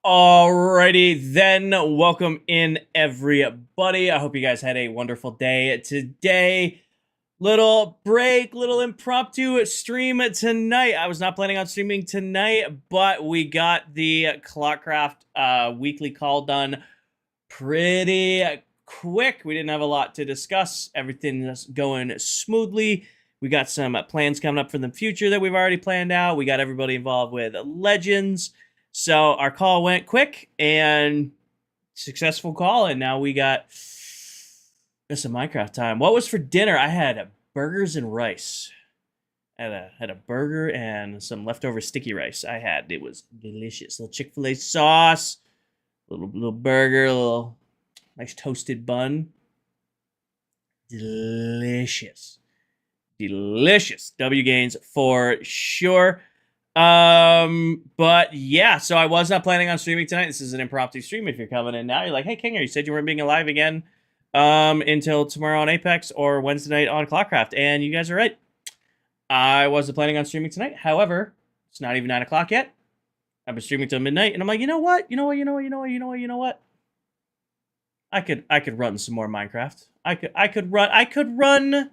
Alrighty then, welcome in everybody. I hope you guys had a wonderful day today. Little break, little impromptu stream tonight. I was not planning on streaming tonight, but we got the Clockcraft weekly call done pretty quick. We didn't have a lot to discuss. Everything's going smoothly. We got some plans coming up for the future that we've already planned out. We got everybody involved with Legends. So our call went quick and successful call, and now we got some Minecraft time. What was for dinner? I had burgers and rice. I had a burger and some leftover sticky rice. It was delicious. Little Chick-fil-A sauce, little burger, little nice toasted bun. Delicious. W gains for sure. But yeah, so I was not planning on streaming tonight. This is an impromptu stream. If you're coming in now, you're like, hey, Kinger, you said you weren't being alive again until tomorrow on Apex or Wednesday night on Clockcraft. And you guys are right. I wasn't planning on streaming tonight. However, it's not even 9 o'clock yet. I've been streaming till midnight, and I'm like, you know what? I could run some more Minecraft. I could run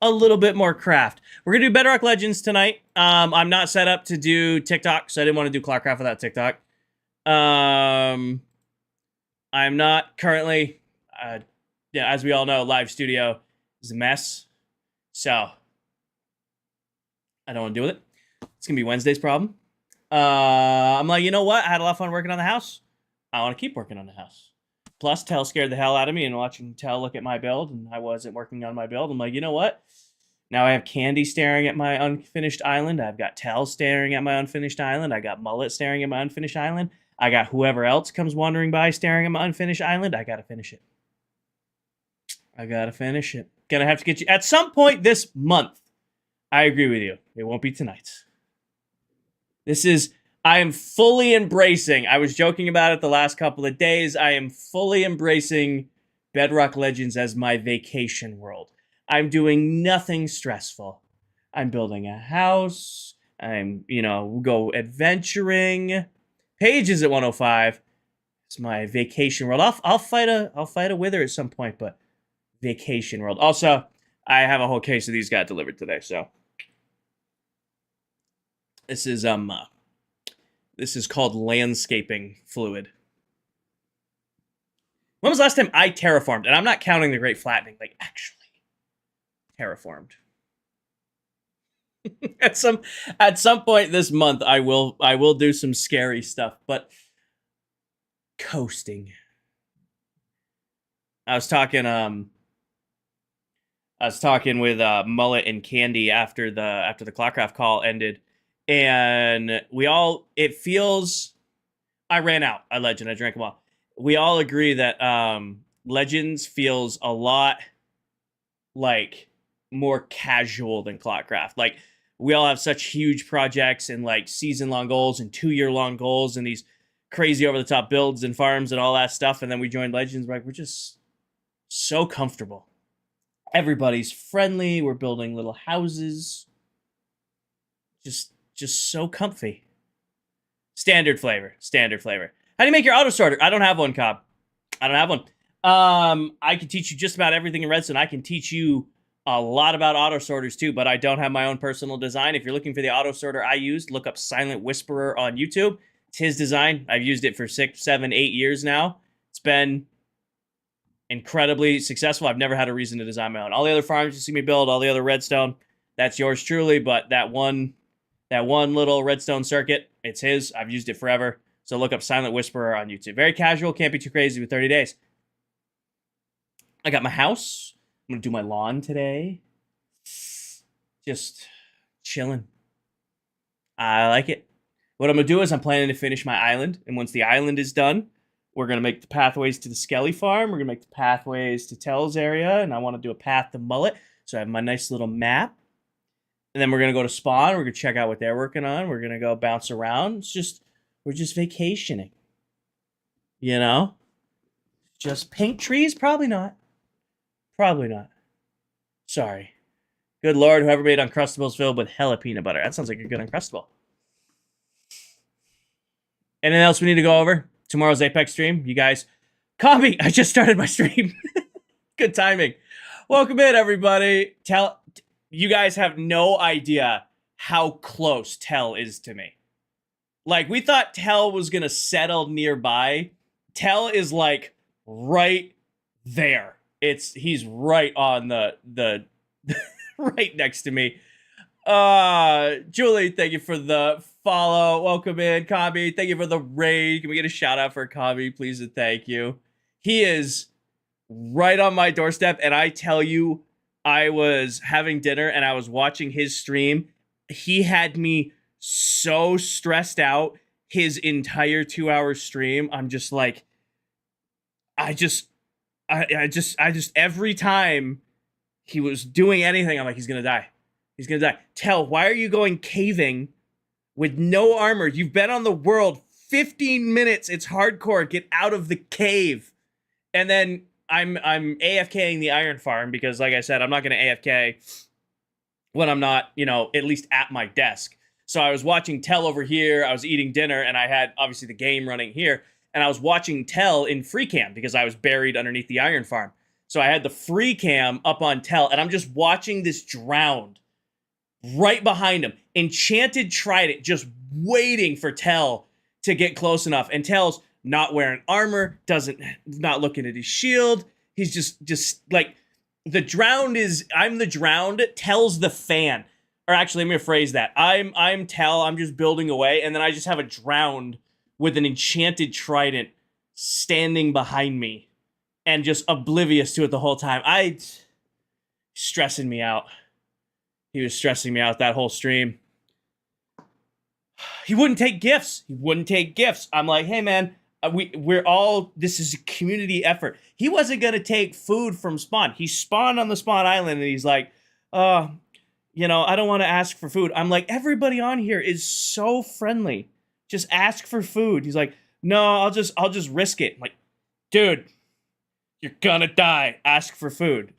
a little bit more craft. We're gonna do Bedrock Legends tonight. I'm not set up to do TikTok, so I didn't want to do Clockcraft without TikTok. I'm not currently, as we all know, live studio is a mess. So I don't want to deal with it. It's gonna be Wednesday's problem. I'm like, you know what? I had a lot of fun working on the house. I want to keep working on the house. Plus, Tell scared the hell out of me and watching Tell look at my build, and I wasn't working on my build. I'm like, you know what? Now I have Candy staring at my unfinished island. I've got Tell staring at my unfinished island. I got Mullet staring at my unfinished island. I got whoever else comes wandering by staring at my unfinished island. I gotta finish it. Gonna have to get you at some point this month. I agree with you. It won't be tonight. I am fully embracing, I was joking about it the last couple of days, I am fully embracing Bedrock Legends as my vacation world. I'm doing nothing stressful. I'm building a house. Go adventuring. Paige is at 105. It's my vacation world. I'll fight a wither at some point, but vacation world. Also, I have a whole case of these got delivered today, so this is called landscaping fluid. When was the last time I terraformed? And I'm not counting the Great Flattening, like actually terraformed. at some point this month, I will do some scary stuff, but coasting. I was talking with Mullet and Candy after the Clockcraft call ended. And it feels, I ran out. I drank them all. We all agree that Legends feels a lot like more casual than Clockcraft. Like, we all have such huge projects and like season-long goals and 2-year-long goals and these crazy over-the-top builds and farms and all that stuff. And then we joined Legends. We're just so comfortable. Everybody's friendly. We're building little houses. Just so comfy. Standard flavor. How do you make your auto sorter? I don't have one, Cobb. I don't have one. I can teach you just about everything in Redstone. I can teach you a lot about auto sorters too, but I don't have my own personal design. If you're looking for the auto sorter I used, look up Silent Whisperer on YouTube. It's his design. I've used it for 6, 7, 8 years now. It's been incredibly successful. I've never had a reason to design my own. All the other farms you see me build, all the other redstone, that's yours truly, but that one little redstone circuit, it's his. I've used it forever. So look up Silent Whisperer on YouTube. Very casual, can't be too crazy with 30 days. I got my house. I'm going to do my lawn today. Just chilling. I like it. What I'm going to do is I'm planning to finish my island. And once the island is done, we're going to make the pathways to the Skelly farm. We're going to make the pathways to Tell's area. And I want to do a path to Mullet. So I have my nice little map. And then we're going to go to Spawn. We're going to check out what they're working on. We're going to go bounce around. We're just vacationing. You know? Just pink trees? Probably not. Sorry. Good Lord, whoever made Uncrustables filled with hella peanut butter. That sounds like a good Uncrustable. Anything else we need to go over? Tomorrow's Apex stream, you guys. Combi, I just started my stream. Good timing. Welcome in, everybody. You guys have no idea how close Tell is to me. Like, we thought Tell was gonna settle nearby. Tell is like right there. He's right on the right next to me. Julie, thank you for the follow. Welcome in, Kabi. Thank you for the raid. Can we get a shout out for Kabi, please and thank you? He is right on my doorstep, and I tell you, I was having dinner and I was watching his stream. He had me so stressed out his entire 2-hour stream. I'm just like, I just every time he was doing anything, I'm like, he's gonna die. He's gonna die. Tell, why are you going caving with no armor? You've been on the world 15 minutes. It's hardcore. Get out of the cave. And then I'm AFKing the iron farm because, like I said, I'm not gonna AFK when I'm not, at least at my desk. So I was watching Tell over here. I was eating dinner, and I had obviously the game running here, and I was watching Tell in free cam because I was buried underneath the iron farm. So I had the free cam up on Tell, and I'm just watching this drowned right behind him. Enchanted Trident, just waiting for Tell to get close enough. And Tell's not wearing armor, not looking at his shield. He's just like, the drowned is, I'm the drowned, Tell's the fan. Or actually, let me rephrase that. I'm Tell, I'm just building away, and then I just have a drowned with an enchanted trident standing behind me and just oblivious to it the whole time. Stressing me out. He was stressing me out that whole stream. He wouldn't take gifts. I'm like, hey man, we're all, this is a community effort. He wasn't gonna take food from spawn. He spawned on the spawn island and he's like, I don't want to ask for food. I'm like, everybody on here is so friendly. Just ask for food. He's like, no, I'll just risk it. I'm like, dude, you're gonna die. Ask for food.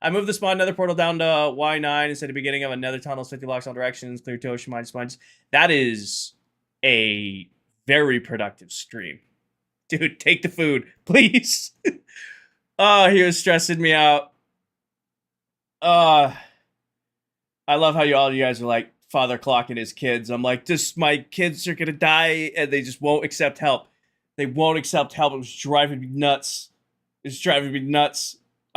I moved the spawn nether portal down to Y9 instead of beginning of another tunnel, 50 blocks all directions, clear to ocean mine spines. That is a very productive stream. Dude, take the food, please. Oh, he was stressing me out. I love how all you guys are like, Father Clock and his kids. I'm like, my kids are gonna die and they just won't accept help. They won't accept help. It was driving me nuts.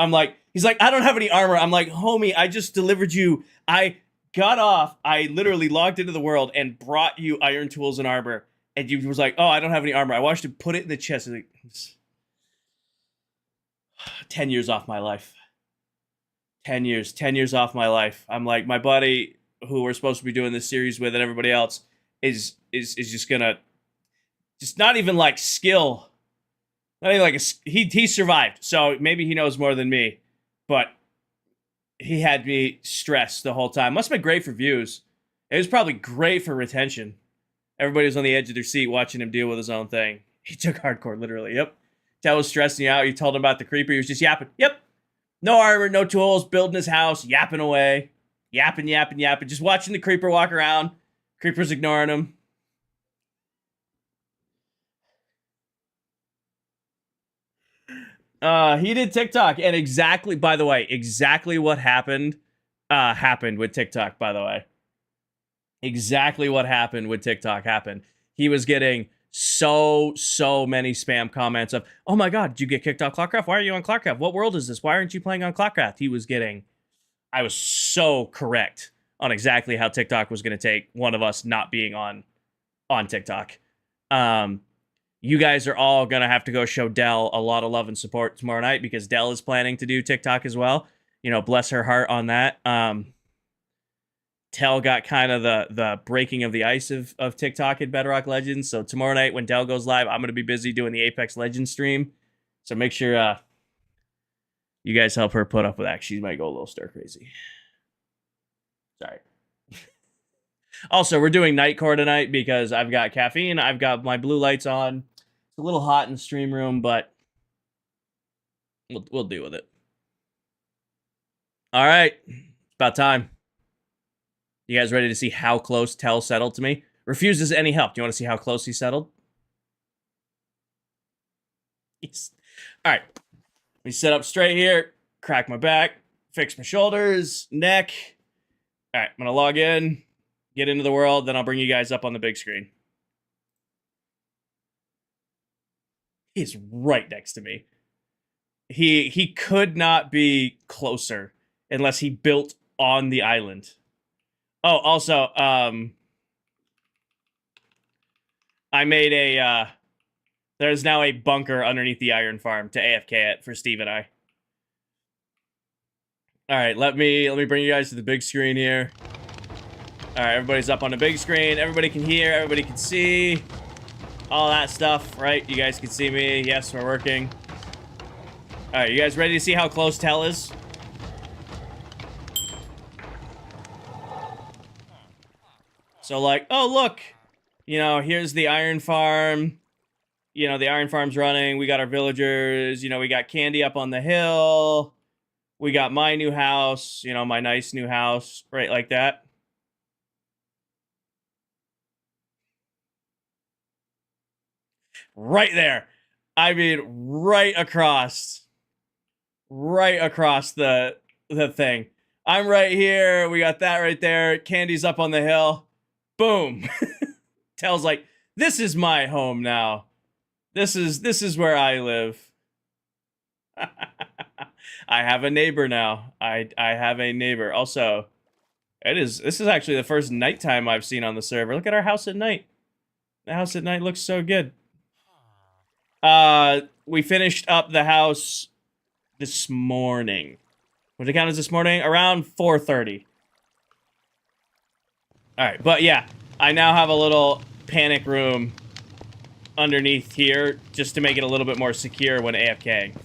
I'm like, he's like, I don't have any armor. I'm like, homie, I just delivered you. I got off. I literally logged into the world and brought you iron tools and armor. And you was like, oh, I don't have any armor. I watched you put it in the chest. Like, 10 years off my life. 10 years off my life. I'm like, my buddy who we're supposed to be doing this series with and everybody else is just gonna, just not even like skill. Not even like he survived, so maybe he knows more than me, but he had me stressed the whole time. Must have been great for views. It was probably great for retention. Everybody was on the edge of their seat watching him deal with his own thing. He took hardcore, literally. Yep. Tell was stressing you out. You told him about the creeper. He was just yapping. Yep. No armor, no tools, building his house, yapping away. Yapping. Just watching the creeper walk around. Creeper's ignoring him. He did TikTok, and exactly what happened with TikTok, by the way. Exactly what happened with TikTok happened. He was getting so many spam comments of, oh my god, did you get kicked off Clockcraft? Why are you on Clockcraft? What world is this? Why aren't you playing on Clockcraft? I was so correct on exactly how TikTok was going to take one of us not being on TikTok. You guys are all going to have to go show Dell a lot of love and support tomorrow night because Dell is planning to do TikTok as well. Bless her heart on that. Tell got kind of the breaking of the ice of TikTok at Bedrock Legends. So tomorrow night when Dell goes live, I'm going to be busy doing the Apex Legends stream. So make sure you guys help her put up with that. She might go a little stir crazy. Sorry. Also, we're doing Nightcore tonight because I've got caffeine. I've got my blue lights on. It's a little hot in the stream room, but we'll deal with it. All right. It's about time. You guys ready to see how close Tell settled to me? Refuses any help. Do you want to see how close he settled? All right. Let me sit up straight here, crack my back, fix my shoulders, neck. All right, I'm going to log in, get into the world, then I'll bring you guys up on the big screen. He's right next to me. He could not be closer unless he built on the island. Oh, also, I made a, there's now a bunker underneath the iron farm to AFK it for Steve and I. All right, let me bring you guys to the big screen here. All right, everybody's up on the big screen. Everybody can hear, everybody can see. All that stuff, right? You guys can see me. Yes, we're working. All right, you guys ready to see how close Tell is? So like, oh, look, you know, here's the iron farm. You know, the iron farm's running. We got our villagers. You know, we got Candy up on the hill. We got my new house, you know, my nice new house, right like that. Right there. I mean, right across the thing. I'm right here. We got that right there. Candy's up on the hill. Boom. Tell's like, this is my home now. This is where I live. I have a neighbor now. I have a neighbor. Also, this is actually the first nighttime I've seen on the server. Look at our house at night. The house at night looks so good. We finished up the house this morning. What did it count as this morning? Around 4:30. Alright, but yeah, I now have a little panic room underneath here just to make it a little bit more secure when AFKing.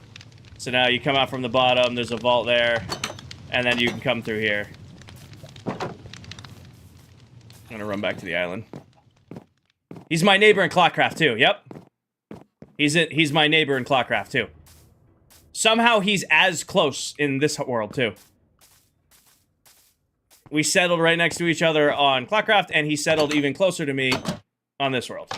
So now you come out from the bottom, there's a vault there, and then you can come through here. I'm gonna run back to the island. He's my neighbor in Clockcraft too, yep. He's my neighbor in Clockcraft too. Somehow he's as close in this world too. We settled right next to each other on Clockcraft, and he settled even closer to me on this world.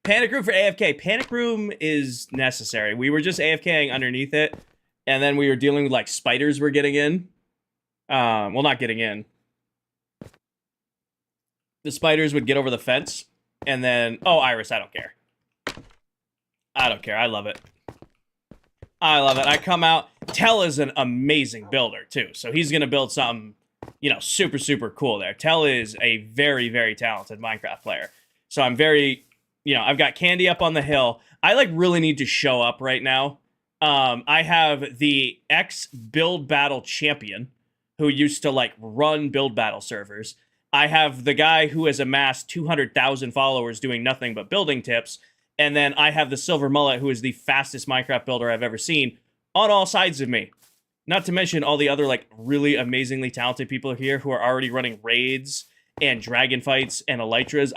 Panic room for AFK. Panic room is necessary. We were just AFKing underneath it, and then we were dealing with, like, spiders were getting in. Well, not getting in. The spiders would get over the fence, and then... Oh, Iris, I don't care. I don't care. I love it. I love it. I come out. Tell is an amazing builder, too. So he's going to build something, you know, super, super cool there. Tell is a very, very talented Minecraft player. So I'm very... You know, I've got Candy up on the hill. I, like, really need to show up right now. I have the ex-Build Battle champion who used to, like, run Build Battle servers. I have the guy who has amassed 200,000 followers doing nothing but building tips. And then I have the Silver Mullet, who is the fastest Minecraft builder I've ever seen, on all sides of me. Not to mention all the other, like, really amazingly talented people here who are already running raids and dragon fights and elytras.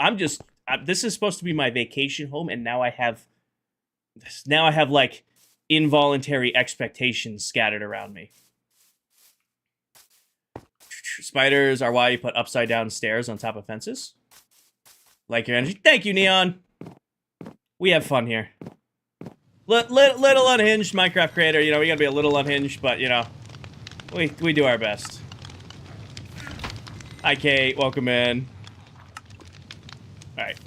This is supposed to be my vacation home, and now I have like involuntary expectations scattered around me. Spiders are why you put upside down stairs on top of fences. Like your energy. Thank you, Neon. We have fun here. Little unhinged Minecraft creator. You know, we gotta be a little unhinged, but you know, we do our best. Hi, Kate. Welcome in. Alright.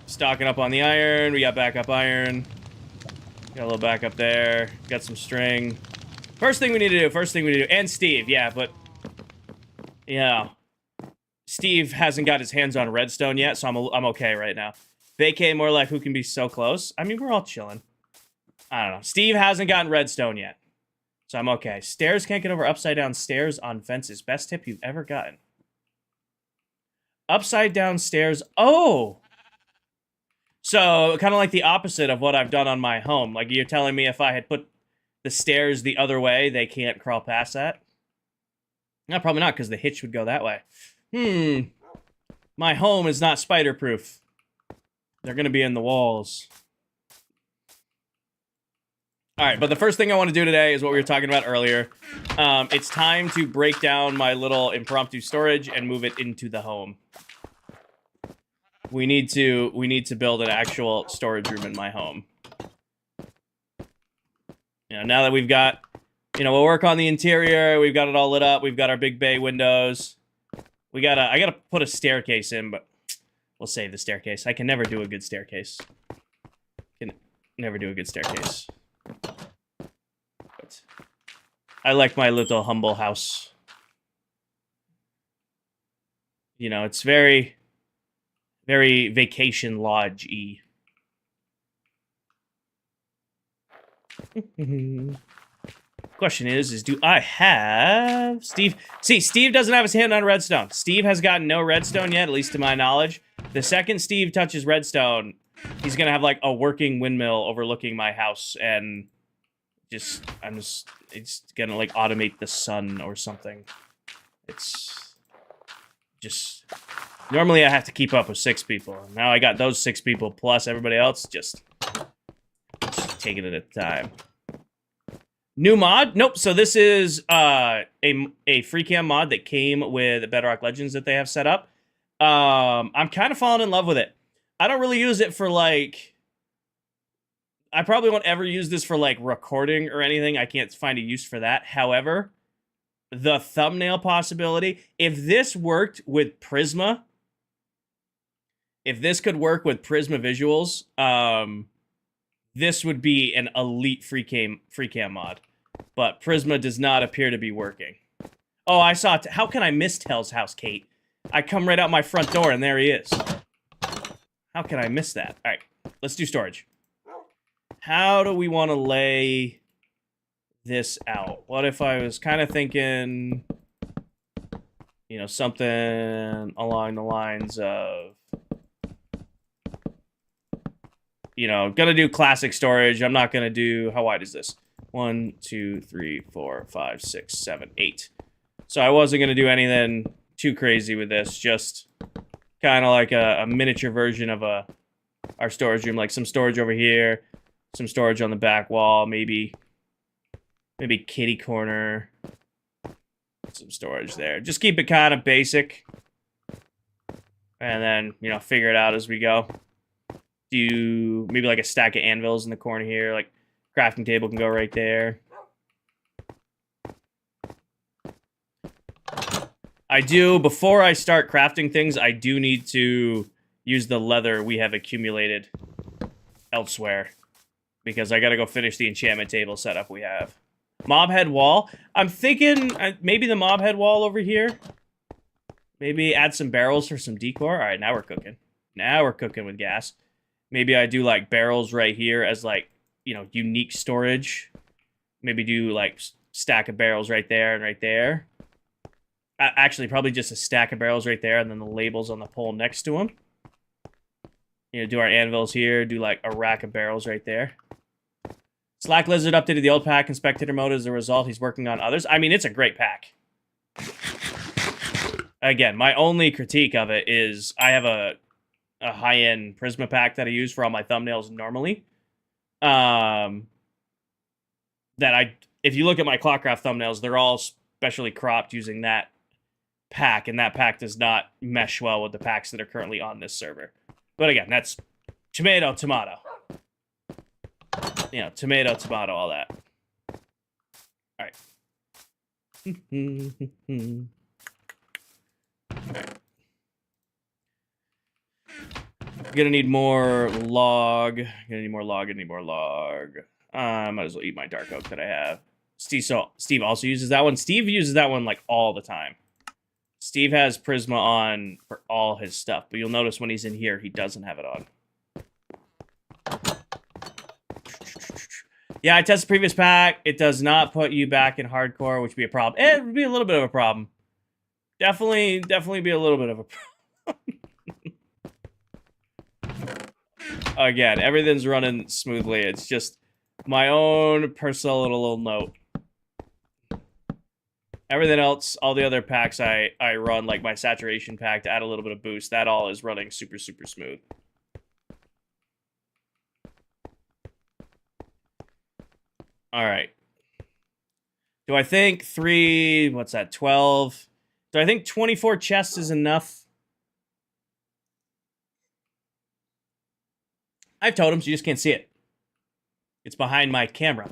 Stocking up on the iron. We got backup iron. Got a little backup there. Got some string. First thing we need to do. And Steve, yeah, but... Yeah. Steve hasn't got his hands on redstone yet, so I'm okay right now. Vacay, more life, who can be so close? I mean, we're all chilling. I don't know. Steve hasn't gotten redstone yet, so I'm okay. Stairs can't get over upside down stairs on fences. Best tip you've ever gotten. Upside down stairs. Oh! So, kind of like the opposite of what I've done on my home. Like, you're telling me if I had put the stairs the other way, they can't crawl past that? No, probably not, because the hitch would go that way. My home is not spider-proof. They're going to be in the walls. All right, but the first thing I want to do today is what we were talking about earlier. It's time to break down my little impromptu storage and move it into the home. We need to build an actual storage room in my home. You know, now that we've got, you know, we'll work on the interior. We've got it all lit up. We've got our big bay windows. I gotta put a staircase in, but we'll save the staircase. I can never do a good staircase. Can never do a good staircase. But I like my little humble house. You know, it's very, very vacation lodge-y. Question is do I have Steve? See, Steve doesn't have his hand on redstone. Steve has gotten no redstone yet, at least to my knowledge. The second Steve touches redstone, he's gonna have like a working windmill overlooking my house, and it's gonna like automate the sun or something. It's just normally I have to keep up with 6 people. Now I got those 6 people plus everybody else just taking it at a time. New mod? Nope. So this is a free cam mod that came with Bedrock Legends that they have set up. I'm kind of falling in love with it. I don't really use it for like... I probably won't ever use this for like recording or anything. I can't find a use for that. However, the thumbnail possibility, if this worked with Prisma, if this could work with Prisma visuals, this would be an elite free cam mod. But Prisma does not appear to be working. Oh, I saw it. How can I miss Tell's house, Kate? I come right out my front door and there he is. How can I miss that? All right, let's do storage. How do we want to lay this out? What if I was kind of thinking, you know, something along the lines of, you know, gonna do classic storage. I'm not gonna do, how wide is this? 1, 2, 3, 4, 5, 6, 7, 8. So I wasn't gonna do anything too crazy with this. Just kind of like a miniature version of our storage room, like some storage over here, some storage on the back wall, maybe kitty corner, some storage there. Just keep it kind of basic, and then, you know, figure it out as we go. Do maybe like a stack of anvils in the corner here, like crafting table can go right there. I do, before I start crafting things, I do need to use the leather we have accumulated elsewhere, because I gotta go finish the enchantment table setup we have. Mob head wall. I'm thinking maybe the mob head wall over here. Maybe add some barrels for some decor. All right, now we're cooking. Now we're cooking with gas. Maybe I do like barrels right here as like, you know, unique storage. Maybe do like stack of barrels right there and right there. Actually, probably just a stack of barrels right there and then the labels on the pole next to them. You know, do our anvils here. Do like a rack of barrels right there. Slack Lizard updated the old pack in spectator mode as a result. He's working on others. I mean, it's a great pack. Again, my only critique of it is I have a high-end Prisma pack that I use for all my thumbnails normally. If you look at my Clockcraft thumbnails, they're all specially cropped using that pack, and that pack does not mesh well with the packs that are currently on this server. But again, that's tomato, tomato. You know, tomato, tomato, all that. All right. Gonna need more log. Gonna need more log. Might as well eat my dark oak that I have. Steve also uses that one. Steve uses that one like all the time. Steve has Prisma on for all his stuff, but you'll notice when he's in here, he doesn't have it on. Yeah, I tested the previous pack. It does not put you back in hardcore, which would be a problem. It would be a little bit of a problem. Definitely be a little bit of a problem. Again, everything's running smoothly. It's just my own personal little note. Everything else, all the other packs I run, like my saturation pack to add a little bit of boost, that all is running super, super smooth. All right. Do I think 3... What's that? 12. Do I think 24 chests is enough? I have totems. You just can't see it. It's behind my camera.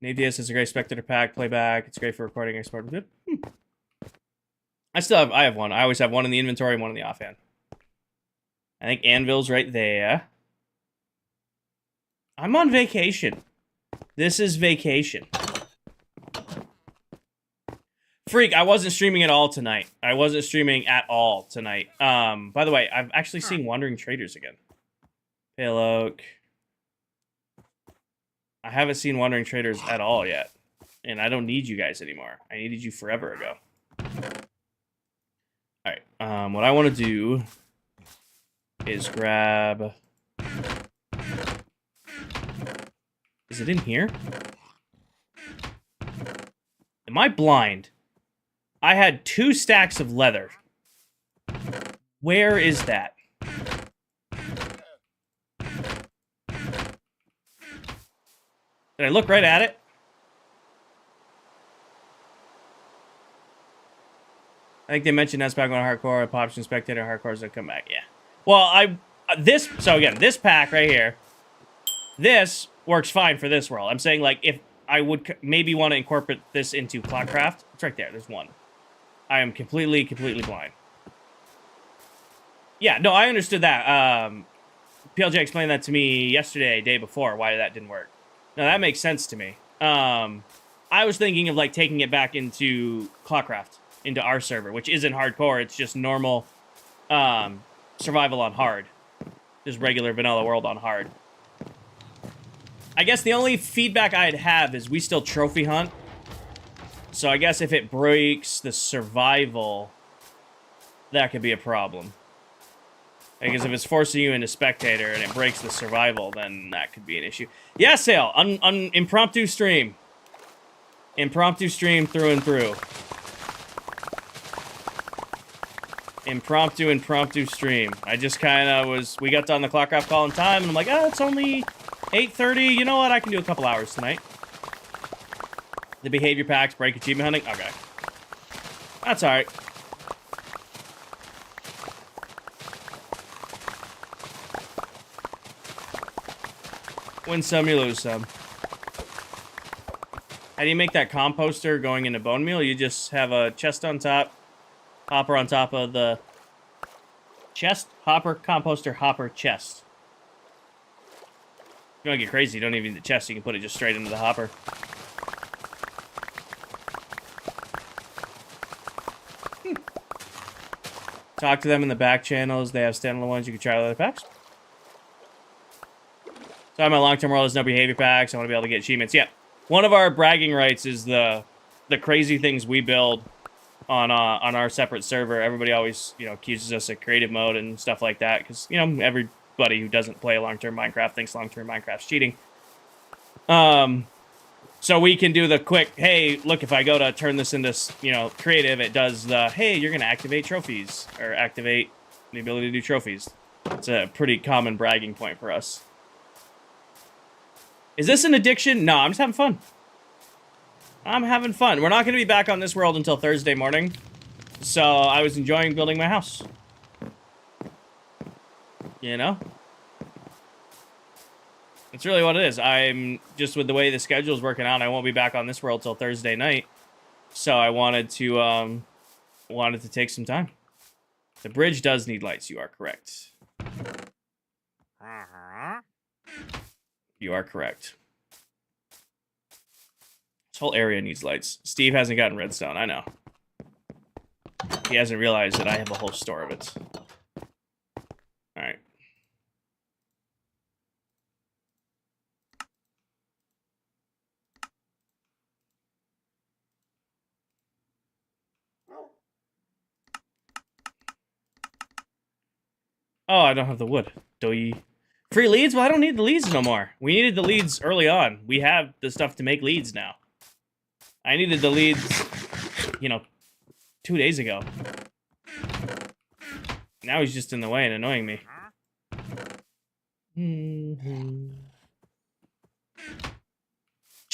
Navius is a great spectator pack. Playback. It's great for recording. Export. Good. I have one. I always have one in the inventory and one in the offhand. I think Anvil's right there. I'm on vacation. This is vacation. Freak, I wasn't streaming at all tonight. I wasn't streaming at all tonight. By the way, I've actually seen Wandering Traders again. Pale Oak. I haven't seen Wandering Traders at all yet. And I don't need you guys anymore. I needed you forever ago. Alright, what I want to do is grab... Is it in here? Am I blind? I had 2 stacks of leather. Where is that? Did I look right at it? I think they mentioned that's back on Hardcore, Poption Spectator, Hardcore's gonna come back, yeah. Well, so again, this pack right here, this works fine for this world. I'm saying, like, if I would maybe want to incorporate this into Clockcraft, it's right there, there's one. I am completely blind. Yeah, no, I understood that. PLJ explained that to me yesterday, day before, why that didn't work. No, that makes sense to me. I was thinking of, like, taking it back into Clockcraft, into our server, which isn't hardcore, it's just normal survival on hard. Just regular vanilla world on hard. I guess the only feedback I'd have is we still trophy hunt. So I guess if it breaks the survival, that could be a problem. Because if it's forcing you into spectator and it breaks the survival, then that could be an issue. Yeah, Sale, impromptu stream. Impromptu stream through and through. Impromptu stream. I just kind of we got done the Clockcraft call in time, and I'm like, oh, it's only 8:30. You know what? I can do a couple hours tonight. The behavior packs, break achievement hunting. Okay. That's alright. Win some, you lose some. How do you make that composter going into bone meal? You just have a chest on top, hopper on top of the chest, hopper, composter, hopper, chest. If you want to get crazy, you don't even need the chest. You can put it just straight into the hopper. Talk to them in the back channels. They have standalone ones. You can try other packs. So my long-term world has no behavior packs. I want to be able to get achievements. Yeah. One of our bragging rights is the crazy things we build on our separate server. Everybody always, accuses us of creative mode and stuff like that because, everybody who doesn't play long-term Minecraft thinks long-term Minecraft's cheating. So we can do the quick, hey, look, if I go to turn this into, creative, it does the, hey, you're going to activate trophies or activate the ability to do trophies. It's a pretty common bragging point for us. Is this an addiction? No, I'm just having fun. I'm having fun. We're not going to be back on this world until Thursday morning. So I was enjoying building my house. It's really what it is. I'm just with the way the schedule's working out, I won't be back on this world till Thursday night. So I wanted to take some time. The bridge does need lights. You are correct. You are correct. This whole area needs lights. Steve hasn't gotten redstone, I know. He hasn't realized that I have a whole store of it. Alright. Oh, I don't have the wood. Free leads? Well, I don't need the leads no more. We needed the leads early on. We have the stuff to make leads now. I needed the leads, 2 days ago. Now he's just in the way and annoying me.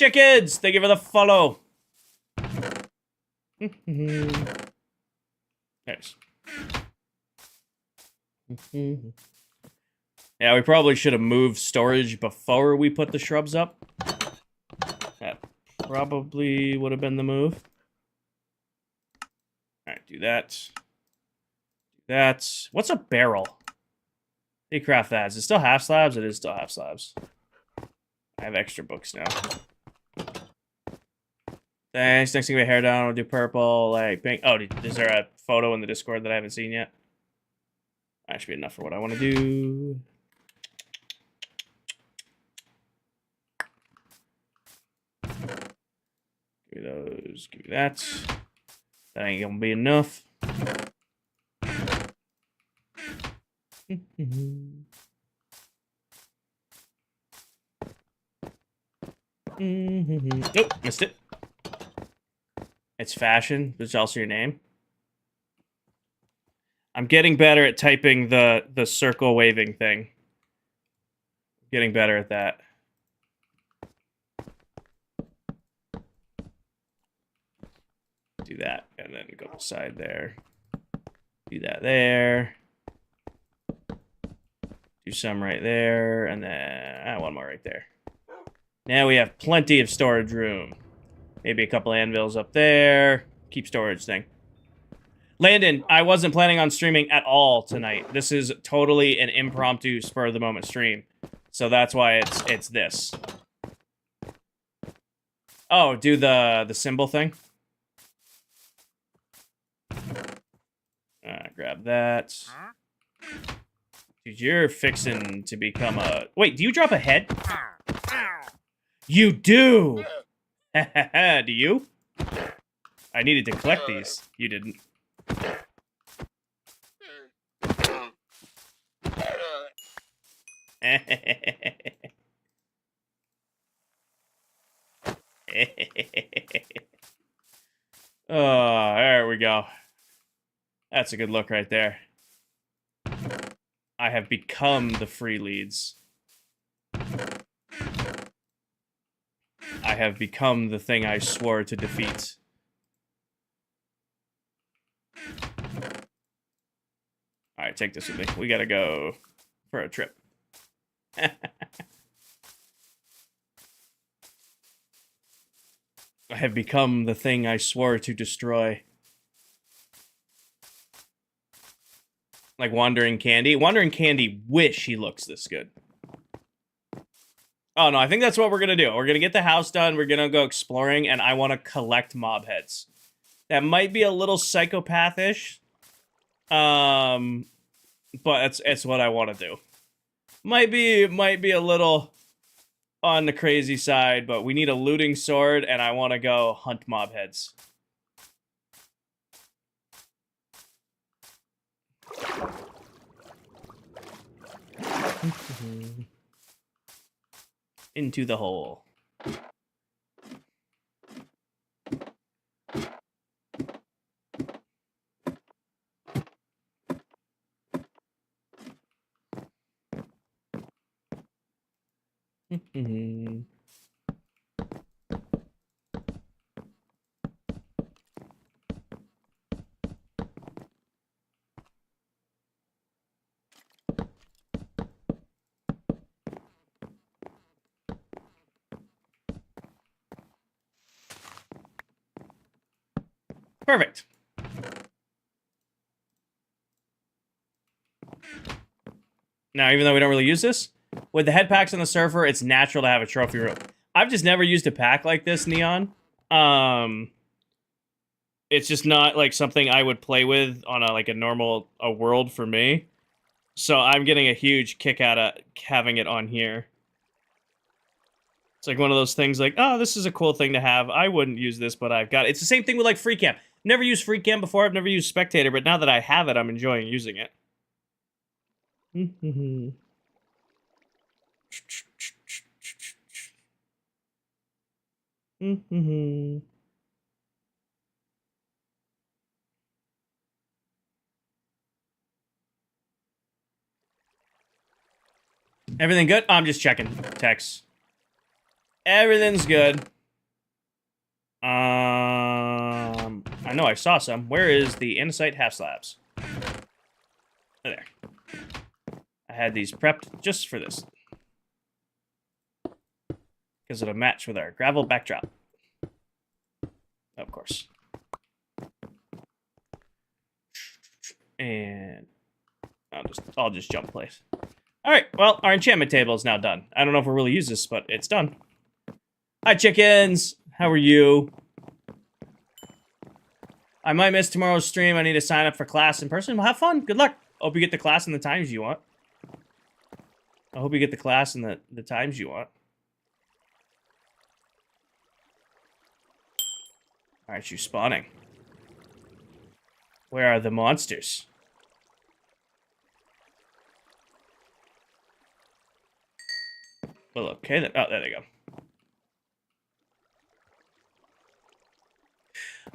Chickens, thank you for the follow. Nice. Yeah, we probably should have moved storage before we put the shrubs up. That probably would have been the move. Alright, do that. Do that. What's a barrel? They craft that. Is it still half slabs? It is still half slabs. I have extra books now. Thanks. Next thing, my hair down. We'll do purple, like pink. Oh, is there a photo in the Discord that I haven't seen yet? That should be enough for what I want to do. Give me those. Give me that. That ain't gonna be enough. Nope, missed it. It's fashion, but it's also your name. I'm getting better at typing the circle waving thing. Getting better at that. Do that, and then go beside there. Do that there. Do some right there, and then one more right there. Now we have plenty of storage room. Maybe a couple anvils up there. Keep storage thing. Landon, I wasn't planning on streaming at all tonight. This is totally an impromptu spur of the moment stream. So that's why it's this. Oh, do the symbol thing. Grab that. Dude, you're fixing to become a... Wait, do you drop a head? You do! Do you? I needed to collect these. You didn't. Oh, there we go. That's a good look right there. I have become the free leads. I have become the thing I swore to defeat. Alright, take this with me. We gotta go for a trip. I have become the thing I swore to destroy. Like Wandering Candy. Wandering Candy wish he looks this good. Oh, no, I think that's what we're going to do. We're going to get the house done. We're going to go exploring, and I want to collect mob heads. That might be a little psychopathish. But it's what I want to do. Might be a little on the crazy side, but we need a looting sword, and I want to go hunt mob heads. Into the hole. Perfect. Now, even though we don't really use this, with the head packs on the surfer, it's natural to have a trophy room. I've just never used a pack like this, Neon. It's just not like something I would play with on a normal world for me. So I'm getting a huge kick out of having it on here. It's like one of those things like, oh, this is a cool thing to have. I wouldn't use this, but I've got it. It's the same thing with like free cam. Never used free cam before. I've never used spectator, but now that I have it, I'm enjoying using it. Everything good? I'm just checking text. Everything's good. I know I saw some. Where is the andesite half slabs? There. I had these prepped just for this. Because it'll match with our gravel backdrop. Of course. And I'll just jump place. Alright, well, our enchantment table is now done. I don't know if we'll really use this, but it's done. Hi, chickens! How are you? I might miss tomorrow's stream. I need to sign up for class in person. Well, have fun. Good luck. Hope you get the class in the times you want. I hope you get the class in the times you want. Alright, you spawning. Where are the monsters? Well, okay. Oh, there they go.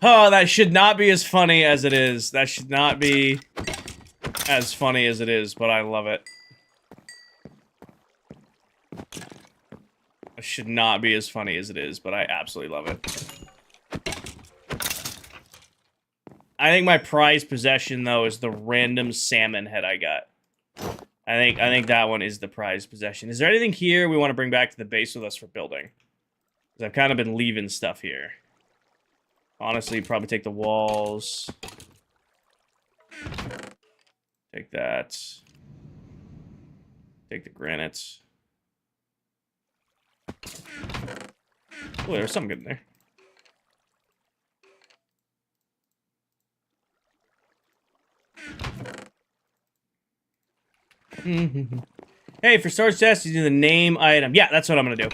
Oh, that should not be as funny as it is. That should not be as funny as it is, but I love it. It should not be as funny as it is, but I absolutely love it. I think my prized possession, though, is the random salmon head I got. I think that one is the prized possession. Is there anything here we want to bring back to the base with us for building? Because I've kind of been leaving stuff here. Honestly, probably take the walls. Take that. Take the granite. Oh, there's something good in there. Hey, for storage tests, you do the name item. Yeah, that's what I'm gonna do.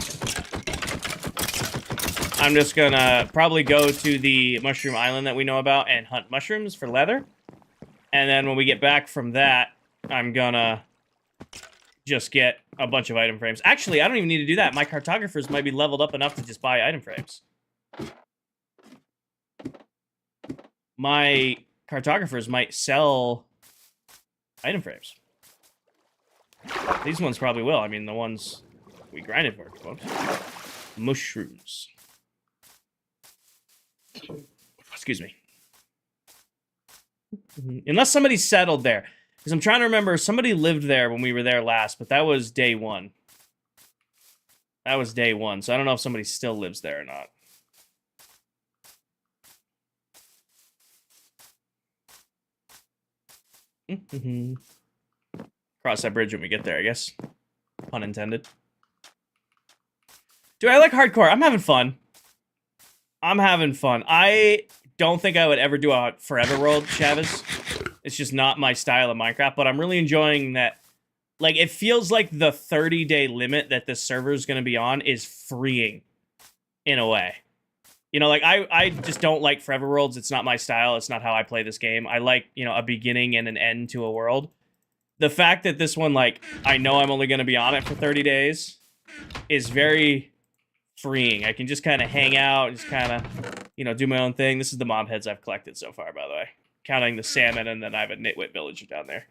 I'm just gonna probably go to the mushroom island that we know about and hunt mushrooms for leather. And then when we get back from that, I'm gonna just get a bunch of item frames. Actually, I don't even need to do that. My cartographers might be leveled up enough to just buy item frames. My cartographers might sell item frames. These ones probably will. I mean, the ones we grinded for, folks. Mushrooms. Excuse me. Unless somebody settled there. Because I'm trying to remember, somebody lived there when we were there last, but that was day one. That was day one, so I don't know if somebody still lives there or not. Cross that bridge when we get there, I guess. Pun intended. Do I like hardcore? I'm having fun. I'm having fun. I don't think I would ever do a forever world, Chavez. It's just not my style of Minecraft, but I'm really enjoying that. Like, it feels like the 30-day limit that this server is going to be on is freeing, in a way. You know, like, I just don't like forever worlds. It's not my style. It's not how I play this game. I like, you know, a beginning and an end to a world. The fact that this one, like, I know I'm only going to be on it for 30 days is very freeing. I can just kind of hang out, just kind of, you know, do my own thing. This is the mob heads I've collected so far, by the way. Counting the salmon, and then I have a nitwit villager down there.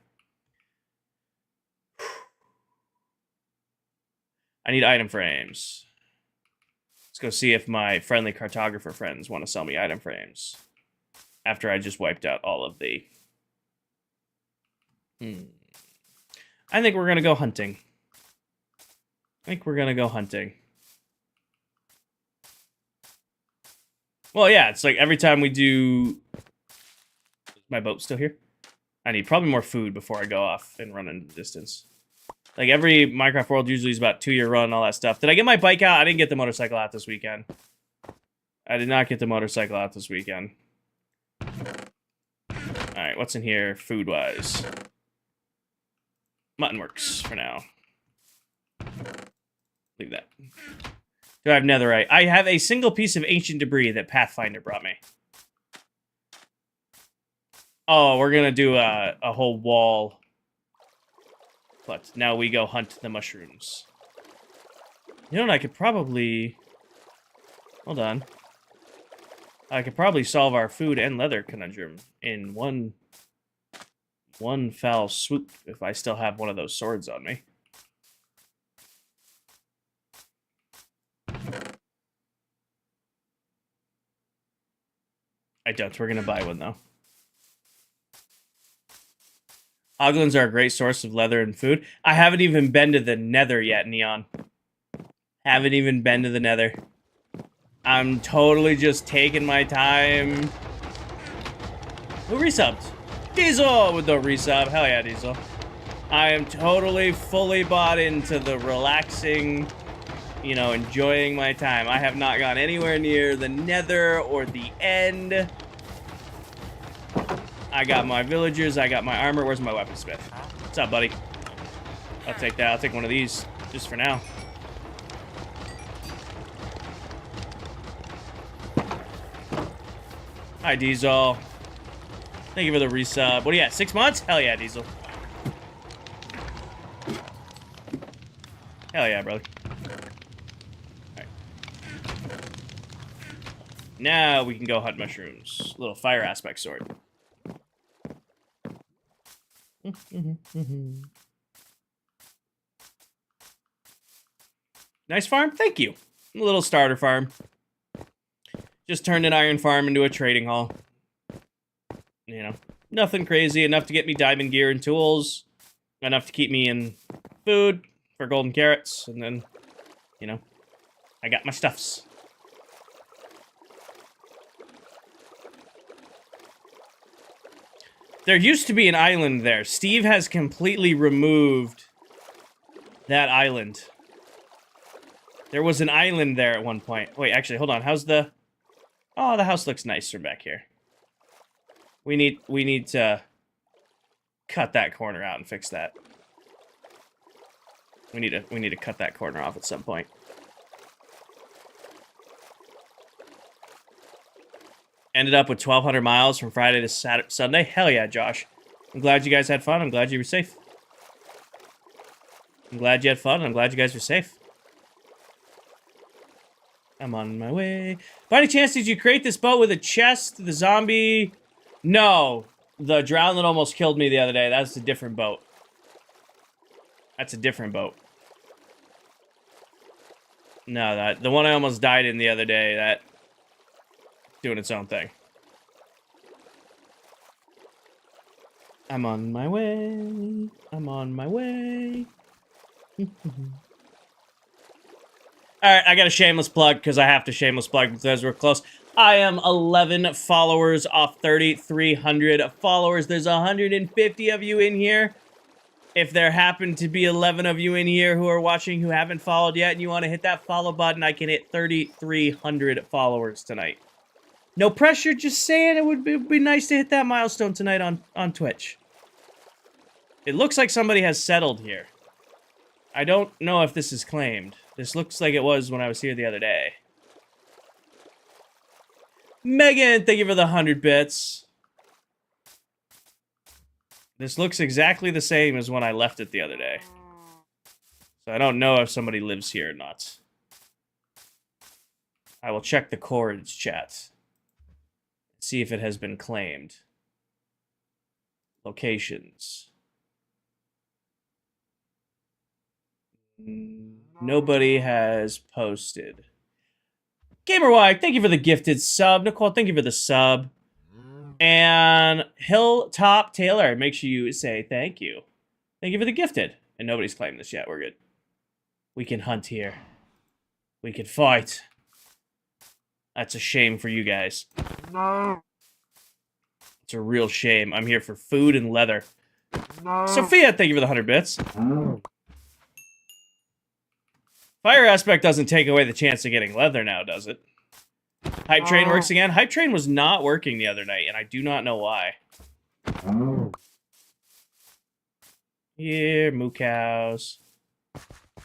I need item frames. Let's go see if my friendly cartographer friends want to sell me item frames. After I just wiped out all of the... I think we're going to go hunting. Well, yeah, it's like every time we do... Is my boat still here? I need probably more food before I go off and run into the distance. Like, every Minecraft world usually is about 2-year run and all that stuff. Did I get my bike out? I didn't get the motorcycle out this weekend. I did not get the motorcycle out this weekend. Alright, what's in here food-wise? Mutton works for now. Leave that. Do I have netherite? I have a single piece of ancient debris that Pathfinder brought me. Oh, we're gonna do a whole wall. But now we go hunt the mushrooms. You know what, I could probably... Hold on. I could probably solve our food and leather conundrum in one foul swoop if I still have one of those swords on me. I don't. We're gonna buy one though. Oglands are a great source of leather and food. I haven't even been to the Nether yet, Neon. Haven't even been to the Nether. I'm totally just taking my time. Who resubbed? Diesel with the resub. Hell yeah, Diesel. I am totally fully bought into the relaxing, you know, enjoying my time. I have not gone anywhere near the Nether or the end. I got my villagers, I got my armor. Where's my weaponsmith? What's up, buddy? I'll take that. I'll take one of these, just for now. Hi, Diesel. Thank you for the resub. What are you at, 6 months? Hell yeah, Diesel. Hell yeah, brother. Alright. Now we can go hunt mushrooms. Little fire aspect sword. Nice farm? Thank you. A little starter farm. Just turned an iron farm into a trading hall. You know, nothing crazy. Enough to get me diamond gear and tools. Enough to keep me in food for golden carrots. And then, you know, I got my stuffs. There used to be an island there. Steve has completely removed that island. There was an island there at one point. Wait, actually, hold on. How's the... Oh, the house looks nicer back here. We need to cut that corner out and fix that. We need to cut that corner off at some point. Ended up with 1,200 miles from Friday to Sunday. Hell yeah, Josh. I'm glad you guys had fun. I'm glad you were safe. I'm glad you had fun. I'm glad you guys were safe. I'm on my way. By any chance, did you create this boat with a chest? The zombie... No. The drown that almost killed me the other day. That's a different boat. That's a different boat. No, the one I almost died in the other day, that... doing its own thing. I'm on my way. I'm on my way. Alright, I got a shameless plug, because I have to shameless plug because we're close. I am 11 followers off 3,300 followers. There's 150 of you in here. If there happen to be 11 of you in here who are watching who haven't followed yet and you want to hit that follow button, I can hit 3,300 followers tonight. No pressure, just saying it would be nice to hit that milestone tonight on Twitch. It looks like somebody has settled here. I don't know if this is claimed. This looks like it was when I was here the other day. Megan, thank you for the 100 bits. This looks exactly the same as when I left it the other day. So I don't know if somebody lives here or not. I will check the chords chat. See if it has been claimed. Locations. Nobody has posted. GamerWide, thank you for the gifted sub. Nicole, thank you for the sub. And Hilltop Taylor, make sure you say thank you. Thank you for the gifted. And nobody's claimed this yet. We're good. We can hunt here. We can fight. That's a shame for you guys. No. It's a real shame. I'm here for food and leather. No. Sophia, thank you for the 100 bits. No. Fire aspect doesn't take away the chance of getting leather now, does it? Hype train works again. Hype train was not working the other night, and I do not know why. Here, moo cows.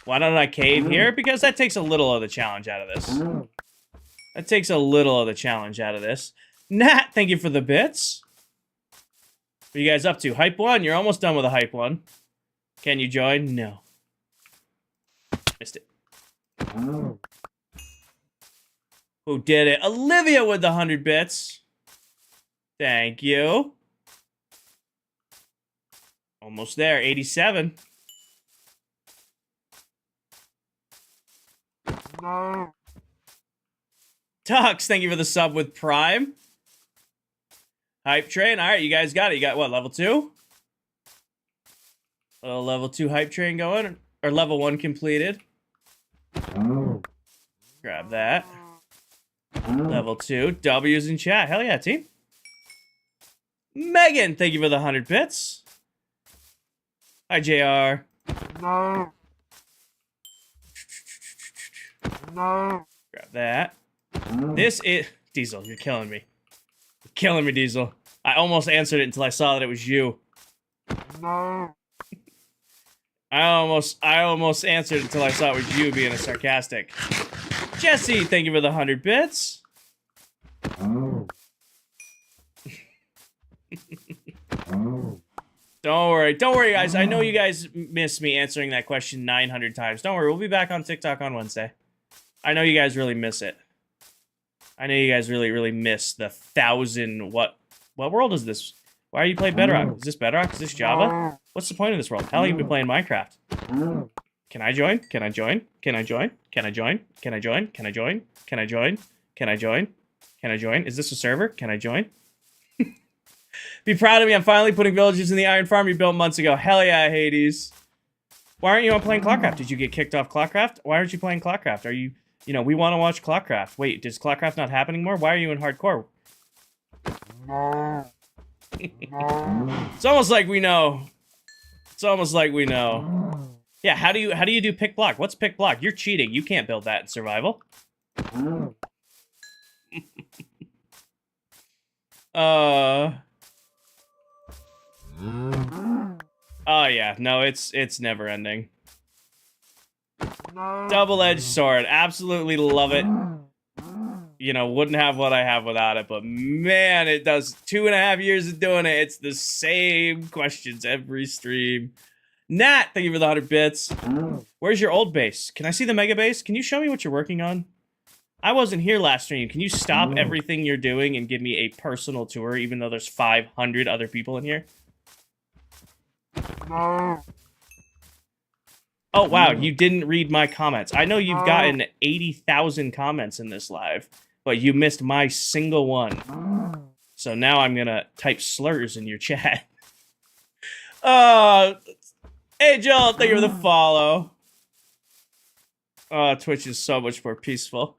Why don't I cave here? Because that takes a little of the challenge out of this. That takes a little of the challenge out of this. Nat, thank you for the bits. What are you guys up to? Hype 1? You're almost done with a Hype 1. Can you join? No. Missed it. Who did it? Olivia with the 100 bits. Thank you. Almost there. 87. No. Tux, thank you for the sub with Prime. Hype train. All right, you guys got it. You got what, level 2? A little level 2 hype train going. Or level 1 completed. Grab that. Level 2. W's in chat. Hell yeah, team. Megan, thank you for the 100 bits. Hi, JR. No. Grab that. This is... Diesel, you're killing me. You're killing me, Diesel. I almost answered it until I saw that it was you. No. I almost answered until I saw it was you being a sarcastic. Jesse, thank you for the 100 bits. Don't worry, guys. I know you guys missed me answering that question 900 times. Don't worry, we'll be back on TikTok on Wednesday. I know you guys really miss it. I know you guys really miss the 1,000... What world is this? Why are you playing Bedrock? Is this Bedrock? Is this Java? What's the point of this world? How long have you been playing Minecraft? Can I join? Can I join? Can I join? Can I join? Can I join? Can I join? Can I join? Can I join? Can I join? Is this a server? Can I join? Be proud of me. I'm finally putting villagers in the iron farm you built months ago. Hell yeah, Hades. Why aren't you on playing Clockcraft? Did you get kicked off Clockcraft? Why aren't you playing Clockcraft? Are you... You know, we want to watch Clockcraft. Wait, is Clockcraft not happening more? Why are you in hardcore? No. It's almost like we know. It's almost like we know. Yeah, how do you do pick block? What's pick block? You're cheating. You can't build that in survival. Oh yeah, no, it's never ending. No. Double-edged sword. Absolutely love it. You know, wouldn't have what I have without it, but man, it does 2.5 years of doing it. It's the same questions every stream. Nat, thank you for the 100 bits. Where's your old base? Can I see the mega base? Can you show me what you're working on? I wasn't here last stream. Can you stop everything you're doing and give me a personal tour, even though there's 500 other people in here? No. Oh, wow, you didn't read my comments. I know you've gotten 80,000 comments in this live, but you missed my single one. So now I'm gonna type slurs in your chat. Hey, Joel, thank you for the follow. Oh, Twitch is so much more peaceful.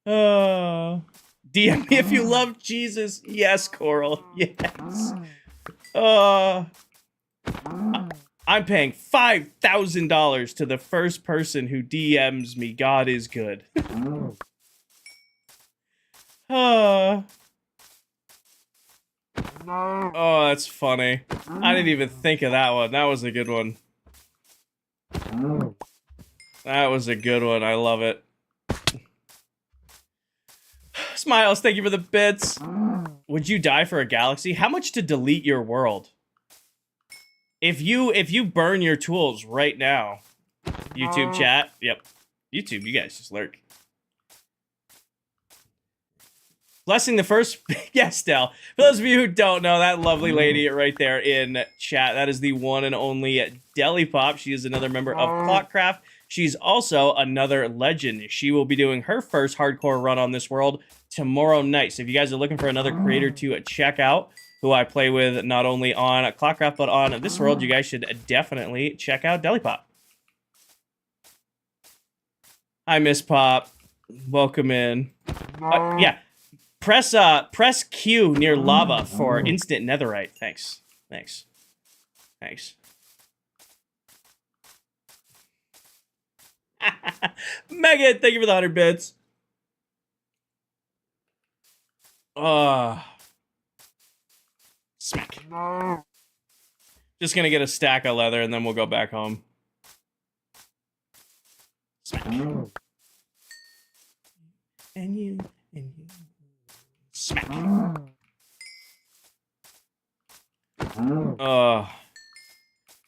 DM me if you love Jesus. Yes, Coral. Yes. I'm paying $5,000 to the first person who DMs me. God is good. Oh, that's funny. I didn't even think of that one. That was a good one. That was a good one. I love it. Smiles, thank you for the bits. Would you die for a galaxy? How much to delete your world? If you burn your tools right now, YouTube chat, yep, YouTube, you guys just lurk. Blessing the first, yes, Del. For those of you who don't know, that lovely lady right there in chat, that is the one and only Deli Pop. She is another member of Clockcraft. She's also another legend. She will be doing her first hardcore run on this world tomorrow night. So if you guys are looking for another creator to check out, who I play with not only on Clockcraft, but on this world, you guys should definitely check out Deli Pop. Hi, Miss Pop. Welcome in. Yeah. Press Q near lava for instant netherite. Thanks. Thanks. Thanks. Megan, thank you for the 100 bits. Smack. No. Just gonna get a stack of leather and then we'll go back home. Smack. And you. Smack.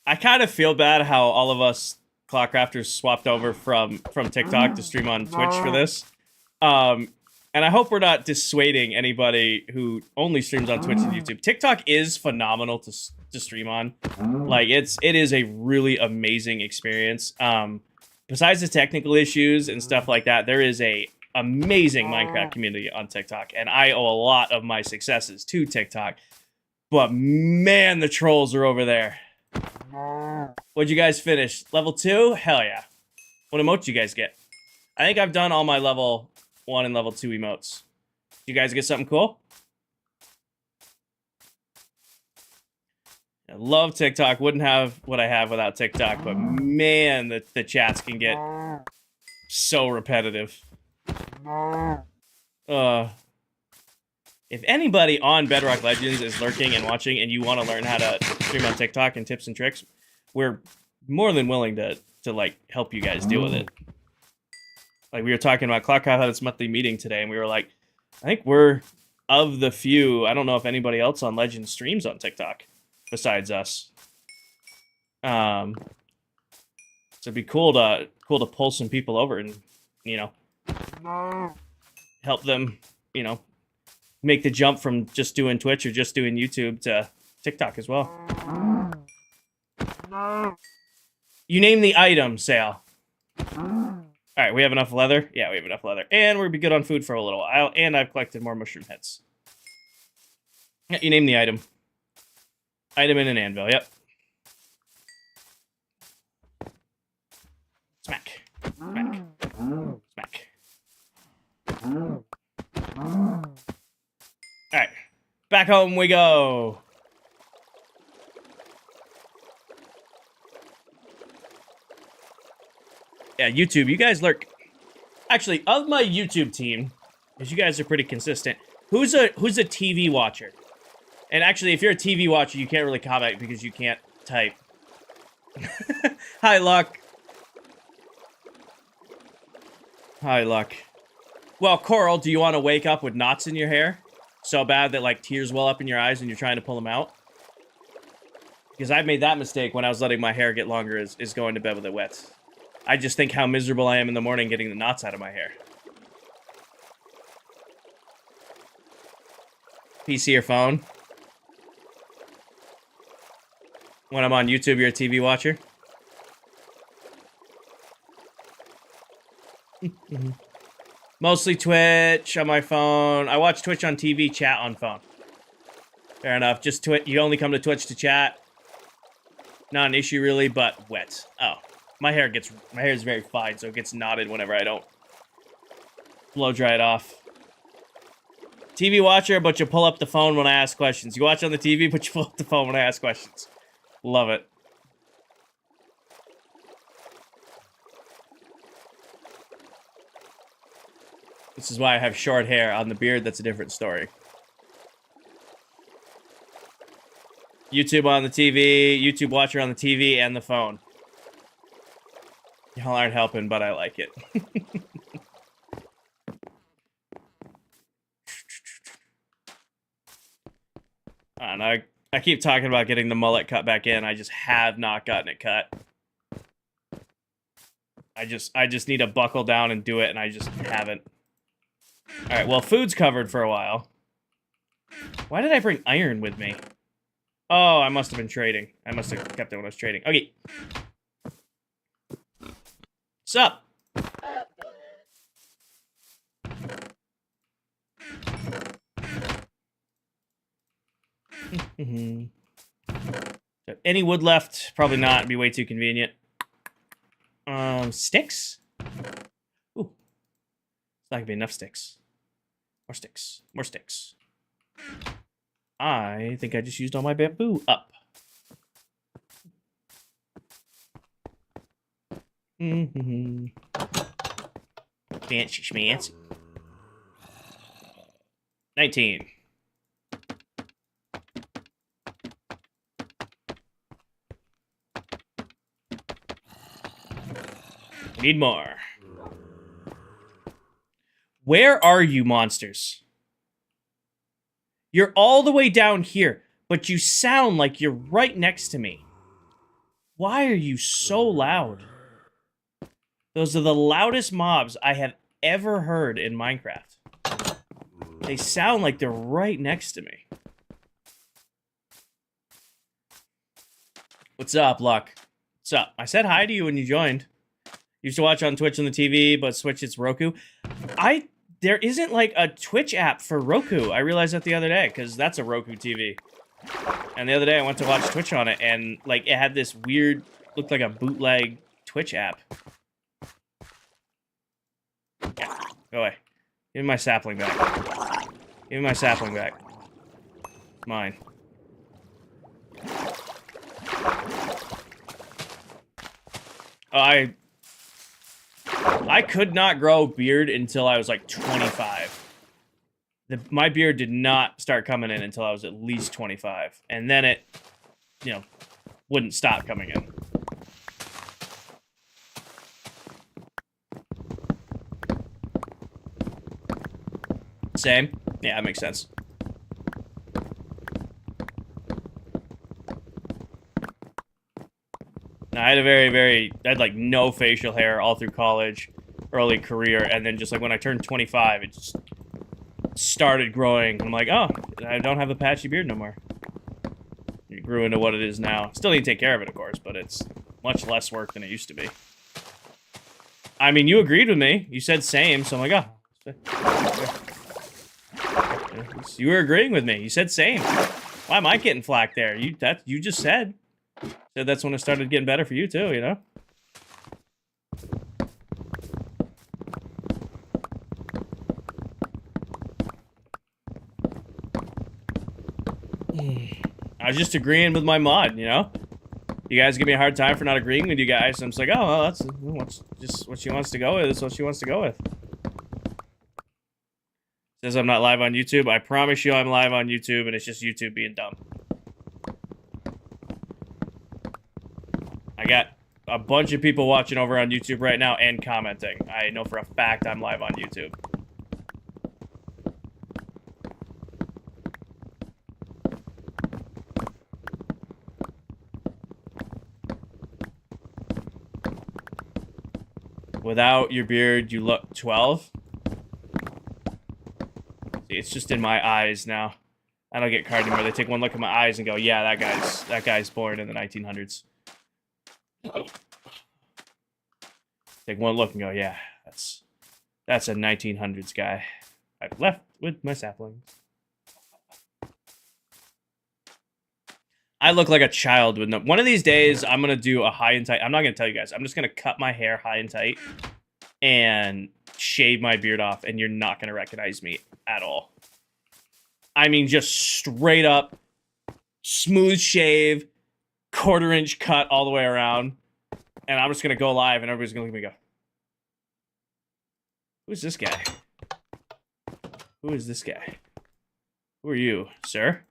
I kind of feel bad how all of us Clockcrafters swapped over from TikTok to stream on Twitch for this. And I hope we're not dissuading anybody who only streams on Twitch and YouTube. TikTok is phenomenal to stream on. Like, it is a really amazing experience. Besides the technical issues and stuff like that, there is a amazing Minecraft community on TikTok, and I owe a lot of my successes to TikTok. But man, the trolls are over there. No. What'd you guys finish? Level 2? Hell yeah. What emotes you guys get? I think I've done all my level 1 and level 2 emotes. You guys get something cool? I love TikTok. Wouldn't have what I have without TikTok, but man, the chats can get No. so repetitive. No. If anybody on Bedrock Legends is lurking and watching and you want to learn how to stream on TikTok and tips and tricks, we're more than willing to like help you guys deal with it. Like we were talking about, Clockcraft had its monthly meeting today, and we were like, I think we're of the few. I don't know if anybody else on Legends streams on TikTok besides us. So it'd be cool to pull some people over and, you know, No. help them, you know, make the jump from just doing Twitch or just doing YouTube to TikTok as well. No. You name the item, Sale. Alright, we have enough leather? Yeah, we have enough leather. And we'll be good on food for a little while. And I've collected more mushroom heads. Yeah, you name the item. Item in an anvil, yep. Smack. Smack. Smack. Alright. Back home we go. Yeah, YouTube, you guys lurk. Actually, of my YouTube team, because you guys are pretty consistent, who's a TV watcher? And actually, if you're a TV watcher, you can't really comment because you can't type. Hi, Luck. Hi, Luck. Well, Coral, do you want to wake up with knots in your hair? So bad that, like, tears well up in your eyes and you're trying to pull them out? Because I've made that mistake when I was letting my hair get longer is going to bed with it wet. I just think how miserable I am in the morning getting the knots out of my hair. PC or phone? When I'm on YouTube, you're a TV watcher? Mostly Twitch on my phone. I watch Twitch on TV, chat on phone. Fair enough. Just Twitch. You only come to Twitch to chat. Not an issue really, but wet. Oh. My hair is very fine, so it gets knotted whenever I don't blow dry it off. TV watcher, but you pull up the phone when I ask questions. You watch on the TV, but you pull up the phone when I ask questions. Love it. This is why I have short hair. On the beard, that's a different story. YouTube on the TV, YouTube watcher on the TV, and the phone. Y'all aren't helping, but I like it. And I keep talking about getting the mullet cut back in. I just have not gotten it cut. I just need to buckle down and do it, and I just haven't. Alright, well, food's covered for a while. Why did I bring iron with me? Oh, I must have been trading. I must have kept it when I was trading. Okay. Sup? Any wood left? Probably not. It'd be way too convenient. Sticks? Ooh. It's not gonna be enough sticks. More sticks. More sticks. I think I just used all my bamboo up. Fancy schmancy. 19. Need more. Where are you, monsters? You're all the way down here, but you sound like you're right next to me. Why are you so loud? Those are the loudest mobs I have ever heard in Minecraft. They sound like they're right next to me. What's up, Luck? What's up? I said hi to you when you joined. Used to watch on Twitch on the TV, but Switch it's Roku. There isn't like a Twitch app for Roku. I realized that the other day because that's a Roku TV. And the other day I went to watch Twitch on it and like it had this weird, looked like a bootleg Twitch app. Yeah, go away. Give me my sapling back. Give me my sapling back. It's mine. I could not grow beard until I was like 25. My beard did not start coming in until I was at least 25. And then it, you know, wouldn't stop coming in. Same? Yeah, that makes sense. I had I had like no facial hair all through college, early career, and then just like when I turned 25, it just started growing. I'm like, oh, I don't have a patchy beard no more. It grew into what it is now. Still need to take care of it, of course, but it's much less work than it used to be. I mean, you agreed with me. You said same, so I'm like, oh. You were agreeing with me. You said same. Why am I getting flack there? You just said. Said that's when it started getting better for you too, you know? I was just agreeing with my mod, you know? You guys give me a hard time for not agreeing with you guys, so I'm just like, oh, well, that's just what she wants to go with. That's what she wants to go with. Says I'm not live on YouTube. I promise you I'm live on YouTube, and it's just YouTube being dumb. I got a bunch of people watching over on YouTube right now and commenting. I know for a fact I'm live on YouTube. Without your beard, you look 12. See, it's just in my eyes now. I don't get carded anymore. They take one look at my eyes and go, yeah, that guy's born in the 1900s. Take one look and go, yeah, that's a 1900s guy. I've left with my saplings. I look like a child with no... One of these days, I'm going to do a high and tight... I'm not going to tell you guys. I'm just going to cut my hair high and tight and shave my beard off, and you're not going to recognize me at all. I mean, just straight up, smooth shave, quarter-inch cut all the way around, and I'm just going to go live, and everybody's going to look at me and go, who's this guy? Who is this guy? Who are you, sir?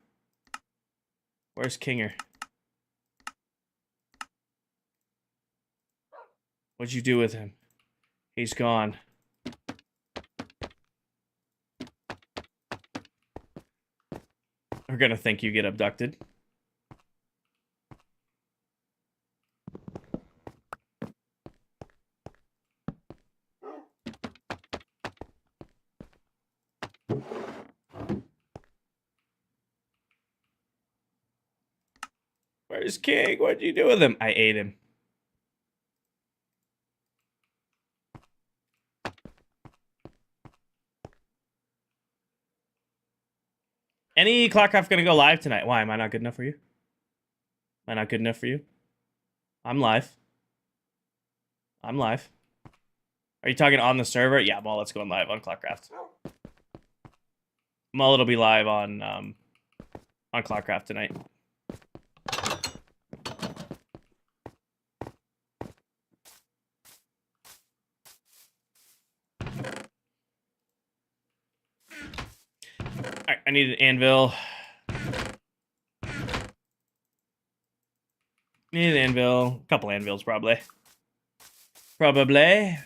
Where's Kinger? What'd you do with him? He's gone. We're gonna think you get abducted. Where's King? What'd you do with him? I ate him. Any Clockcraft gonna go live tonight? Why? Am I not good enough for you? Am I not good enough for you? I'm live. I'm live. Are you talking on the server? Yeah, Mullet's going live on Clockcraft. Mullet will be live on Clockcraft tonight. Alright, I need an anvil. Need an anvil. A couple anvils, probably. Probably.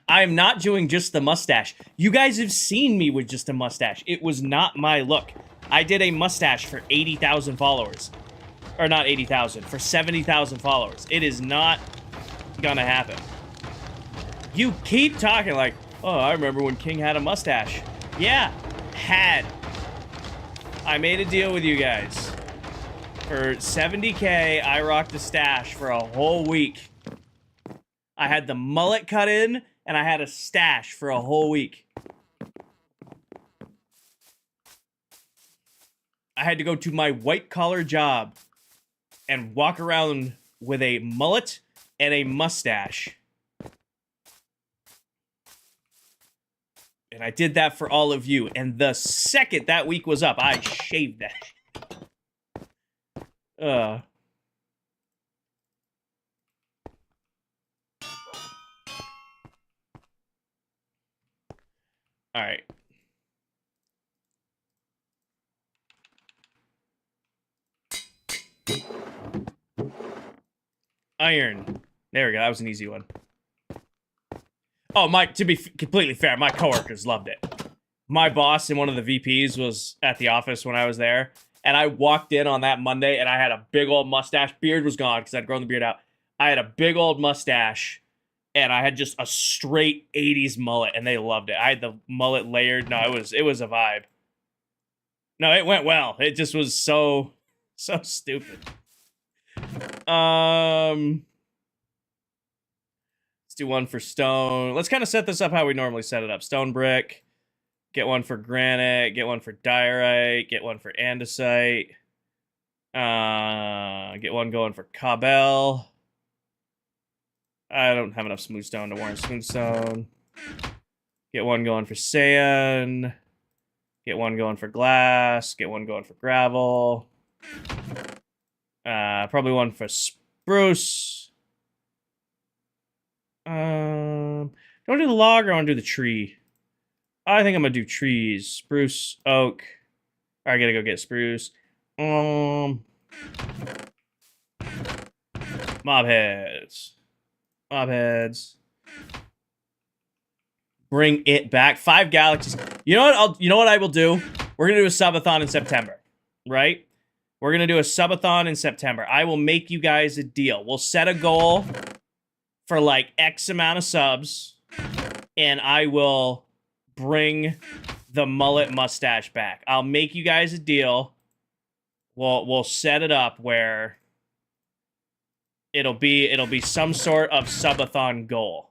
I'm not doing just the mustache. You guys have seen me with just a mustache. It was not my look. I did a mustache for 80,000 followers. Or not 80,000, for 70,000 followers. It is not gonna happen. You keep talking like, oh, I remember when King had a mustache. Yeah, had. I made a deal with you guys. For 70K, I rocked a stash for a whole week. I had the mullet cut in, and I had a stash for a whole week. I had to go to my white-collar job and walk around with a mullet and a mustache. And I did that for all of you. And the second that week was up, I shaved that. All right. Iron. There we go. That was an easy one. Oh, to be completely fair, my coworkers loved it. My boss and one of the VPs was at the office when I was there, and I walked in on that Monday, and I had a big old mustache. Beard was gone because I'd grown the beard out. I had a big old mustache, and I had just a straight 80s mullet, and they loved it. I had the mullet layered. No, it was a vibe. No, it went well. It just was so stupid. Let's do one for stone. Let's kind of set this up how we normally set it up. Stone brick. Get one for granite. Get one for diorite. Get one for andesite. Get one going for cobble. I don't have enough smooth stone to warrant smooth stone. Get one going for sand. Get one going for glass. Get one going for gravel. Probably one for spruce. Do I want to do the log or I want to do the tree? I think I'm gonna do trees. Spruce, oak. I gotta go get spruce. Mob heads. Mob heads. Bring it back. 5 galaxies. You know what? You know what I will do? We're gonna do a subathon in September, right? We're gonna do a subathon in September. I will make you guys a deal. We'll set a goal for like X amount of subs, and I will bring the mullet mustache back. I'll make you guys a deal. We'll set it up where it'll be some sort of subathon goal.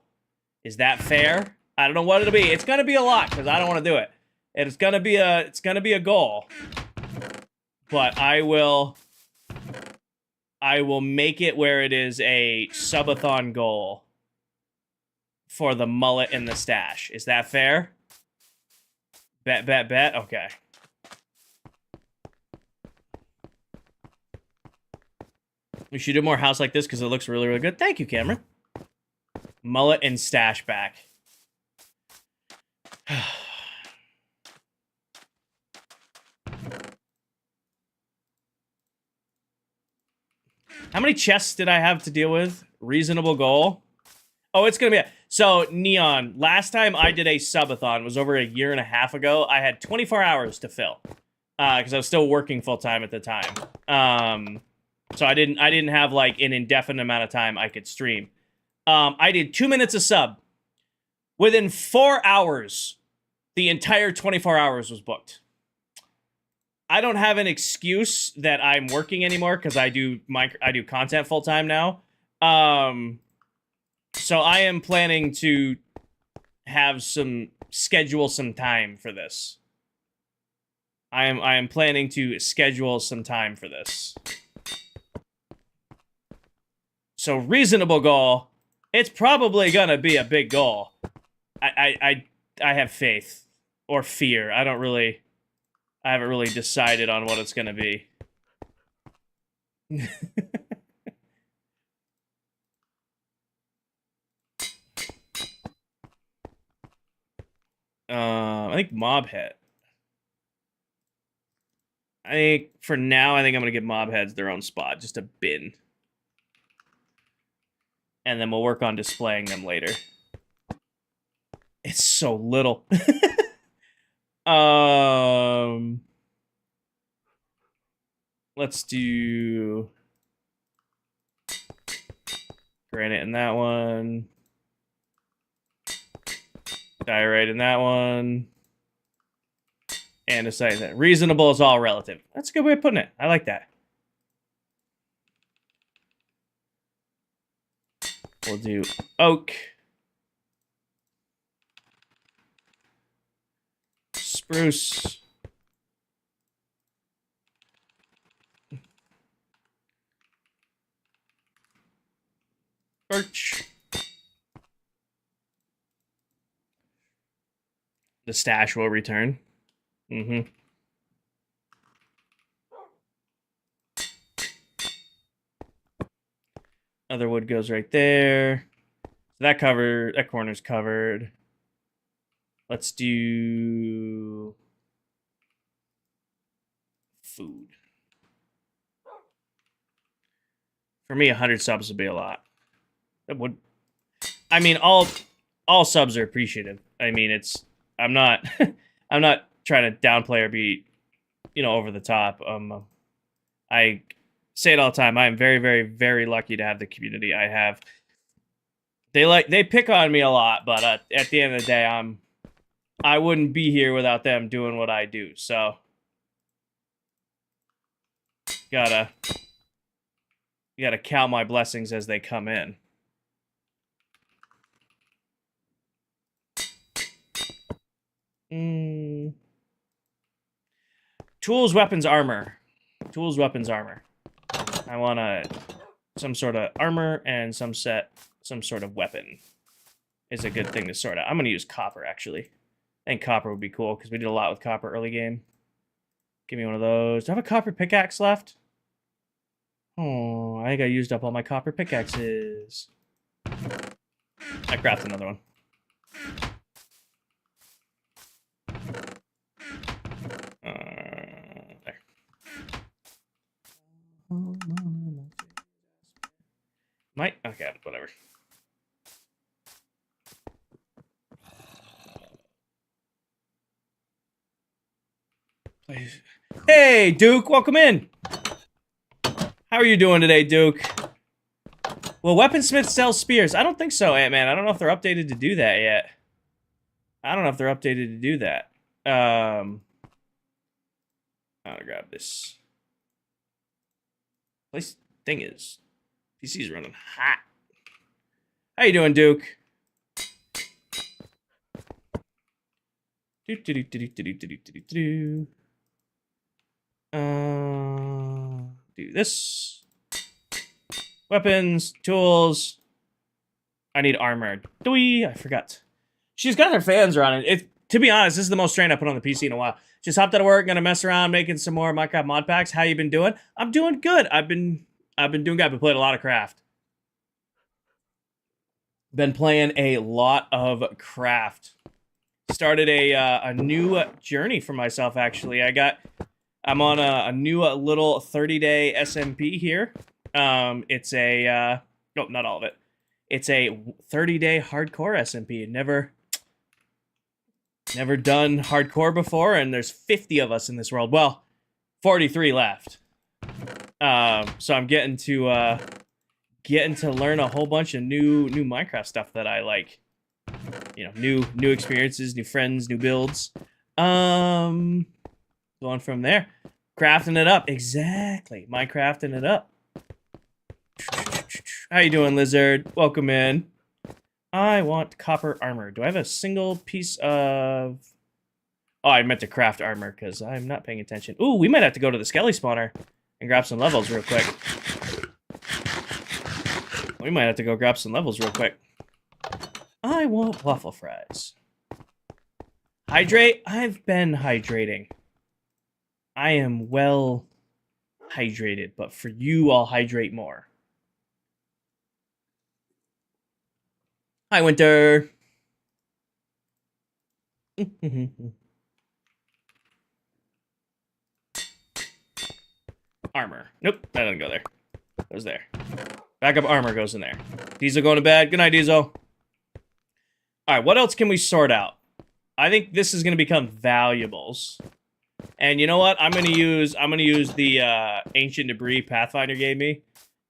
Is that fair? I don't know what it'll be. It's gonna be a lot because I don't want to do it. It's gonna be a goal. But I will make it where it is a subathon goal for the mullet and the stash. Is that fair? Bet. Okay. We should do more house like this because it looks really, really good. Thank you, Cameron. Mullet and stash back. How many chests did I have to deal with? Reasonable goal. Oh, it's going to be... So, Neon, last time I did a subathon was over a year and a half ago. I had 24 hours to fill. Because I was still working full-time at the time. So I didn't have, like, an indefinite amount of time I could stream. I did 2 minutes a sub. Within 4 hours, the entire 24 hours was booked. I don't have an excuse that I'm working anymore because I do content full time now. So I am planning to schedule some time for this. I am planning to schedule some time for this. So reasonable goal. It's probably gonna be a big goal. I have faith or fear. I haven't really decided on what it's gonna be. I think mob head. For now, I think I'm gonna give mob heads their own spot, just a bin. And then we'll work on displaying them later. It's so little. Let's do granite in that one. Diorite in that one. Andesite. That reasonable is all relative. That's a good way of putting it. I like that. We'll do oak. Spruce. Birch. The stash will return. Mm-hmm. Other wood goes right there. So that corner's covered. Let's do food. For me, 100 subs would be a lot. It would. I mean, all subs are appreciative. I mean, I'm not I'm not trying to downplay or be, over the top. I say it all the time. I am very, very, very lucky to have the community I have. They pick on me a lot, but at the end of the day, I wouldn't be here without them doing what I do. So gotta count my blessings as they come in. Tools, weapons, armor. Tools, weapons, armor. I want some sort of armor and some sort of weapon is a good thing to sort out. I'm going to use copper, actually. I think copper would be cool because we did a lot with copper early game. Give me one of those. Do I have a copper pickaxe left? Oh, I think I used up all my copper pickaxes. I craft another one. There. Okay, whatever. Hey, Duke, welcome in. How are you doing today, Duke? Will Weaponsmith sell spears? I don't think so, Ant-Man. I don't know if they're updated to do that yet. I'm gonna grab this. Thing is, PC's running hot. How you doing, Duke? Do this. Weapons, tools. I need armor. I forgot. She's got her fans running. To be honest, this is the most strain I put on the PC in a while. Just hopped out of work, gonna mess around, making some more Minecraft mod packs. How you been doing? I'm doing good. I've been doing good. I've been playing a lot of craft. Been playing a lot of craft. Started a new journey for myself, actually. I'm on a new little 30-day SMP here. It's a no, not all of it. It's a 30-day hardcore SMP. Never done hardcore before, and there's 50 of us in this world. Well, 43 left. So I'm getting to learn a whole bunch of new Minecraft stuff that I like. New experiences, new friends, new builds. Going from there. Crafting it up. Exactly. Minecrafting it up. How you doing, Lizard? Welcome in. I want copper armor. Do I have a single piece of... Oh, I meant to craft armor because I'm not paying attention. Ooh, we might have to go to the Skelly spawner and grab some levels real quick. We might have to go grab some levels real quick. I want waffle fries. Hydrate? I've been hydrating. I am well hydrated, but for you, I'll hydrate more. Hi, Winter. Armor. Nope, that doesn't go there. Goes there. Backup armor goes in there. Diesel going to bed. Good night, Diesel. Alright, what else can we sort out? I think this is going to become valuables. And you know what? I'm gonna use the ancient debris Pathfinder gave me.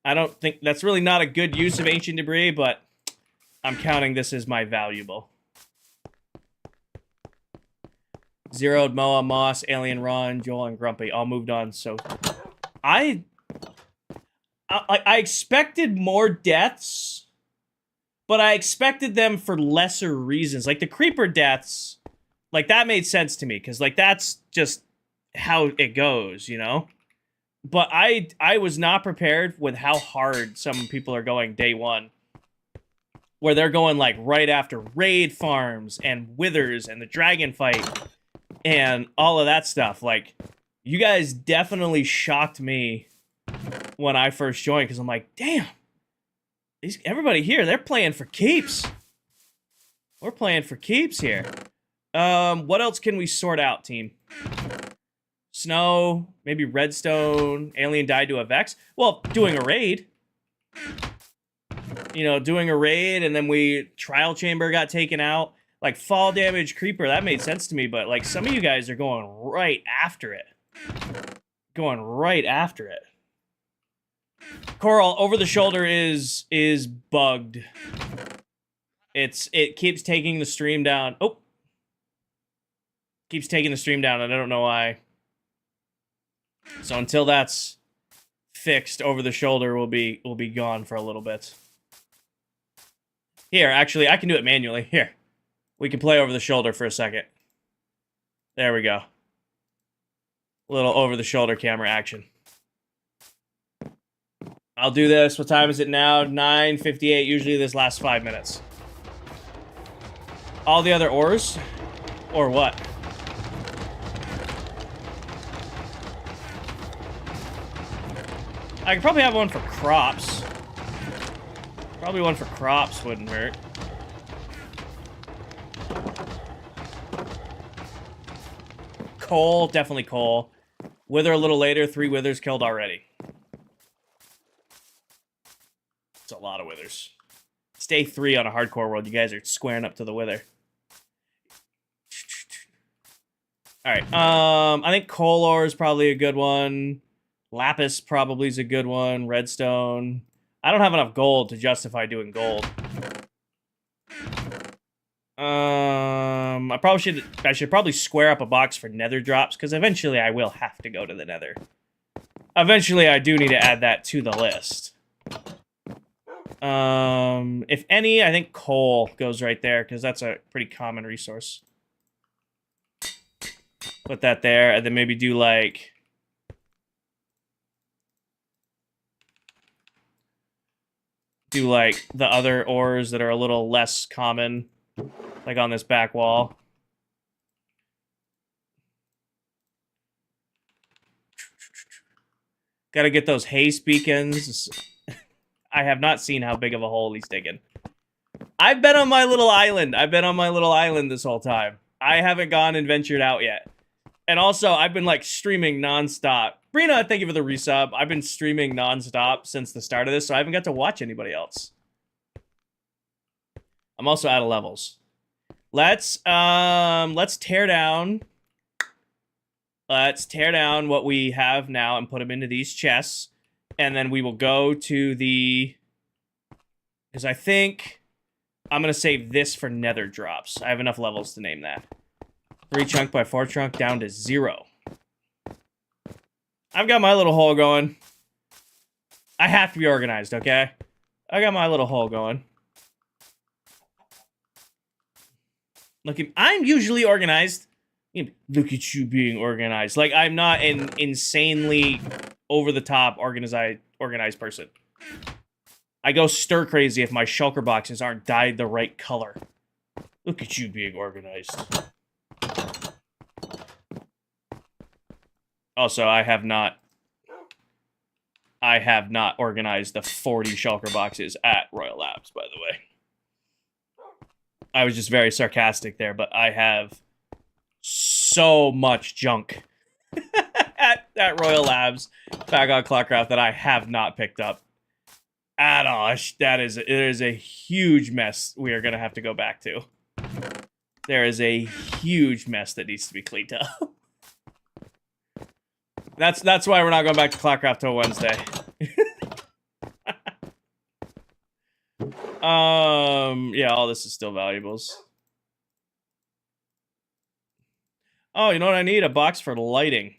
I don't think that's really not a good use of ancient debris, but I'm counting this as my valuable. Zeroed, Moa, Moss, Alien Ron, Joel, and Grumpy all moved on. So I expected more deaths but I expected them for lesser reasons. Like the creeper deaths, like that made sense to me because like that's just how it goes, you know. But I was not prepared with how hard some people are going day one, where they're going like right after raid farms and withers and the dragon fight and all of that stuff. Like, you guys definitely shocked me when I first joined because I'm like, damn, everybody here, they're playing for keeps. We're playing for keeps here. What else can we sort out, team? Snow, maybe redstone, alien died to a Vex. Well, doing a raid. You know, doing a raid, and then trial chamber got taken out. Like, fall damage creeper, that made sense to me, but like some of you guys are going right after it. Going right after it. Coral, over the shoulder is bugged. It keeps taking the stream down. Oh. Keeps taking the stream down, and I don't know why. So until that's fixed, over the shoulder will be gone for a little bit. Here, actually, I can do it manually. Here. We can play over the shoulder for a second. There we go. A little over the shoulder camera action. I'll do this. What time is it now? 9:58. Usually this lasts 5 minutes. All the other ores? Or what? I could probably have one for crops. Probably one for crops wouldn't hurt. Coal, definitely coal. Wither a little later, 3 withers killed already. It's a lot of withers. It's day 3 on a hardcore world. You guys are squaring up to the wither. Alright, I think coal ore is probably a good one. Lapis probably is a good one. Redstone. I don't have enough gold to justify doing gold. I should probably square up a box for nether drops, because eventually I will have to go to the nether. Eventually I do need to add that to the list. If any, I think coal goes right there, because that's a pretty common resource. Put that there, and then maybe do like... the other ores that are a little less common, like on this back wall. Gotta get those haze beacons. I have not seen how big of a hole he's digging. I've been on my little island. I've been on my little island this whole time. I haven't gone and ventured out yet. And also, I've been, like, streaming nonstop. Brina, thank you for the resub. I've been streaming nonstop since the start of this, so I haven't got to watch anybody else. I'm also out of levels. Let's tear down... Let's tear down what we have now and put them into these chests. And then we will go to the... Because I think I'm going to save this for nether drops. I have enough levels to name that. 3 chunk by 4 chunk down to 0. I've got my little hole going. I have to be organized, okay? I got my little hole going. Look, I'm usually organized. Look at you being organized. Like, I'm not an insanely over-the-top organized person. I go stir-crazy if my shulker boxes aren't dyed the right color. Look at you being organized. Also, I have not organized the 40 shulker boxes at Royal Labs, by the way. I was just very sarcastic there, but I have so much junk at Royal Labs back on Clockcraft that I have not picked up at all. It is a huge mess we are going to have to go back to. There is a huge mess that needs to be cleaned up. That's why we're not going back to Clockcraft till Wednesday. Yeah, all this is still valuables. Oh, you know what I need? A box for lighting.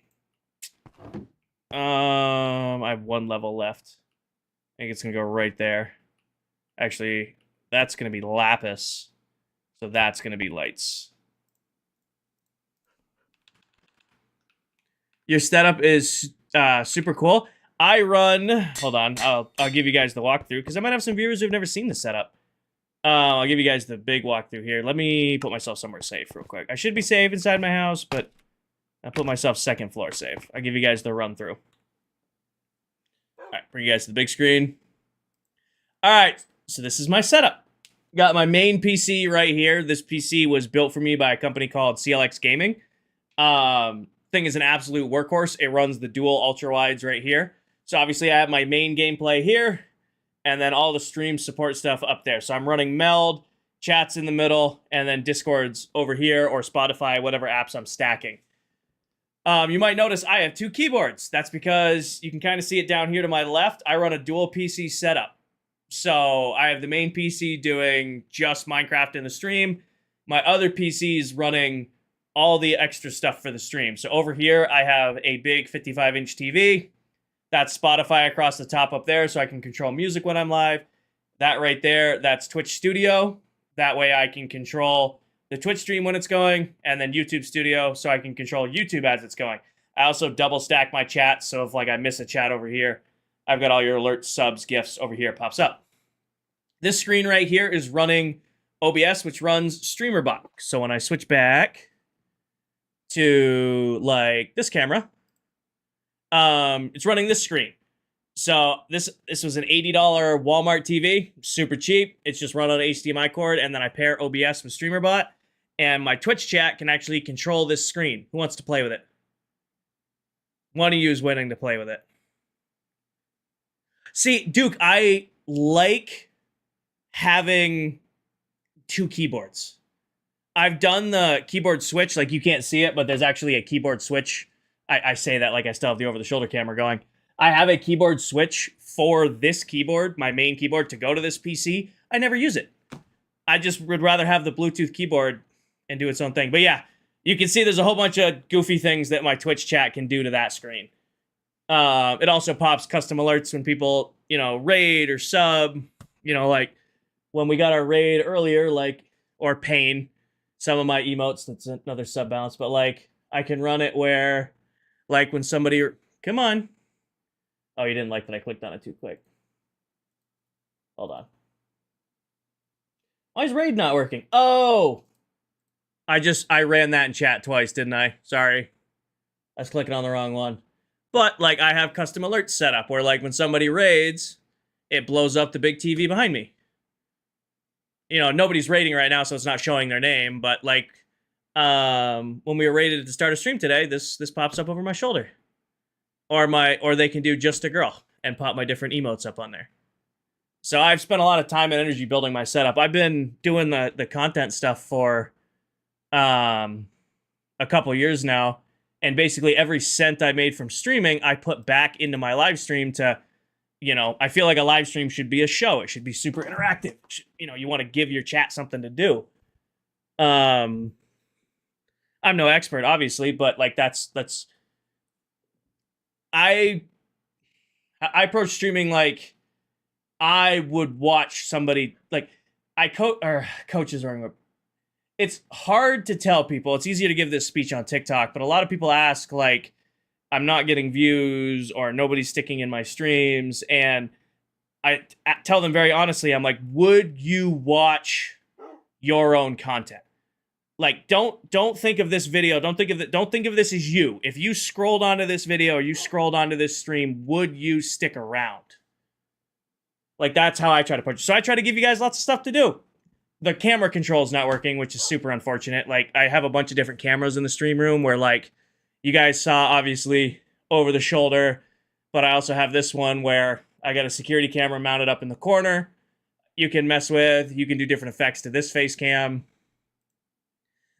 I have 1 level left. I think it's gonna go right there. Actually, That's going to be lapis. So that's going to be lights. Your setup is super cool. I run... Hold on. I'll give you guys the walkthrough, because I might have some viewers who've never seen the setup. I'll give you guys the big walkthrough here. Let me put myself somewhere safe real quick. I should be safe inside my house, but I'll put myself second floor safe. I'll give you guys the run through. All right, bring you guys to the big screen. All right, so this is my setup. Got my main PC right here. This PC was built for me by a company called CLX Gaming. Thing is an absolute workhorse. It runs the dual ultra wides right here. So obviously I have my main gameplay here, and then all the stream support stuff up there. So I'm running Meld, chat's in the middle, and then Discord's over here, or Spotify, whatever apps I'm stacking. You might notice I have two keyboards. That's because you can kind of see it down here to my left. I run a dual PC setup. So I have the main PC doing just Minecraft in the stream. My other PC is running all the extra stuff for the stream. So over here, I have a big 55-inch TV. That's Spotify across the top up there, so I can control music when I'm live. That right there, that's Twitch Studio. That way I can control the Twitch stream when it's going, and then YouTube Studio, so I can control YouTube as it's going. I also double stack my chat, so if like I miss a chat over here, I've got all your alerts, subs, gifts over here, pops up. This screen right here is running OBS, which runs StreamerBot. So when I switch back to like this camera, it's running this screen. So this was an $80 Walmart TV, super cheap. It's just run on an HDMI cord, and then I pair OBS with StreamerBot, and my Twitch chat can actually control this screen. Who wants to play with it? One of you is willing to play with it. See, Duke, I like having two keyboards. I've done the keyboard switch, like you can't see it, but there's actually a keyboard switch. I say that like I still have the over-the-shoulder camera going. I have a keyboard switch for this keyboard, my main keyboard, to go to this PC. I never use it. I just would rather have the Bluetooth keyboard and do its own thing. But yeah, you can see there's a whole bunch of goofy things that my Twitch chat can do to that screen. It also pops custom alerts when people, raid or sub, like when we got our raid earlier, like, or pain, some of my emotes, that's another sub balance, but like, I can run it where, like when somebody, come on. Oh, you didn't like that I clicked on it too quick. Hold on. Why is raid not working? Oh! I ran that in chat twice, didn't I? Sorry. I was clicking on the wrong one. But, like, I have custom alerts set up where, like, when somebody raids, it blows up the big TV behind me. Nobody's raiding right now, so it's not showing their name, but, like, when we were raided at the start of stream today, this pops up over my shoulder. Or they can do just a girl and pop my different emotes up on there. So I've spent a lot of time and energy building my setup. I've been doing the content stuff for a couple years now, and basically every cent I made from streaming, I put back into my live stream to, I feel like a live stream should be a show. It should be super interactive. You want to give your chat something to do. I'm no expert, obviously, but like that's I approach streaming like I would watch somebody, like coaches are. It's hard to tell people. It's easier to give this speech on TikTok, but a lot of people ask, like, I'm not getting views or nobody's sticking in my streams, and I tell them very honestly, I'm like, would you watch your own content? Like, don't think of this video. Don't think of this as you. If you scrolled onto this video or you scrolled onto this stream, would you stick around? Like, that's how I try to approach it. So I try to give you guys lots of stuff to do. The camera control is not working, which is super unfortunate. Like, I have a bunch of different cameras in the stream room where, like, you guys saw, obviously, over the shoulder, but I also have this one where I got a security camera mounted up in the corner. You can mess with, you can do different effects to this face cam.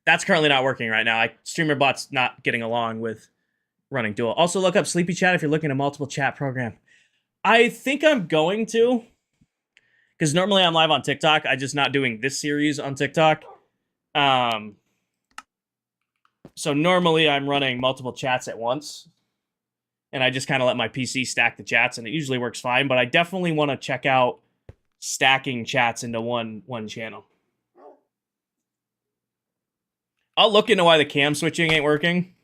That's currently not working right now. StreamerBot's not getting along with running dual. Also, look up Sleepy Chat if you're looking at a multiple chat program. I think I'm going to, because normally I'm live on TikTok. I'm just not doing this series on TikTok. So normally I'm running multiple chats at once, and I just kind of let my PC stack the chats, and it usually works fine. But I definitely want to check out stacking chats into one channel. I'll look into why the cam switching ain't working.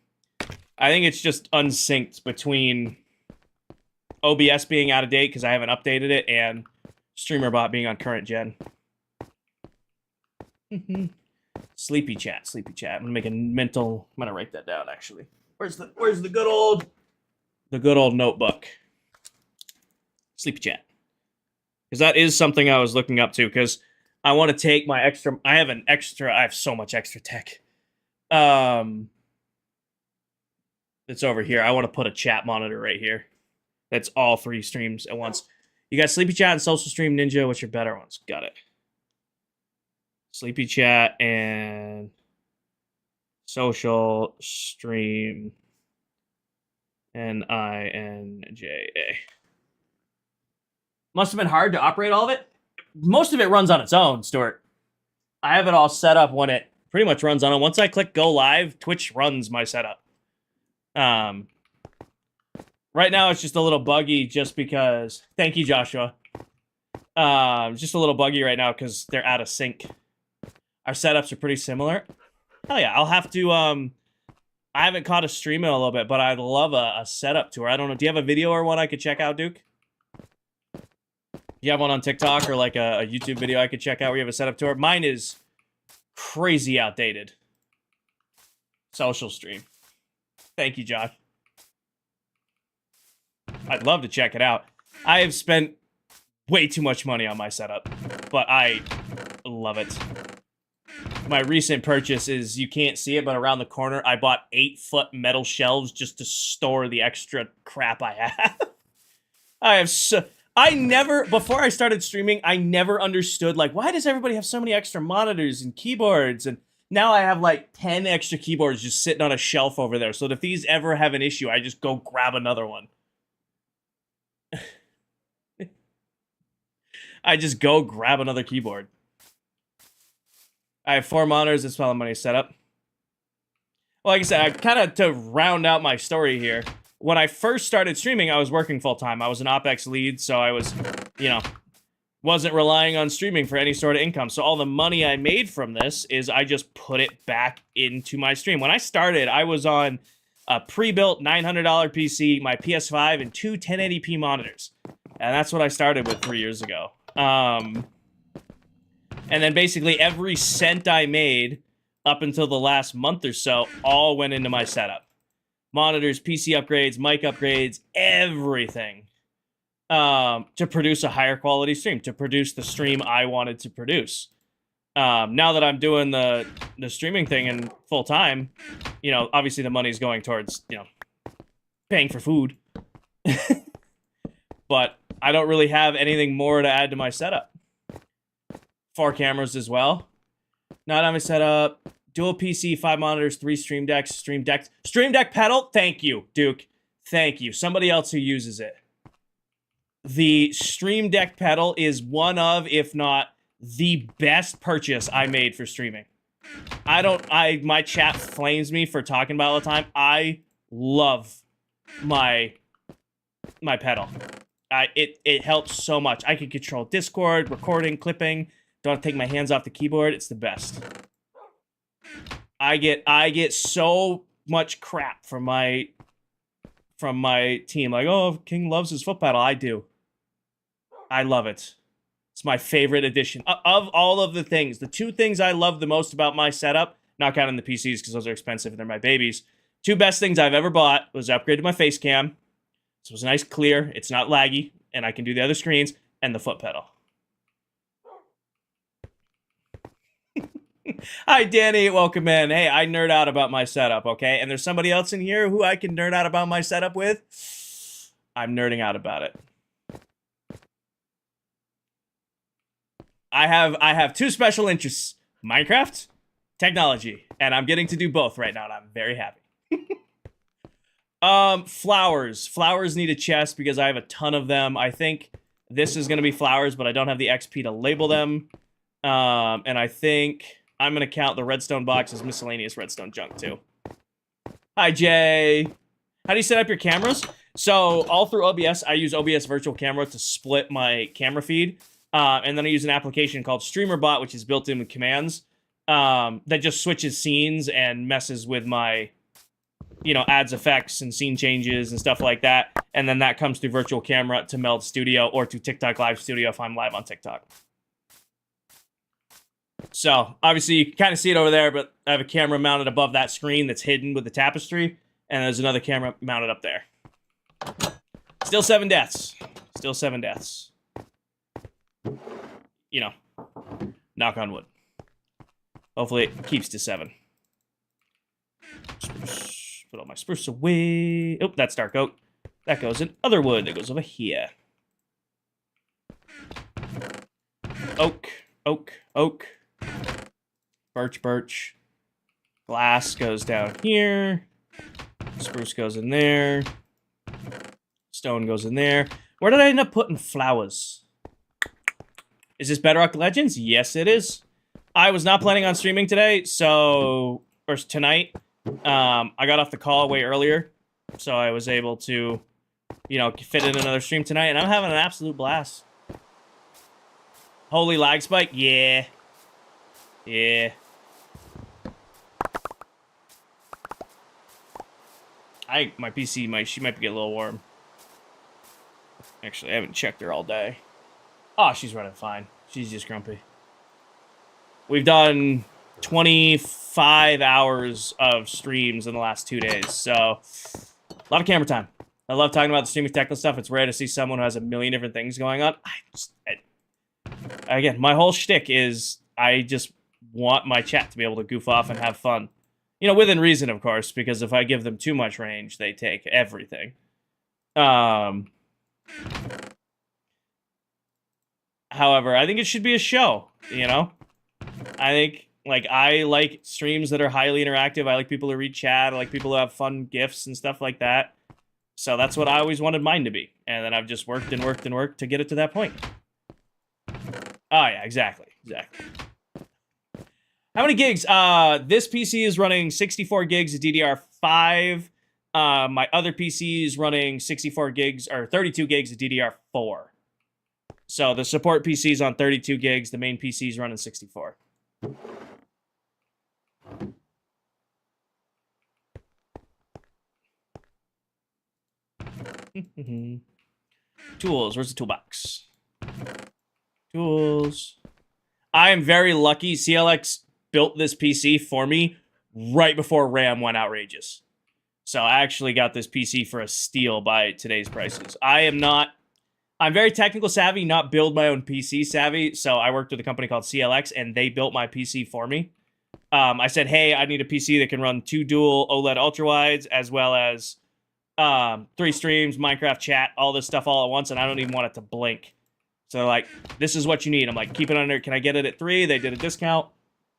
I think it's just unsynced between OBS being out of date because I haven't updated it and StreamerBot being on current gen. Sleepy chat, sleepy chat. I'm gonna make a mental. I'm gonna write that down actually. Where's the good old notebook? Sleepy chat. Because that is something I was looking up to. Because I want to take my extra. I have so much extra tech. It's over here. I want to put a chat monitor right here. That's all 3 streams at once. You got Sleepy Chat and Social Stream Ninja. What's your better ones? Got it. Sleepy Chat and Social Stream NINJA. Must have been hard to operate all of it. Most of it runs on its own, Stuart. I have it all set up when it pretty much runs on it. Once I click go live, Twitch runs my setup. Right now it's just a little buggy just because... Thank you, Joshua. Just a little buggy right now because they're out of sync. Our setups are pretty similar. Hell yeah, I'll have to... I haven't caught a stream in a little bit, but I'd love a setup tour. I don't know. Do you have a video or one I could check out, Duke? Do you have one on TikTok or like a YouTube video I could check out where you have a setup tour? Mine is crazy outdated. Social stream. Thank you, Josh. I'd love to check it out. I have spent way too much money on my setup, but I love it. My recent purchase is, you can't see it, but around the corner, I bought 8-foot metal shelves just to store the extra crap I have. Before I started streaming, I never understood, like, why does everybody have so many extra monitors and keyboards? And now I have, like, 10 extra keyboards just sitting on a shelf over there. So if these ever have an issue, I just go grab another one. I just go grab another keyboard. I have 4 monitors. That's all the money set up. Well, like I said, I kind of, to round out my story here, when I first started streaming, I was working full-time. I was an OpEx lead, so I was, wasn't relying on streaming for any sort of income. So all the money I made from this is I just put it back into my stream. When I started, I was on a pre-built $900 PC, my PS5, and 2 1080p monitors. And that's what I started with 3 years ago. And then basically every cent I made up until the last month or so all went into my setup. Monitors, PC upgrades, mic upgrades, everything. To produce a higher quality stream, to produce the stream I wanted to produce. Now that I'm doing the streaming thing and full time, obviously the money's going towards, paying for food. But I don't really have anything more to add to my setup. 4 cameras as well. Not on my setup. Dual PC, 5 monitors, 3 Stream Decks, Stream Deck pedal. Thank you, Duke. Thank you. Somebody else who uses it. The Stream Deck pedal is one of, if not the best purchase I made for streaming. My chat flames me for talking about it all the time. I love my pedal. It helps so much. I can control Discord, recording, clipping. Don't have to take my hands off the keyboard. It's the best. I get so much crap from my team. Like, oh, King loves his foot pedal. I do. I love it. It's my favorite addition. Of all of the things, the 2 things I love the most about my setup, not counting the PCs because those are expensive and they're my babies, 2 best things I've ever bought was upgrade to my face cam. So it was nice, clear, it's not laggy, and I can do the other screens, and the foot pedal. Hi, Danny. Welcome in. Hey, I nerd out about my setup, okay? And there's somebody else in here who I can nerd out about my setup with. I'm nerding out about it. I have 2 special interests. Minecraft, technology. And I'm getting to do both right now, and I'm very happy. Flowers. Flowers need a chest because I have a ton of them. I think this is going to be flowers, but I don't have the XP to label them. And I think I'm going to count the redstone box as miscellaneous redstone junk, too. Hi, Jay. How do you set up your cameras? So, all through OBS, I use OBS Virtual Camera to split my camera feed. And then I use an application called StreamerBot, which is built in with commands that just switches scenes and messes with my, adds effects and scene changes and stuff like that. And then that comes through virtual camera to Meld Studio or to TikTok Live Studio if I'm live on TikTok. So, obviously, you can kind of see it over there, but I have a camera mounted above that screen that's hidden with the tapestry, and there's another camera mounted up there. Still 7 deaths. Still 7 deaths. Knock on wood. Hopefully it keeps to 7. Spruce. Put all my spruce away. Oh, that's dark oak. That goes in other wood. That goes over here. Oak. Oak. Oak. Birch, birch. Glass goes down here. Spruce goes in there. Stone goes in there. Where did I end up putting flowers? Is this Bedrock Legends? Yes, it is. I was not planning on streaming today, or tonight. I got off the call way earlier, so I was able to, fit in another stream tonight, and I'm having an absolute blast. Holy lag spike? Yeah. Yeah. My PC she might get a little warm. Actually, I haven't checked her all day. Oh, she's running fine. She's just grumpy. We've done 25 hours of streams in the last 2 days, so a lot of camera time. I love talking about the streaming technical stuff. It's rare to see someone who has a million different things going on. Again, my whole shtick is I just want my chat to be able to goof off and have fun. Within reason, of course, because if I give them too much range, they take everything. However, I think it should be a show, I think, I like streams that are highly interactive. I like people who read chat. I like people who have fun GIFs and stuff like that. So that's what I always wanted mine to be. And then I've just worked and worked and worked to get it to that point. Oh, yeah, exactly. Exactly. How many gigs? This PC is running 64 gigs of DDR5. My other PC is running 64 gigs, or 32 gigs of DDR4. So the support PC is on 32 gigs. The main PC is running 64. Tools. Where's the toolbox? Tools. I am very lucky. CLX built this PC for me right before RAM went outrageous. So I actually got this PC for a steal by today's prices. I'm very technical savvy, not build my own PC savvy. So I worked with a company called CLX, and they built my PC for me. I said, hey, I need a PC that can run 2 dual OLED ultrawides, as well as 3 streams, Minecraft chat, all this stuff all at once, and I don't even want it to blink. So they're like, this is what you need. I'm like, keep it under. Can I get it at 3? They did a discount.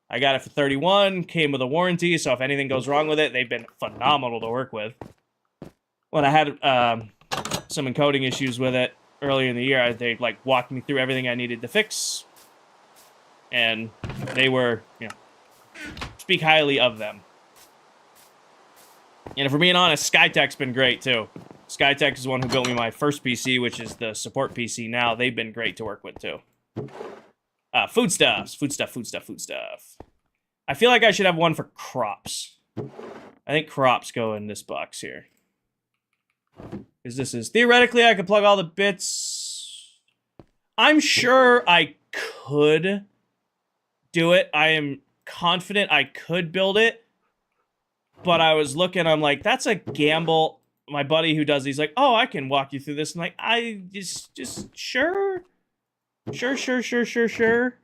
I got it for 31, came with a warranty, so if anything goes wrong with it, they've been phenomenal to work with. When I had some encoding issues with it earlier in the year, they walked me through everything I needed to fix, and they were, speak highly of them. And if we're being honest, Skytech's been great too. Skytech is the one who built me my first PC, which is the support PC now. They've been great to work with too. Foodstuffs. Foodstuff. I feel like I should have one for crops. I think crops go in this box here. Because this is... Theoretically, I could plug all the bits. I'm sure I could do it. I am confident I could build it. But I was looking, I'm like, that's a gamble. My buddy who does, he's like, oh, I can walk you through this. I'm like, I just sure. Sure.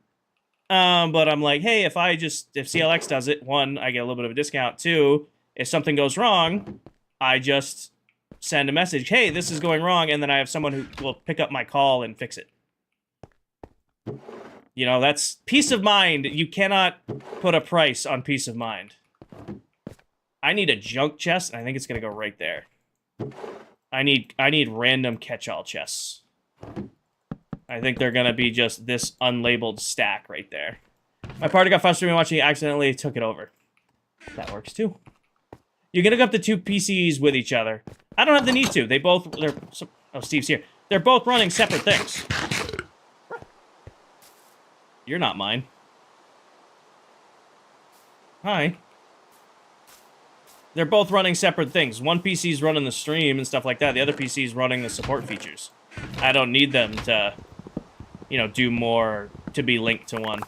But I'm like, hey, if CLX does it, 1, I get a little bit of a discount. 2, if something goes wrong, I just send a message, hey, this is going wrong, and then I have someone who will pick up my call and fix it. That's peace of mind. You cannot put a price on peace of mind. I need a junk chest, and I think it's gonna go right there. I need random catch-all chests. I think they're gonna be just this unlabeled stack right there. My party got frustrated watching, accidentally took it over. That works too. You're gonna hook up the 2 PCs with each other. I don't have the need to. Oh, Steve's here. They're both running separate things. You're not mine. Hi. They're both running separate things. One PC's running the stream and stuff like that. The other PC's running the support features. I don't need them to, you know, do more to be linked to one.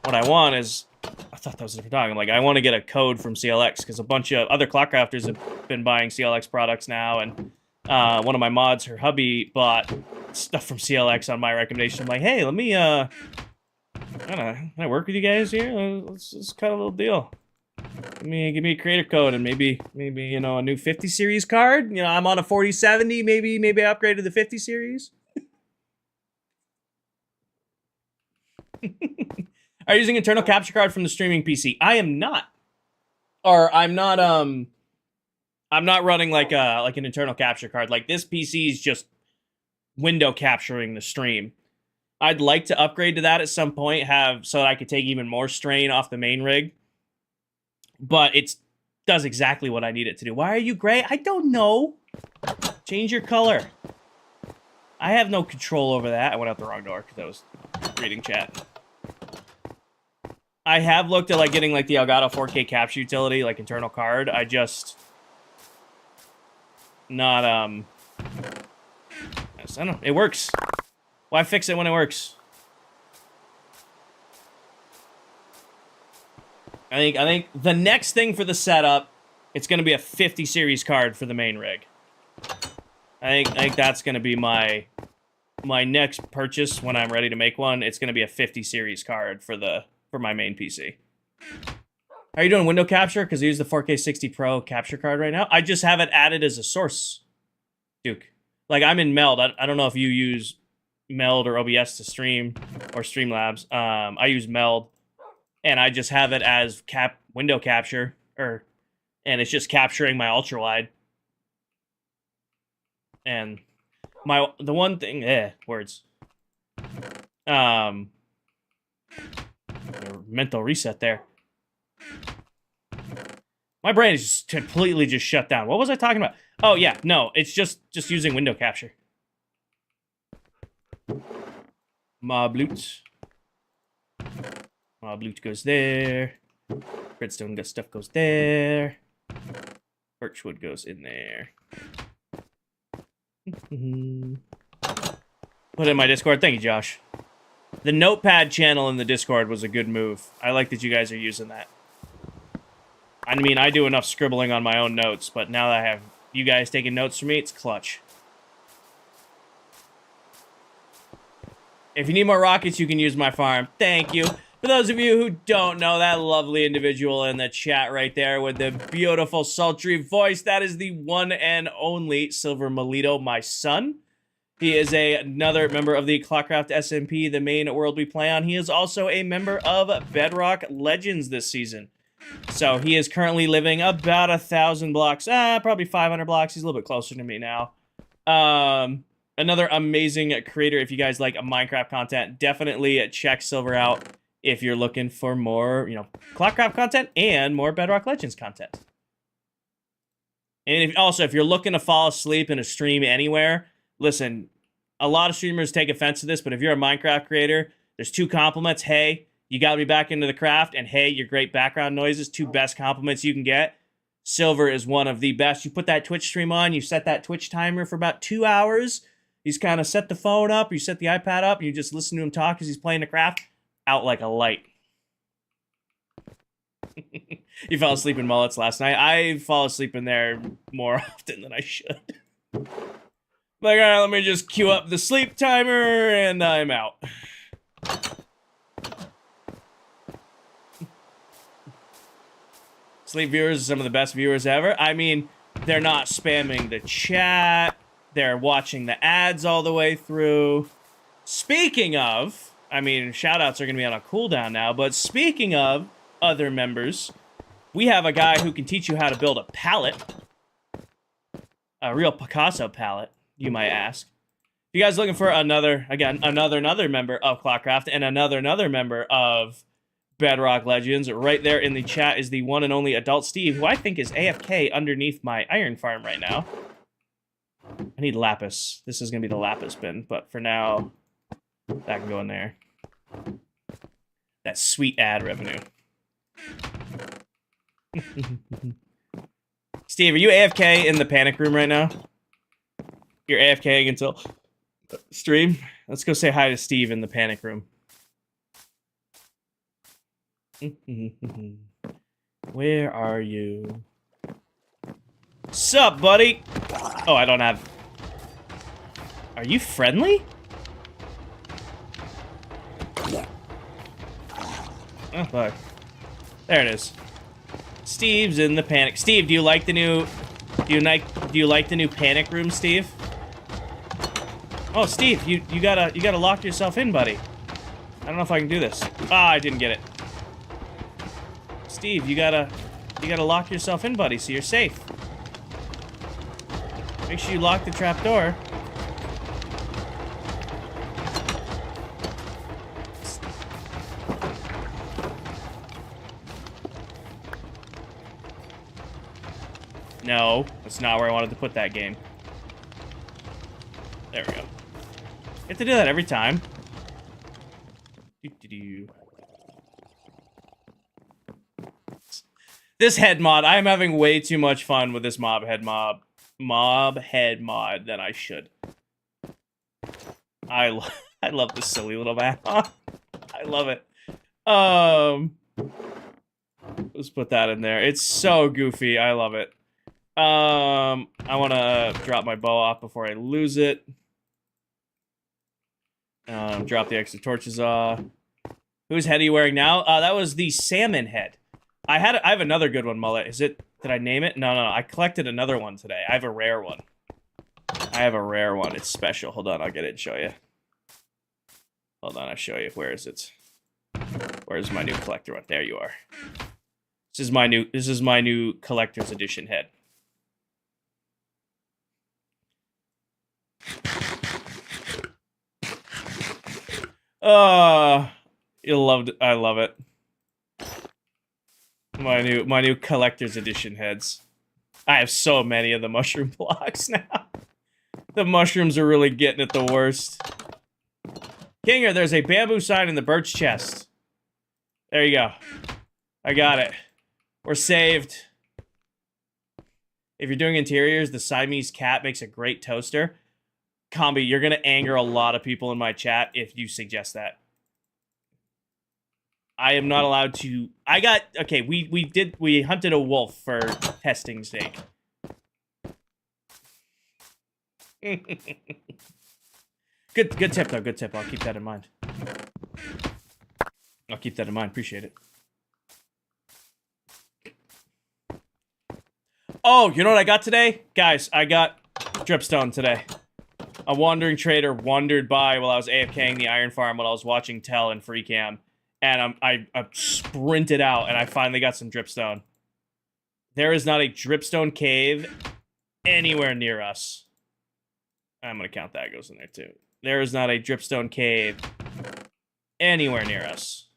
What I want is, I thought that was a different dog. I'm like, I want to get a code from CLX because a bunch of other Clockcrafters have been buying CLX products now, and one of my mods, her hubby, bought stuff from CLX on my recommendation. I'm like, hey, let me, can I work with you guys here? Let's cut a little deal. Give me a creator code and maybe you know, a new 50 series card. You know, I'm on a 4070. Maybe I upgrade to the 50 series. Are you using internal capture card from the streaming PC? I am not. Or I'm not running like an internal capture card. Like, this PC is just window capturing the stream. I'd like to upgrade to that at some point, so that I could take even more strain off the main rig. But it does exactly what I need it to do. Why are you gray? I don't know. Change your color. I have no control over that. I went out the wrong door because I was reading chat. I have looked at like getting like the Elgato 4K capture utility, like internal card. I just not I don't know. It works. Why fix it when it works? I think the next thing for the setup, it's going to be a 50 series card for the main rig. I think that's going to be my next purchase when I'm ready to make one. It's going to be a 50 series card for my main PC. Are you doing window capture? Because I use the 4K 60 Pro capture card right now. I just have it added as a source, Duke. Like, I'm in Meld. I don't know if you use Meld or OBS to stream or Streamlabs. I use Meld. And I just have it as window capture, and it's just capturing my ultra wide. And the one thing, words. Mental reset there. My brain is just completely just shut down. What was I talking about? Oh yeah, no, it's just using window capture. Mobloot. Mobloot goes there. Redstone stuff goes there. Birchwood goes in there. Put it in my Discord. Thank you, Josh. The notepad channel in the Discord was a good move. I like that you guys are using that. I mean, I do enough scribbling on my own notes, but now that I have you guys taking notes for me, it's clutch. If you need more rockets, you can use my farm. Thank you. For those of you who don't know, that lovely individual in the chat right there with the beautiful, sultry voice, that is the one and only Silver Melito, my son. He is another member of the Clockcraft SMP, the main world we play on. He is also a member of Bedrock Legends this season. So he is currently living about 1,000 blocks, probably 500 blocks. He's a little bit closer to me now. Another amazing creator. If you guys like Minecraft content, definitely check Silver out if you're looking for more, you know, Clockcraft content and more Bedrock Legends content. And if you're looking to fall asleep in a stream anywhere, listen, a lot of streamers take offense to this, but if you're a Minecraft creator, there's two compliments. Hey, you got me back into the craft, and hey, your great background noises, two best compliments you can get. Silver is one of the best. You put that Twitch stream on, you set that Twitch timer for about 2 hours. He's kind of set the phone up, you set the iPad up, and you just listen to him talk as he's playing the craft. Out like a light. You fell asleep in mullets last night. I fall asleep in there more often than I should. Like, all right, let me just queue up the sleep timer, and I'm out. Sleep viewers are some of the best viewers ever. I mean, they're not spamming the chat. They're watching the ads all the way through. Speaking of, I mean, shoutouts are going to be on a cooldown now, but speaking of other members, we have a guy who can teach you how to build a pallet. A real Picasso pallet, you might ask. If you guys are looking for another member of Clockcraft and another member of Bedrock Legends. Right there in the chat is the one and only Adult Steve, who I think is AFK underneath my iron farm right now. I need lapis. This is going to be the lapis bin, but for now, that can go in there. That sweet ad revenue. Steve, are you AFK in the panic room right now? You're AFKing until stream? Let's go say hi to Steve in the panic room. Where are you? Sup, buddy? Oh, I don't have... Are you friendly? Oh, fuck. There it is. Steve's in the panic. Steve, do you like the new... Do you like the new panic room, Steve? Oh, Steve, you gotta lock yourself in, buddy. I don't know if I can do this. Ah, I didn't get it. Steve, you gotta lock yourself in, buddy, so you're safe. Make sure you lock the trap door. No, that's not where I wanted to put that game. There we go. You have to do that every time. This head mod, I am having way too much fun with this mob head mod than I should. I love this silly little map. I love it. Let's put that in there. It's so goofy. I love it. I want to drop my bow off before I lose it. Drop the extra torches off. Whose head are you wearing now? That was the salmon head. I have another good one, Mullet. Is it? Did I name it? No. I collected another one today. I have a rare one. It's special. Hold on, I'll get it and show you. Hold on, I'll show you. Where is it? Where's my new collector one? There you are. This is my new collector's edition head. I love it. My new collector's edition heads. I have so many of the mushroom blocks now. The mushrooms are really getting it the worst. Kinger, there's a bamboo sign in the birch chest. There you go. I got it. We're saved. If you're doing interiors, the Siamese cat makes a great toaster. Combi, you're gonna anger a lot of people in my chat if you suggest that. I am not allowed to... Okay, we hunted a wolf for testing's sake. Good tip, though. Good tip. I'll keep that in mind. Appreciate it. Oh, you know what I got today? Guys, I got dripstone today. A wandering trader wandered by while I was AFKing the iron farm while I was watching Tell and Free Cam. And I sprinted out, and I finally got some dripstone. There is not a dripstone cave anywhere near us. I'm going to count that goes in there, too. There is not a dripstone cave anywhere near us.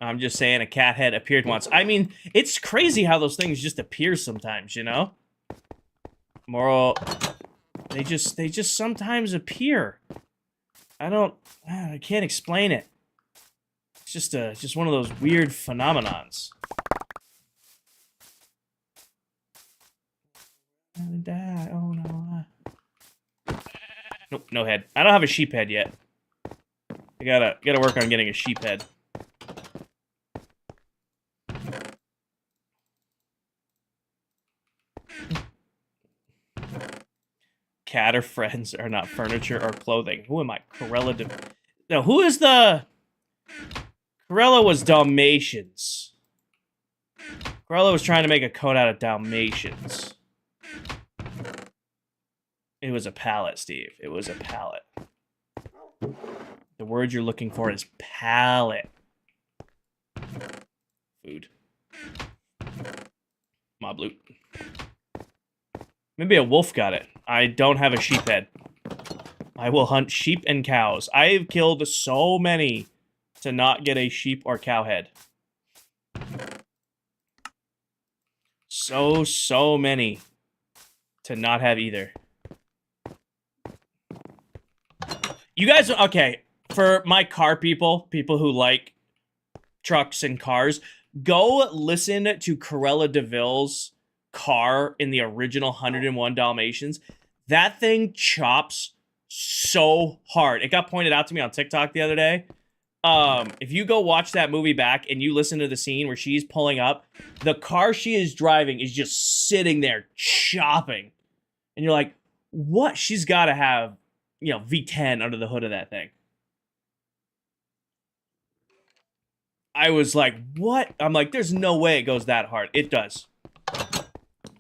I'm just saying a cat head appeared once. I mean, it's crazy how those things just appear sometimes, you know? Moral, they just sometimes appear. I can't explain it. It's just one of those weird phenomenons. Die. Oh no. Nope, no head. I don't have a sheep head yet. I gotta work on getting a sheep head. Cat or friends are not furniture or clothing. Who am I? Corella. No, who is the... Corella was Dalmatians. Corella was trying to make a coat out of Dalmatians. It was a pallet, Steve. It was a pallet. The word you're looking for is pallet. Food. Mob loot. Maybe a wolf got it. I don't have a sheep head. I will hunt sheep and cows. I've killed so many to not get a sheep or cow head. So many to not have either. You guys, okay, for my car people who like trucks and cars, go listen to Cruella DeVille's car in the original 101 Dalmatians. That thing chops so hard. It got pointed out to me on TikTok the other day. If you go watch that movie back and you listen to the scene where she's pulling up, the car she is driving is just sitting there chopping. And you're like, what? She's got to have, you know, V10 under the hood of that thing. I was like, what? I'm like, there's no way it goes that hard. It does.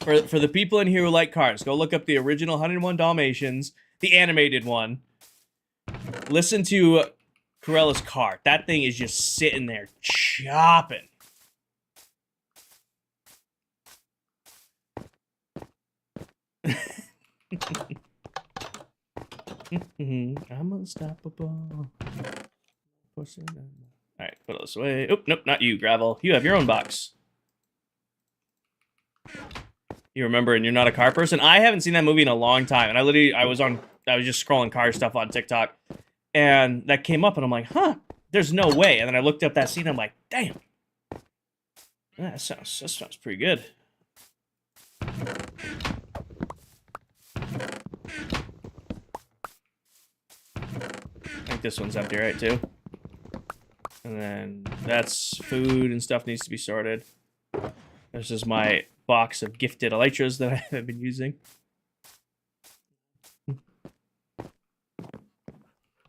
For the people in here who like cars, go look up the original 101 Dalmatians, the animated one. Listen to Corella's car. That thing is just sitting there chopping. I'm unstoppable. Alright, put it this way. Oop, nope, not you, Gravel. You have your own box. You remember, and you're not a car person? I haven't seen that movie in a long time, and I was just scrolling car stuff on TikTok, and that came up, and I'm like, huh, there's no way. And then I looked up that scene, and I'm like, damn. Yeah, that sounds pretty good. I think this one's empty, right, too? And then that's food and stuff needs to be sorted. This is my box of gifted elytras that I have been using.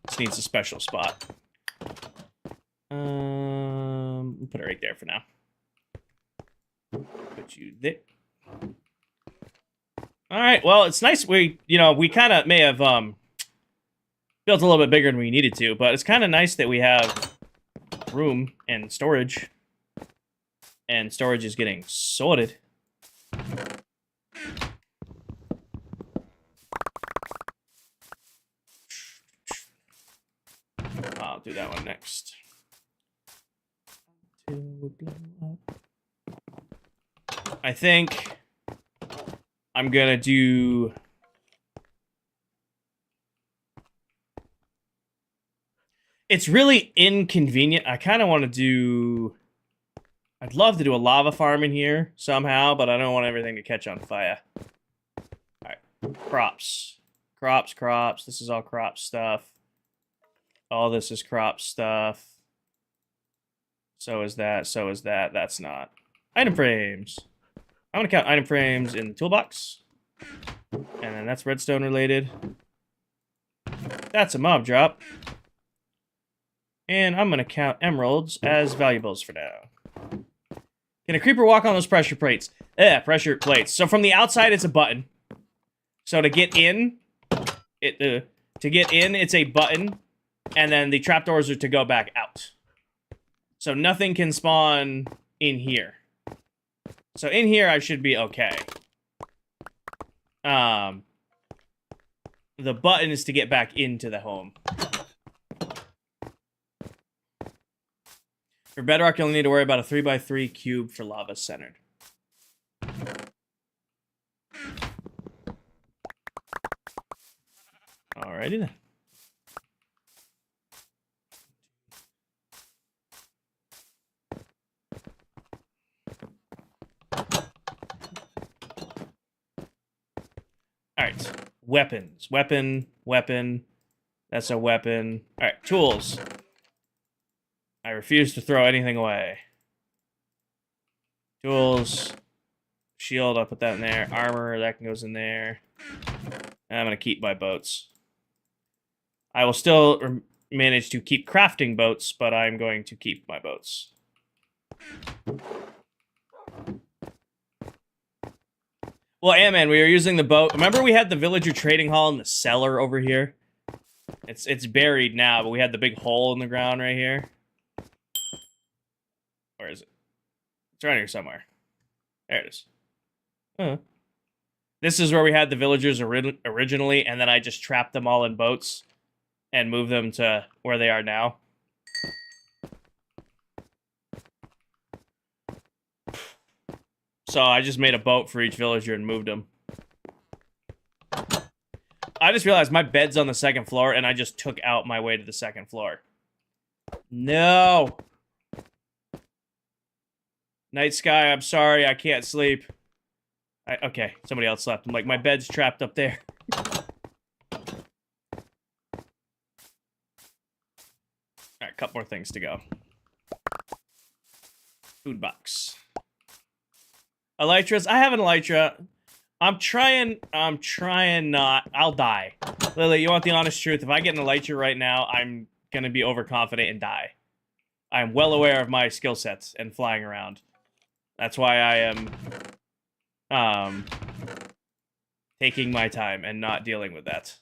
This needs a special spot. We'll put it right there for now. Put you there. All right. Well, it's nice. We kind of may have built a little bit bigger than we needed to, but it's kind of nice that we have room and storage. And storage is getting sorted. I'll do that one next. I think I'm gonna do... It's really inconvenient. I kind of want to do... I'd love to do a lava farm in here somehow, but I don't want everything to catch on fire. Alright, crops. Crops. This is all crop stuff. All this is crop stuff. So is that. That's not. Item frames. I'm going to count item frames in the toolbox. And then that's redstone related. That's a mob drop. And I'm going to count emeralds as valuables for now. Can a creeper walk on those pressure plates? Pressure plates. So from the outside, it's a button. So to get in, it's a button. And then the trapdoors are to go back out. So nothing can spawn in here. So in here, I should be okay. The button is to get back into the home. For Bedrock, you only need to worry about a 3x3 cube for lava centered. Alrighty then. Alright. Weapons. Weapon. That's a weapon. Alright, tools. I refuse to throw anything away. Tools. Shield, I'll put that in there. Armor, that goes in there. And I'm going to keep my boats. I will still manage to keep crafting boats, but I'm going to keep my boats. Well, Ant-Man, we were using the boat. Remember we had the villager trading hall in the cellar over here? It's buried now, but we had the big hole in the ground right here. Where is it? It's around here somewhere. There it is. This is where we had the villagers originally, and then I just trapped them all in boats and moved them to where they are now. So I just made a boat for each villager and moved them. I just realized my bed's on the second floor, and I just took out my way to the second floor. No! Night Sky, I'm sorry, I can't sleep. Okay, somebody else slept. I'm like, my bed's trapped up there. Alright, a couple more things to go. Food box. Elytras? I have an Elytra. I'm trying not. I'll die. Lily, you want the honest truth? If I get an Elytra right now, I'm gonna be overconfident and die. I'm well aware of my skill sets and flying around. That's why I am taking my time and not dealing with that.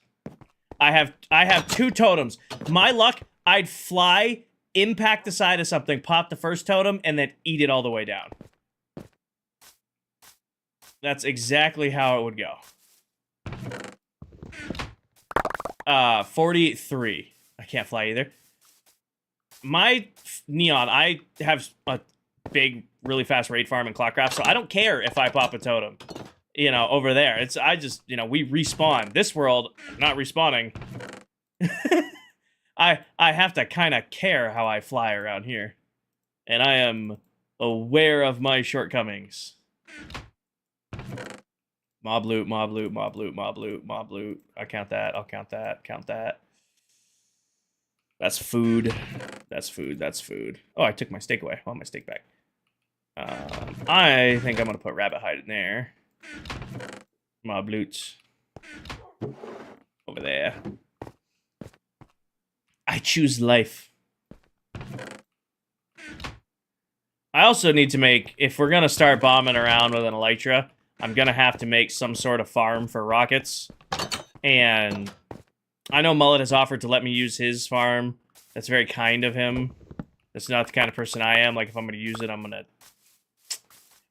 I have 2 totems. My luck, I'd fly, impact the side of something, pop the first totem, and then eat it all the way down. That's exactly how it would go. 43. I can't fly either. My Neon, I have a big, really fast raid farm in Clockcraft, so I don't care if I pop a totem, you know, over there. I just, you know, we respawn. This world, not respawning. I have to kind of care how I fly around here. And I am aware of my shortcomings. Mob loot, mob loot, mob loot, mob loot, mob loot. I count that, I'll count that, count that. That's food. That's food, that's food. Oh, I took my steak away. I want my steak back. I think I'm gonna put rabbit hide in there. Mob loot. Over there. I choose life. I also need to make, if we're gonna start bombing around with an Elytra, I'm gonna have to make some sort of farm for rockets. And I know Mullet has offered to let me use his farm. That's very kind of him. That's not the kind of person I am. Like, if I'm gonna use it, I'm gonna...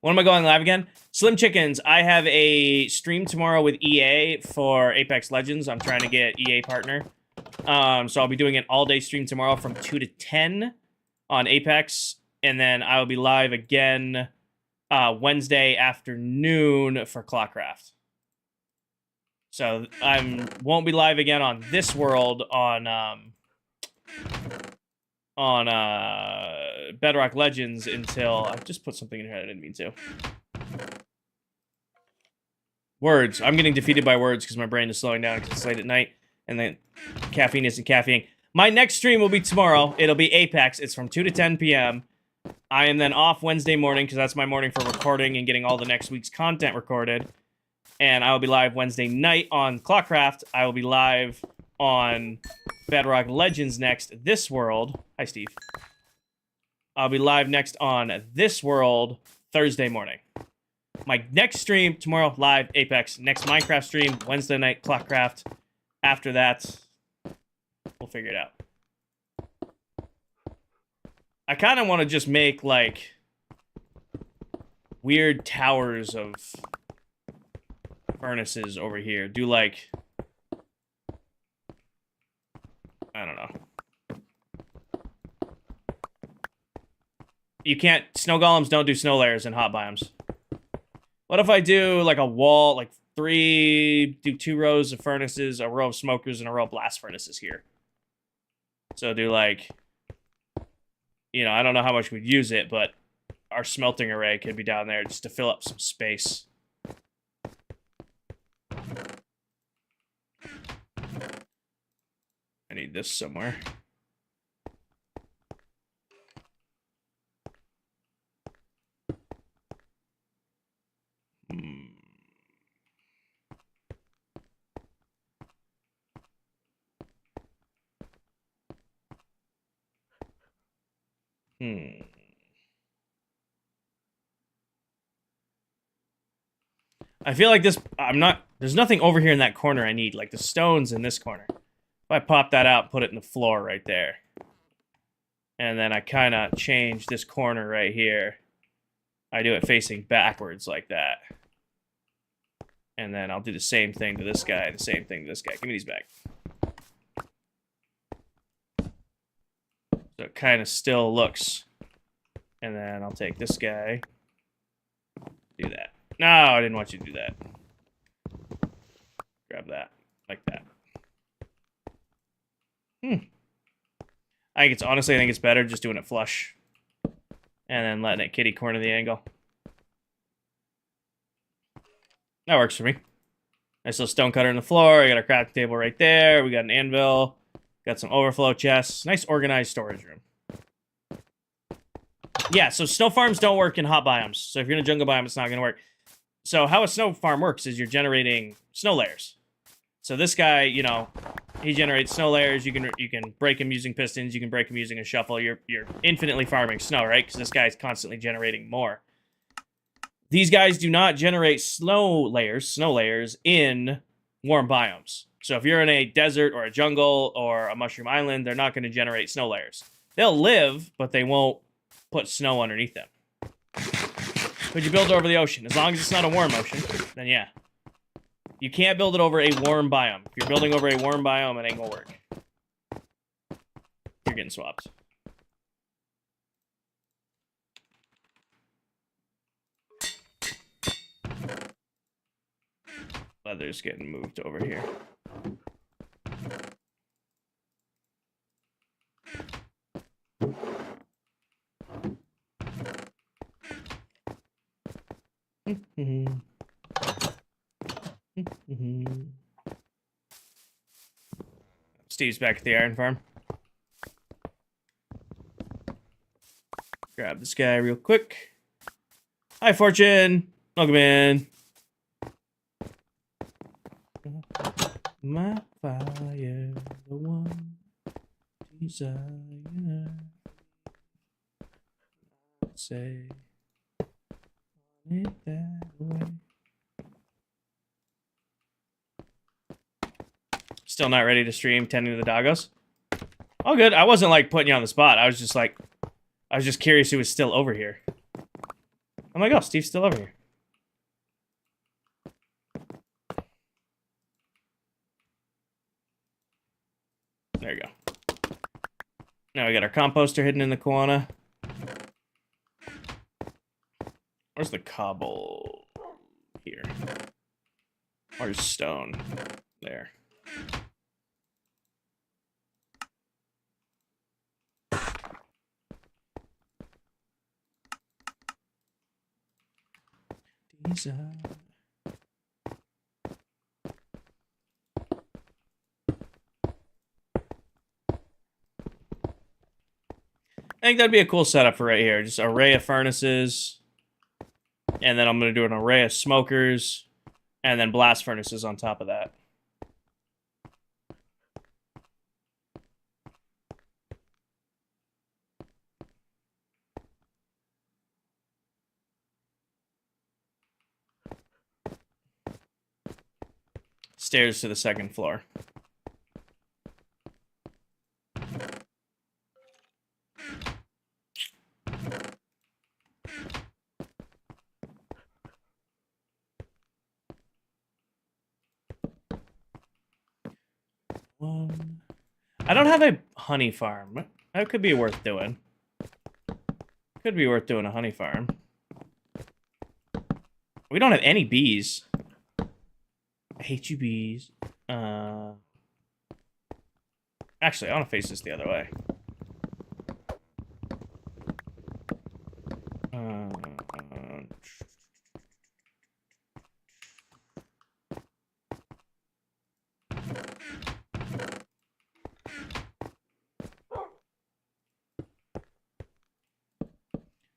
When am I going live again? Slim Chickens, I have a stream tomorrow with EA for Apex Legends. I'm trying to get EA partner. So I'll be doing an all-day stream tomorrow from 2 to 10 on Apex. And then I'll be live again Wednesday afternoon for Clockcraft. So I won't be live again on this world on Bedrock Legends until... I just put something in here I didn't mean to. Words. I'm getting defeated by words because my brain is slowing down because it's late at night. And then caffeine isn't caffeine. My next stream will be tomorrow. It'll be Apex. It's from 2 to 10 p.m. I am then off Wednesday morning because that's my morning for recording and getting all the next week's content recorded. And I will be live Wednesday night on Clockcraft. I will be live on Bedrock Legends next, This World. Hi, Steve. I'll be live next on This World Thursday morning. My next stream tomorrow, live Apex. Next Minecraft stream, Wednesday night, Clockcraft. After that, we'll figure it out. I kind of want to just make, like, weird towers of furnaces over here. Do, like, I don't know. You can't... Snow golems don't do snow layers in hot biomes. What if I do, like, a wall, like, do 2 rows of furnaces, a row of smokers, and a row of blast furnaces here? So do, like... You know, I don't know how much we'd use it, but our smelting array could be down there just to fill up some space. I need this somewhere. I feel like this, there's nothing over here in that corner I need, like the stones in this corner. If I pop that out, put it in the floor right there. And then I kind of change this corner right here. I do it facing backwards like that. And then I'll do the same thing to this guy, the same thing to this guy. Give me these back. So it kind of still looks. And then I'll take this guy. Do that. No, I didn't want you to do that. Grab that. Like that. I think it's better just doing it flush. And then letting it kitty corner the angle. That works for me. Nice little stone cutter in the floor. I got our crafting table right there. We got an anvil. Got some overflow chests. Nice organized storage room. Yeah, so snow farms don't work in hot biomes. So if you're in a jungle biome, it's not going to work. So how a snow farm works is you're generating snow layers. So this guy, you know, he generates snow layers. You can break him using pistons. You can break him using a shuffle. You're infinitely farming snow, right? Because this guy's constantly generating more. These guys do not generate snow layers in warm biomes. So if you're in a desert or a jungle or a mushroom island, they're not going to generate snow layers. They'll live, but they won't put snow underneath them. Could you build it over the ocean? As long as it's not a warm ocean, then yeah. You can't build it over a warm biome. If you're building over a warm biome, it ain't gonna work. You're getting swapped. Leather's getting moved over here. Steve's back at the iron farm. Grab this guy real quick. Hi, Fortune. Welcome in. My fire, the one desire. Say it that way. Still not ready to stream tending to the doggos? Oh, good. I wasn't like putting you on the spot. I was just curious who was still over here. I'm like, oh, Steve's still over here. There you go. Now we got our composter hidden in the corner. Where's the cobble? Here. Where's stone? There. Desire. I think that'd be a cool setup for right here. Just an array of furnaces. And then I'm going to do an array of smokers. And then blast furnaces on top of that. Stairs to the second floor. I don't have a honey farm. That could be worth doing. Could be worth doing a honey farm. We don't have any bees. I hate you, bees. Actually, I want to face this the other way.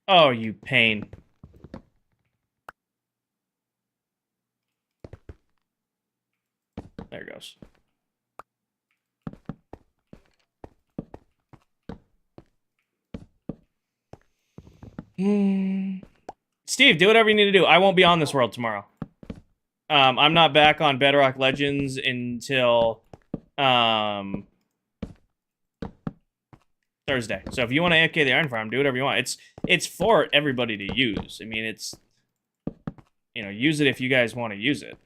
Oh, you pain. There it goes. Steve, do whatever you need to do. I won't be on this world tomorrow. I'm not back on Bedrock Legends until Thursday. So if you want to AFK the Iron Farm, do whatever you want. It's for everybody to use. I mean, it's, you know, use it if you guys want to use it.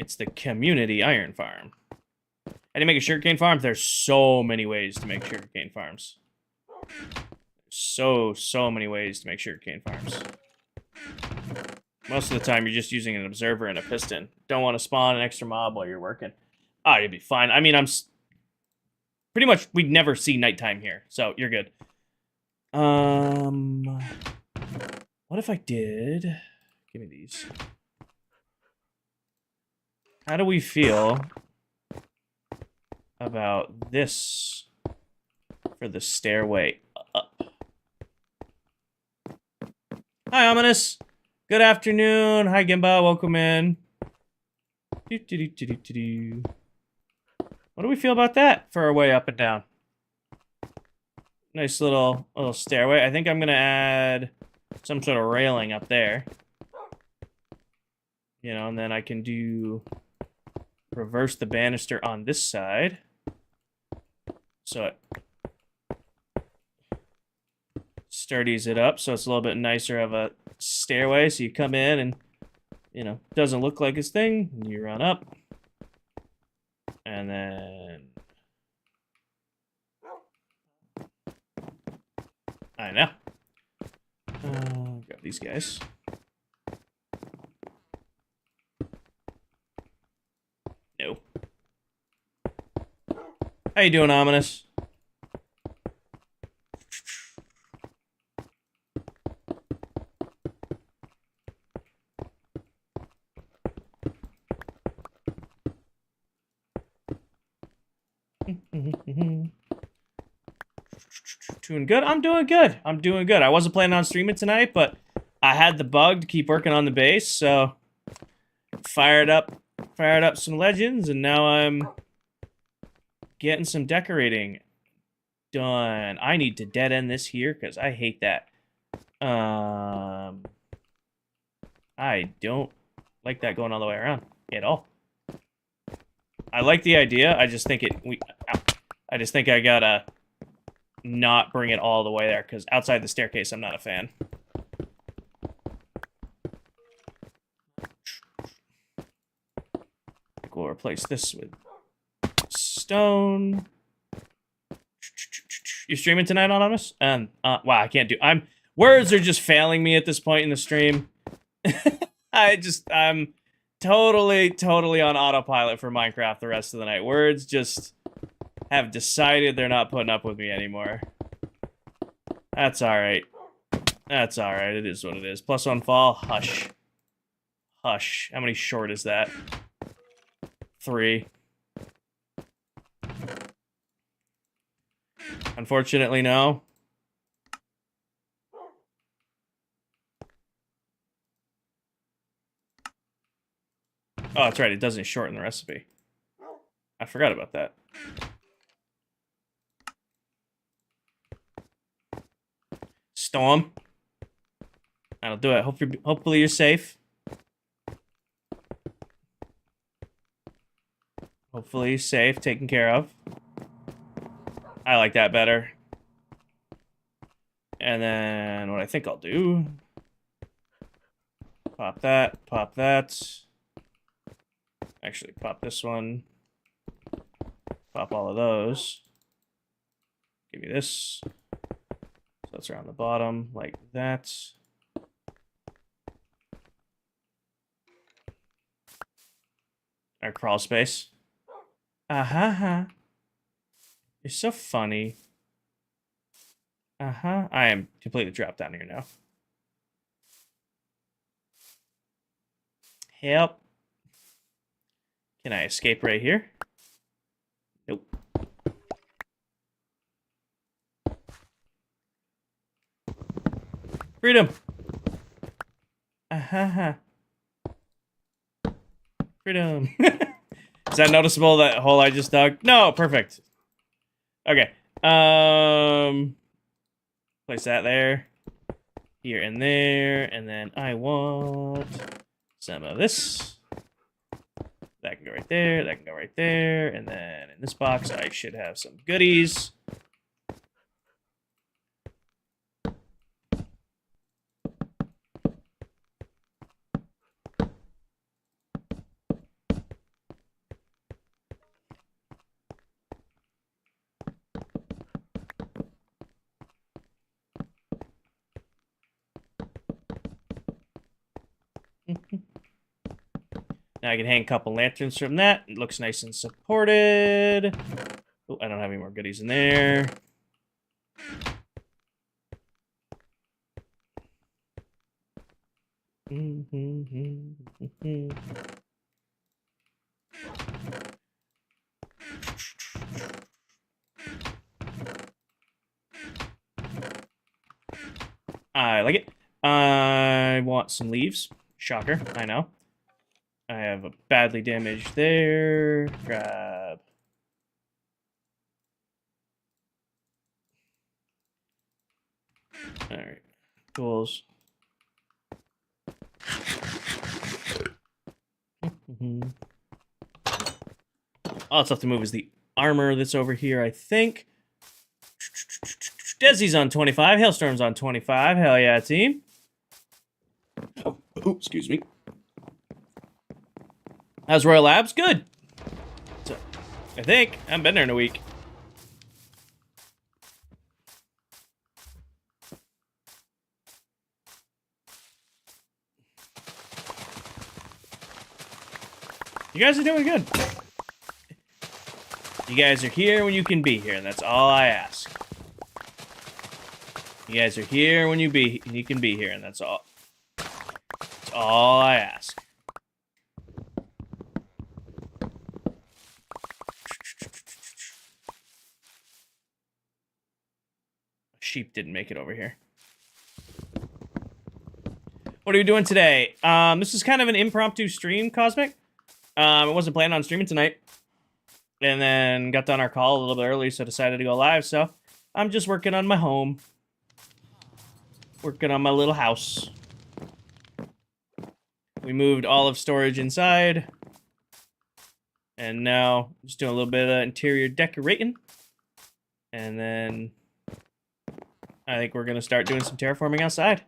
It's the community iron farm. How do you make a sugarcane farm? There's so many ways to make sugarcane farms. So many ways to make sugarcane farms. Most of the time, you're just using an observer and a piston. Don't want to spawn an extra mob while you're working. Ah, you'll be fine. I mean, pretty much, we'd never see nighttime here, so you're good. What if I did... Give me these. How do we feel about this for the stairway up? Hi, Ominous. Good afternoon. Hi, Gimba. Welcome in. What do we feel about that for our way up and down? Nice little stairway. I think I'm gonna add some sort of railing up there. You know, and then I can do reverse the banister on this side. So it sturdies it up, so it's a little bit nicer of a stairway. So you come in and, you know, doesn't look like this thing. And you run up. And then... I know. Grab these guys. No. How you doing, Ominous? Doing good? I'm doing good. I'm doing good. I wasn't planning on streaming tonight, but I had the bug to keep working on the base, so fired up some legends, and now I'm getting some decorating done. I need to dead end this here because I hate that. I don't like that going all the way around at all. I like the idea. I just think I just think I gotta not bring it all the way there, because outside the staircase, I'm not a fan. We'll replace this with stone. You streaming tonight, Anonymous? Wow, I can't do... Words are just failing me at this point in the stream. I'm totally on autopilot for Minecraft the rest of the night. Words just have decided they're not putting up with me anymore. That's alright. That's alright. It is what it is. +1 fall. Hush. Hush. How many short is that? 3. Unfortunately, no. Oh, that's right. It doesn't shorten the recipe. I forgot about that. Storm. That'll do it. Hopefully you're safe. Hopefully you're safe, taken care of. I like that better. And then what I think I'll do... Pop that, pop that. Actually, pop this one. Pop all of those. Give me this. So that's around the bottom, like that. Our crawl space. Uh-huh. You're so funny. Uh-huh. I am completely dropped down here now. Help. Can I escape right here? Nope. Freedom. Uh-huh. Freedom. Is that noticeable, that hole I just dug? No, perfect. Okay. Place that there. Here and there. And then I want some of this. That can go right there. That can go right there. And then in this box, I should have some goodies. Now I can hang a couple lanterns from that. It looks nice and supported. Oh, I don't have any more goodies in there. I like it. I want some leaves. Shocker, I know. I have a badly damaged there. Grab. Alright. Tools. All that's left to move is the armor that's over here, I think. Desi's on 25. Hailstorm's on 25. Hell yeah, team. Oh, excuse me. How's Royal Labs? Good. So, I think. I haven't been there in a week. You guys are doing good. You guys are here when you can be here, and that's all I ask. You guys are here when you can be here, and that's all. That's all I ask. Sheep didn't make it over here. What are we doing today? This is kind of an impromptu stream, Cosmic. I wasn't planning on streaming tonight. And then got done our call a little bit early, so decided to go live. So I'm just working on my home. Working on my little house. We moved all of storage inside. And now just doing a little bit of interior decorating. And then I think we're going to start doing some terraforming outside.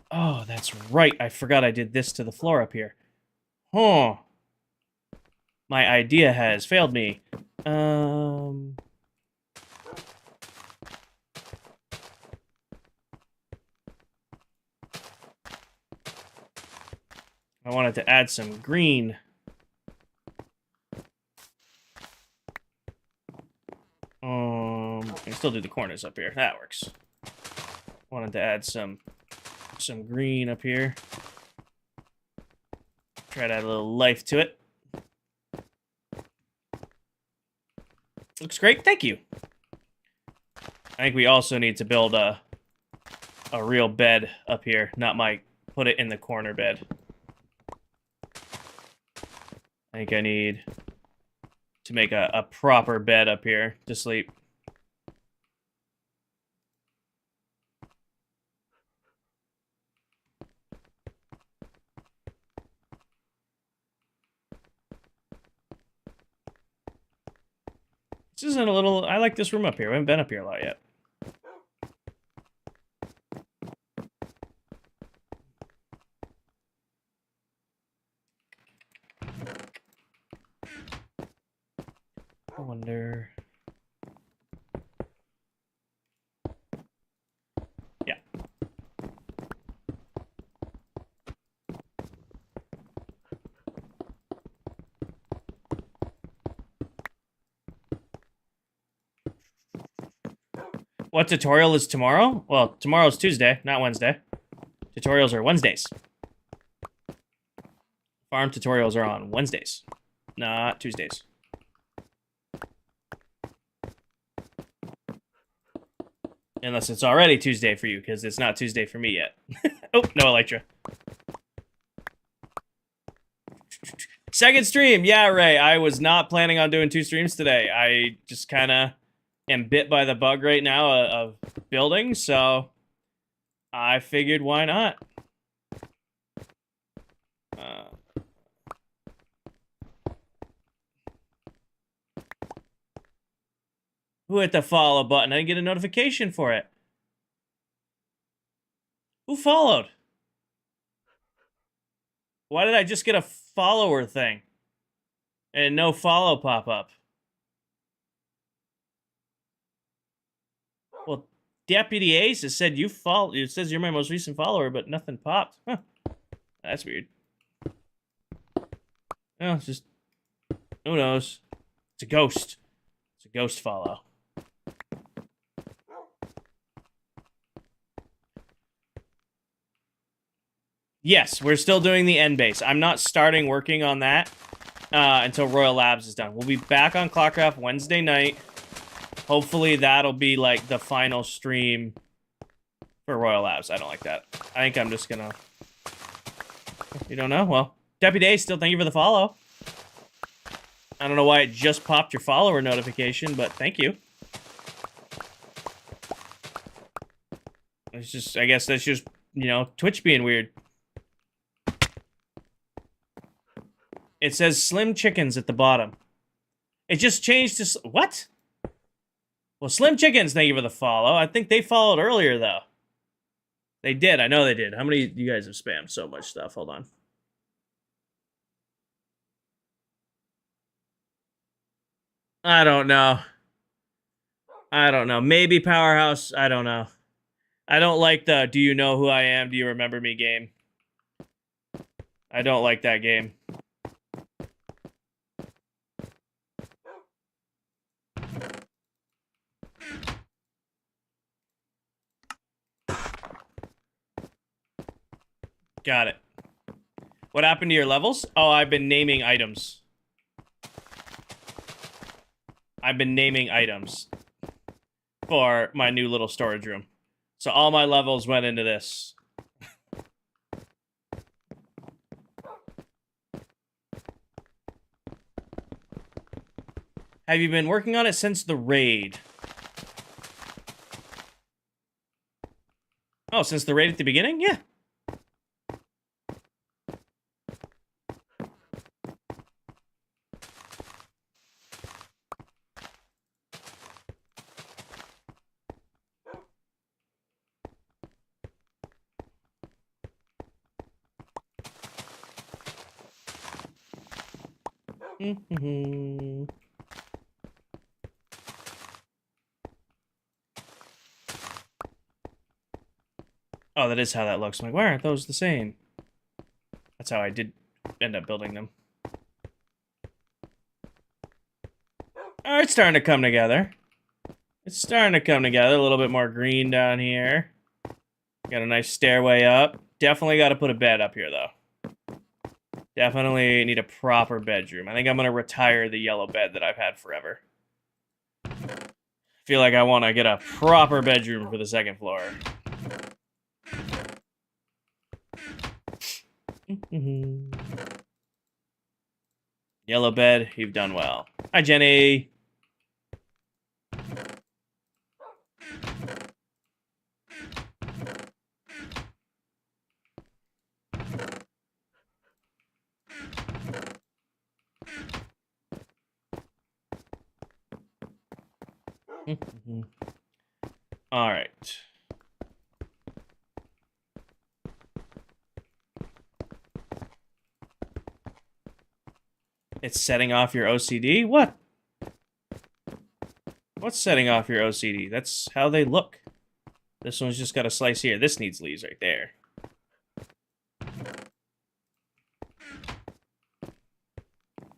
Oh, that's right. I forgot I did this to the floor up here. Huh. My idea has failed me. I wanted to add some green. I can still do the corners up here. That works. Wanted to add some green up here. Try to add a little life to it. Looks great. Thank you. I think we also need to build a real bed up here, not my put it in the corner bed. I think I need to make a proper bed up here to sleep. This isn't a little... I like this room up here. We haven't been up here a lot yet. I wonder... Yeah. What tutorial is tomorrow? Well, tomorrow's Tuesday, not Wednesday. Tutorials are Wednesdays. Farm tutorials are on Wednesdays, not Tuesdays. Unless it's already Tuesday for you, because it's not Tuesday for me yet. Oh, no Elytra. Second stream. Yeah, Ray. I was not planning on doing 2 streams today. I just kind of am bit by the bug right now of building, so I figured why not. Who hit the follow button? I didn't get a notification for it. Who followed? Why did I just get a follower thing? And no follow pop-up? Well, Deputy Ace has said you follow. It says you're my most recent follower, but nothing popped. Huh. That's weird. Oh, it's just... Who knows? It's a ghost. It's a ghost follow. Yes, we're still doing the end base. I'm not starting working on that until Royal Labs is done. We'll be back on Clockcraft Wednesday night. Hopefully that'll be like the final stream for Royal Labs. I don't like that. I think I'm just gonna... You don't know? Well, Deputy A, still thank you for the follow. I don't know why it just popped your follower notification, but thank you. It's just, I guess that's just, you know, Twitch being weird. It says Slim Chickens at the bottom. It just changed to... What? Well, Slim Chickens, thank you for the follow. I think they followed earlier, though. They did. I know they did. How many of you guys have spammed so much stuff? Hold on. I don't know. I don't know. Maybe Powerhouse. I don't know. I don't like the do you know who I am, do you remember me game. I don't like that game. Got it. What happened to your levels? Oh, I've been naming items. I've been naming items for my new little storage room. So all my levels went into this. Have you been working on it since the raid? Oh, since the raid at the beginning? Yeah. Oh, that is how that looks. I'm like, why aren't those the same? That's how I did end up building them. Oh, it's starting to come together. It's starting to come together. A little bit more green down here. Got a nice stairway up. Definitely got to put a bed up here, though. Definitely need a proper bedroom. I think I'm going to retire the yellow bed that I've had forever. Feel like I want to get a proper bedroom for the second floor. Yellow bed, you've done well. Hi, Jenny. All right. It's setting off your OCD? What? What's setting off your OCD? That's how they look. This one's just got a slice here. This needs leaves right there.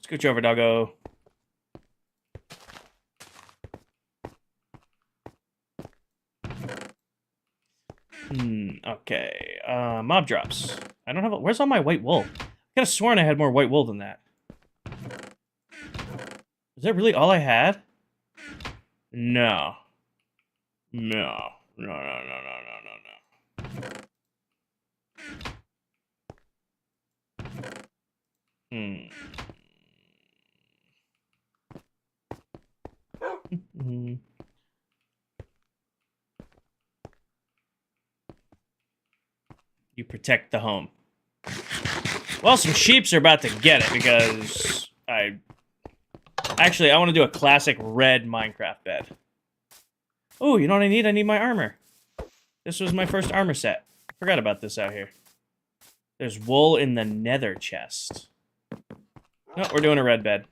Scooch over, doggo. Okay. Mob drops. I don't have a... Where's all my white wool? I could have sworn I had more white wool than that. Is that really all I had? No. No. No, no, no, no, no, no, no. You protect the home. Well, some sheeps are about to get it because Actually, I want to do a classic red Minecraft bed. Oh, you know what I need? I need my armor. This was my first armor set. Forgot about this out here. There's wool in the nether chest. No, we're doing a red bed.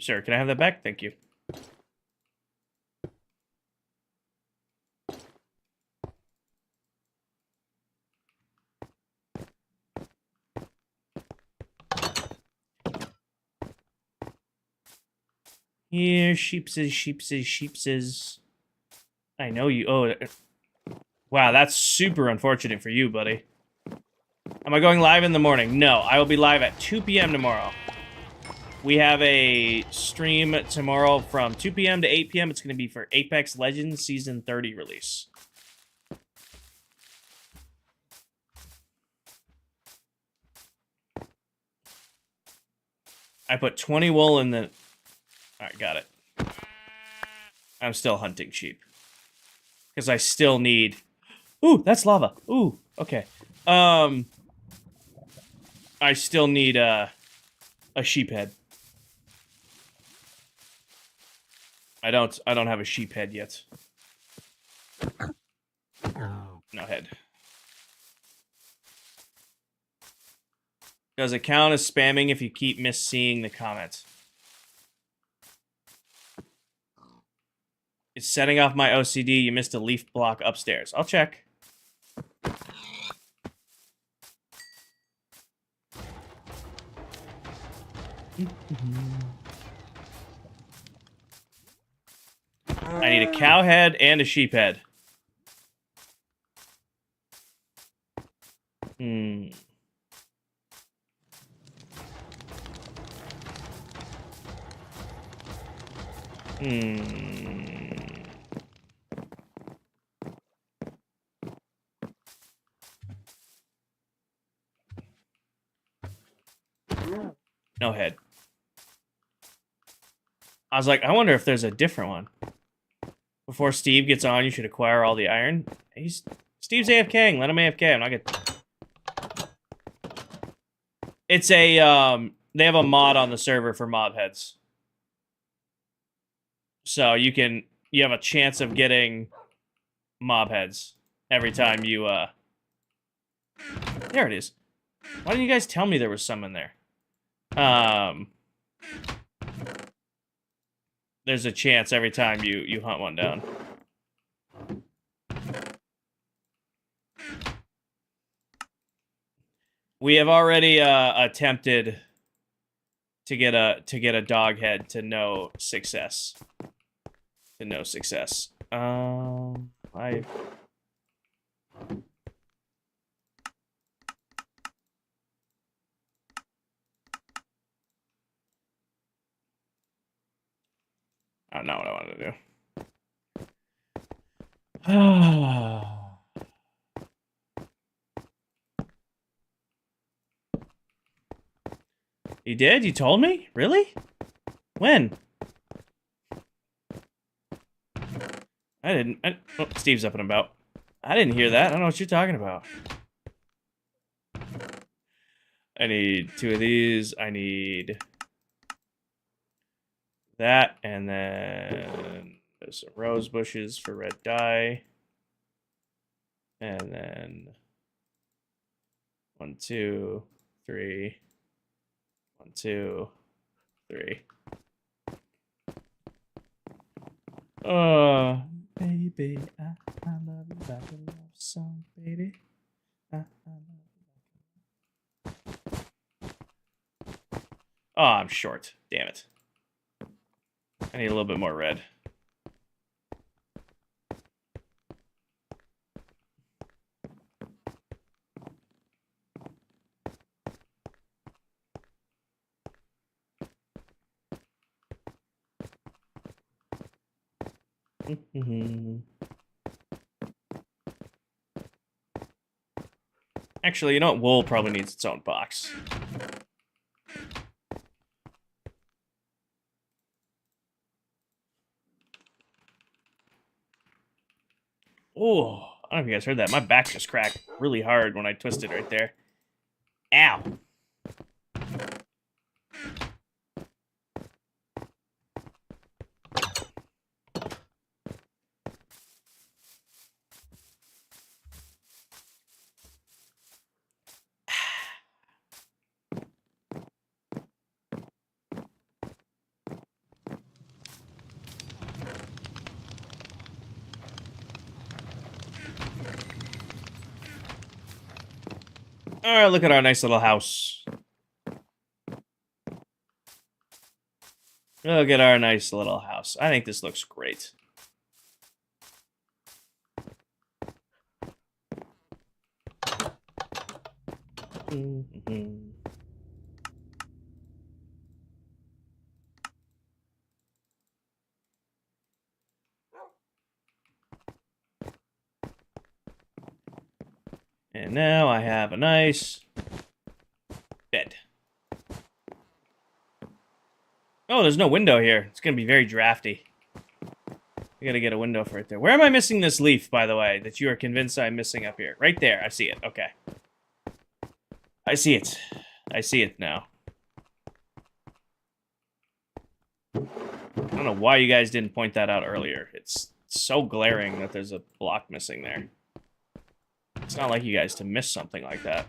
Sir, can I have that back? Thank you. Here, sheepses. I know you. Oh, wow, that's super unfortunate for you, buddy. Am I going live in the morning? No, I will be live at 2 p.m. tomorrow. We have a stream tomorrow from 2 p.m. to 8 p.m. It's going to be for Apex Legends Season 30 release. I put 20 wool in the... Alright, got it. I'm still hunting sheep. Because I still need... Ooh, that's lava. Ooh, okay. I still need a sheep head. I don't have a sheep head yet. No head. Does it count as spamming if you keep misseeing the comments? It's setting off my OCD. You missed a leaf block upstairs. I'll check. I need a cow head and a sheep head. No head. I was like, I wonder if there's a different one. Before Steve gets on, you should acquire all the iron. Steve's AFKing. Let him AFK. I'm not gonna... It's a, they have a mod on the server for mob heads. So you have a chance of getting mob heads every time you, There it is. Why didn't you guys tell me there was some in there? There's a chance every time you hunt one down. We have already attempted to get a dog head to no success. To no success. I don't know what I want to do. You did? You told me? Really? When? I didn't. Oh, Steve's up and about. I didn't hear that. I don't know what you're talking about. I need 2 of these. I need that, and then there's some rose bushes for red dye. And then 1, 2, 3. 1, 2, 3. Baby, I love you like a love song, baby. I love you. Oh, I'm short. Damn it. I need a little bit more red. Actually, you know what? Wool probably needs its own box. Oh, I don't know if you guys heard that. My back just cracked really hard when I twisted right there. Ow. Oh, look at our nice little house. Look at our nice little house. I think this looks great. Mm-hmm. And now I have a nice bed. Oh, there's no window here. It's going to be very drafty. I got to get a window for it there. Where am I missing this leaf, by the way, that you are convinced I'm missing up here? Right there. I see it. Okay. I see it. I see it now. I don't know why you guys didn't point that out earlier. It's so glaring that there's a block missing there. It's not like you guys to miss something like that.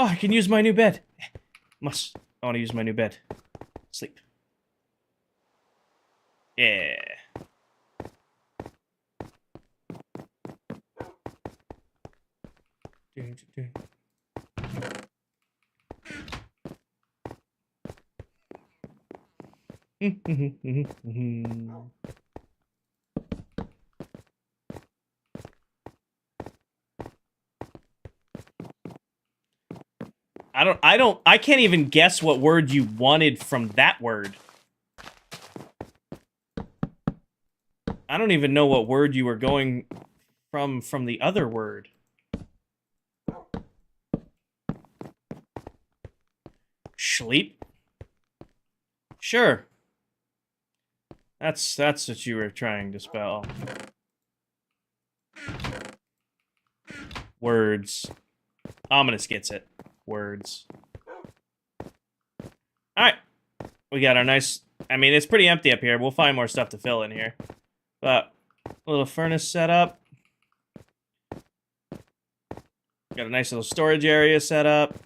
Oh, I can use my new bed. I want to use my new bed. Sleep. Yeah. I can't even guess what word you wanted from that word. I don't even know what word you were going from the other word. Sleep? Sure. That's what you were trying to spell. Words. Ominous gets it. Words. Alright. We got our nice... I mean, it's pretty empty up here. We'll find more stuff to fill in here. But, a little furnace set up. Got a nice little storage area set up.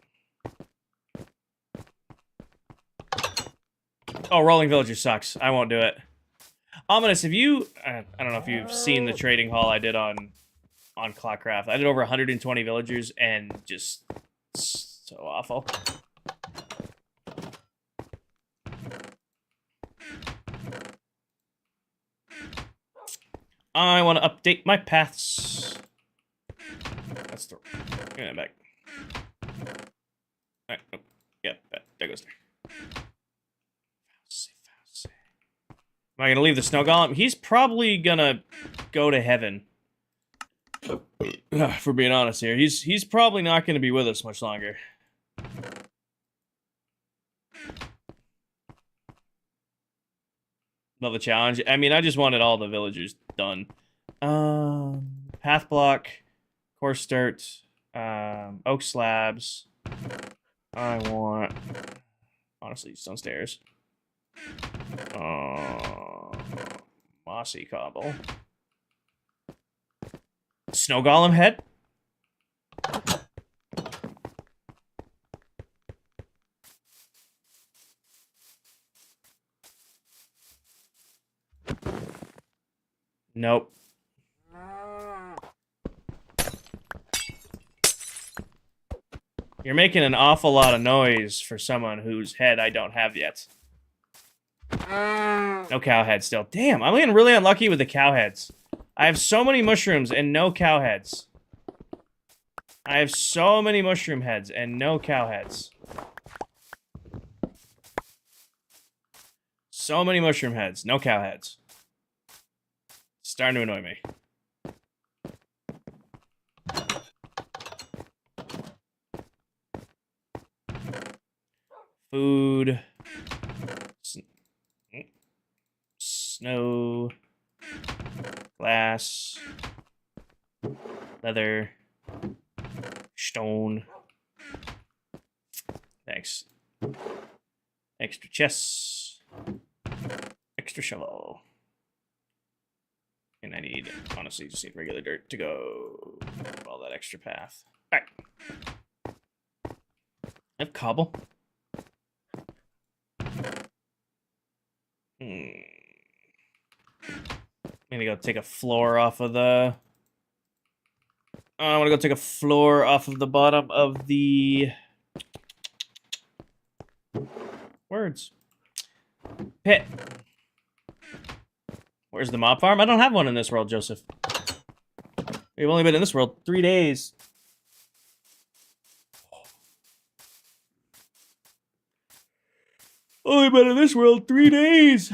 Oh, Rolling Villager sucks. I won't do it. Ominous, have you... I don't know if you've seen the trading haul I did on Clockcraft. I did over 120 villagers and just... so awful. I want to update my paths. That's the... Give that back. Alright, oh, yeah, there goes there. Am I going to leave the snow golem? He's probably going to go to heaven. For being honest here. He's probably not going to be with us much longer. Love the challenge. I mean, I just wanted all the villagers done. Path block, course dirt, oak slabs. I want, honestly, stone stairs. Mossy cobble. Snow golem head. Nope. You're making an awful lot of noise for someone whose head I don't have yet. No cow head still. Damn, I'm getting really unlucky with the cow heads. I have so many mushrooms and no cow heads. I have so many mushroom heads and no cow heads. So many mushroom heads, no cow heads. Starting to annoy me. Food. Snow. Glass. Leather. Stone. Thanks. Extra chests. Extra shovel. mean, I need, honestly, just need regular dirt to go all that extra path. All right. I have cobble. I'm gonna go take a floor off of the... I want to go take a floor off of the bottom of the... Words. Pit. Where's the mob farm? I don't have one in this world, Joseph. We've only been in this world 3 days. Only been in this world 3 days.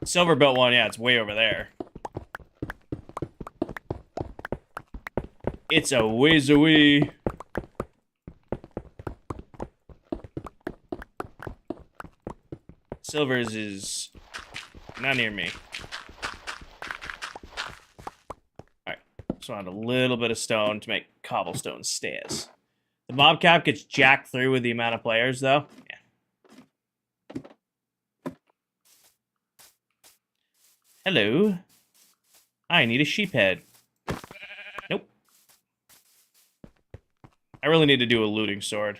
Silver belt one, yeah, it's way over there. It's a ways away. Silver's is not near me. Alright, so I want a little bit of stone to make cobblestone stairs. The mob cap gets jacked through with the amount of players, though. Yeah. Hello. I need a sheep head. Nope. I really need to do a looting sword.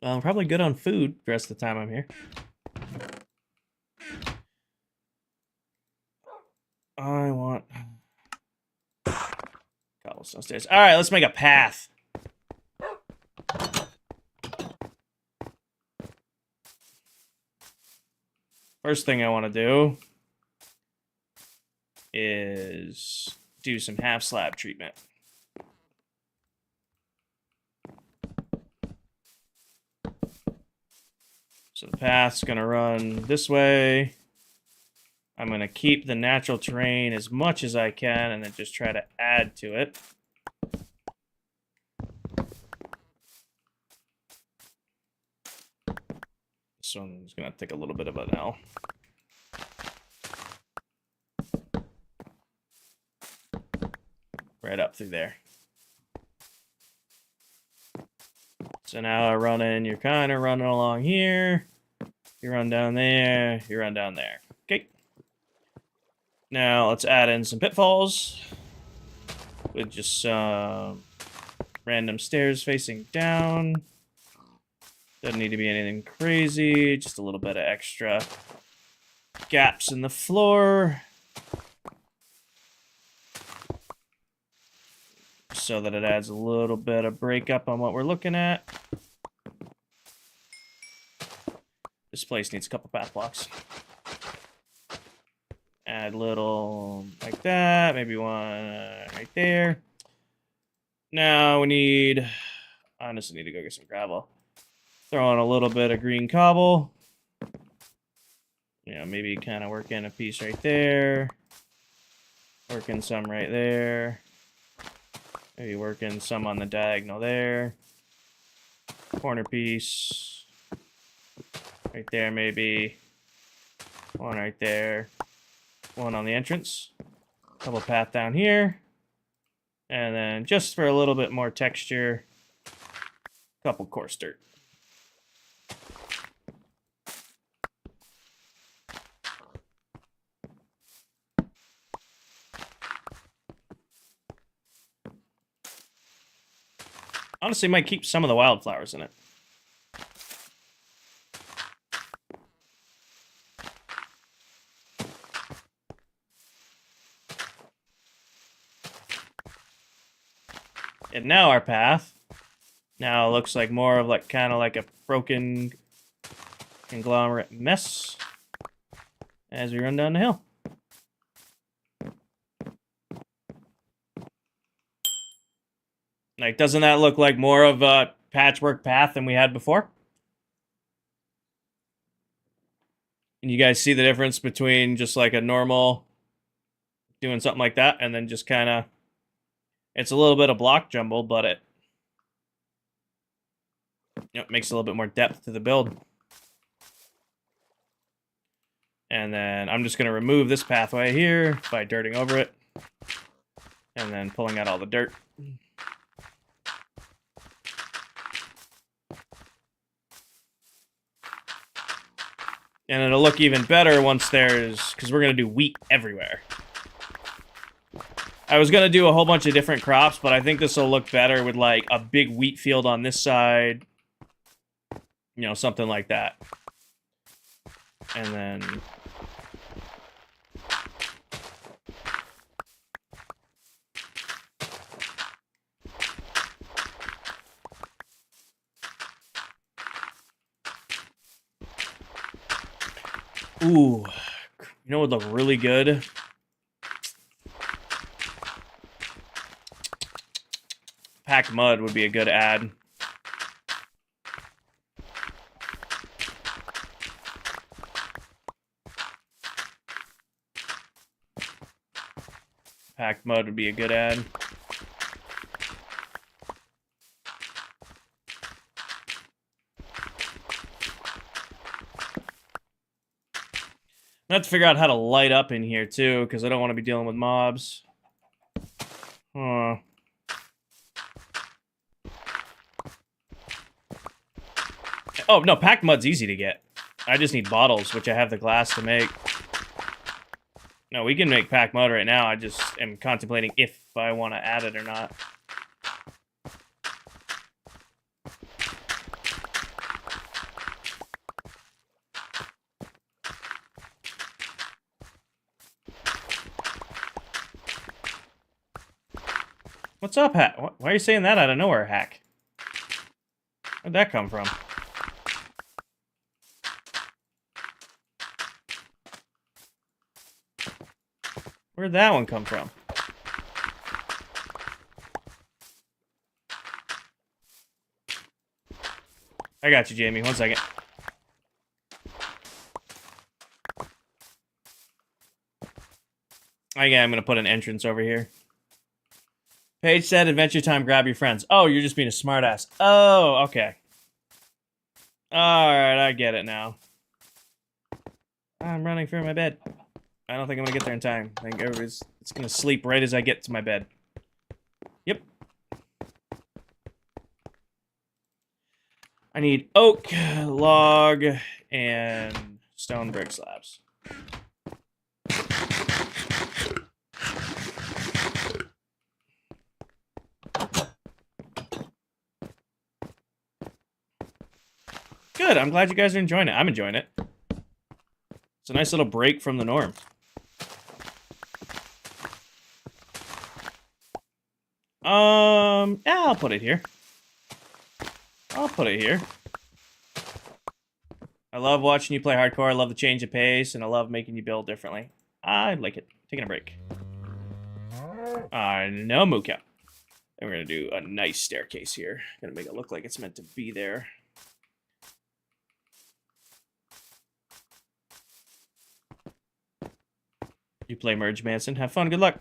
Well, I'm probably good on food the rest of the time I'm here. I want cobblestone stairs. All right, let's make a path. First thing I want to do is do some half slab treatment. So the path's going to run this way. I'm going to keep the natural terrain as much as I can and then just try to add to it. This one's going to take a little bit of an L. Right up through there. So now I run in, you're kind of running along here. You run down there, you run down there. Okay. Now let's add in some pitfalls with just some random stairs facing down. Doesn't need to be anything crazy, just a little bit of extra gaps in the floor so that it adds a little bit of breakup on what we're looking at. This place needs a couple path blocks. Add little like that, maybe one right there. Now we need, I honestly need to go get some gravel. Throw in a little bit of green cobble. You know, maybe kind of work in a piece right there. Work in some right there. Maybe work in some on the diagonal there. Corner piece. Right there, maybe. One right there. One on the entrance. Couple path down here. And then just for a little bit more texture, couple coarse dirt. Honestly, might keep some of the wildflowers in it. And now our path now looks like more of like kind of like a broken conglomerate mess as we run down the hill. Like, doesn't that look like more of a patchwork path than we had before? And you guys see the difference between just like a normal doing something like that and then just kind of, it's a little bit of block jumble, but it makes a little bit more depth to the build. And then I'm just going to remove this pathway here by dirting over it. And then pulling out all the dirt. And it'll look even better once there's... Because we're going to do wheat everywhere. I was going to do a whole bunch of different crops, but I think this will look better with, like, a big wheat field on this side. You know, something like that. And then... Ooh. You know what would look really good? Packed mud would be a good ad. Packed mud would be a good ad. I have to figure out how to light up in here too, because I don't want to be dealing with mobs. Oh, no, packed mud's easy to get. I just need bottles, which I have the glass to make. No, we can make packed mud right now. I just am contemplating if I want to add it or not. What's up, Hack? Why are you saying that out of nowhere, Hack? Where'd that come from? Where'd that one come from? I got you, Jamie. 1 second. Yeah, I'm gonna put an entrance over here. Paige said, Adventure Time, grab your friends. Oh, you're just being a smartass. Oh, okay. Alright, I get it now. I'm running for my bed. I don't think I'm gonna get there in time. I think it's gonna sleep right as I get to my bed. Yep. I need oak, log, and stone brick slabs. Good, I'm glad you guys are enjoying it. I'm enjoying it. It's a nice little break from the norm. Yeah, I'll put it here. I'll put it here. I love watching you play hardcore. I love the change of pace, and I love making you build differently. I like it. Taking a break. No moo cow. And we're gonna do a nice staircase here. Gonna make it look like it's meant to be there. You play Merge Manson. Have fun. Good luck.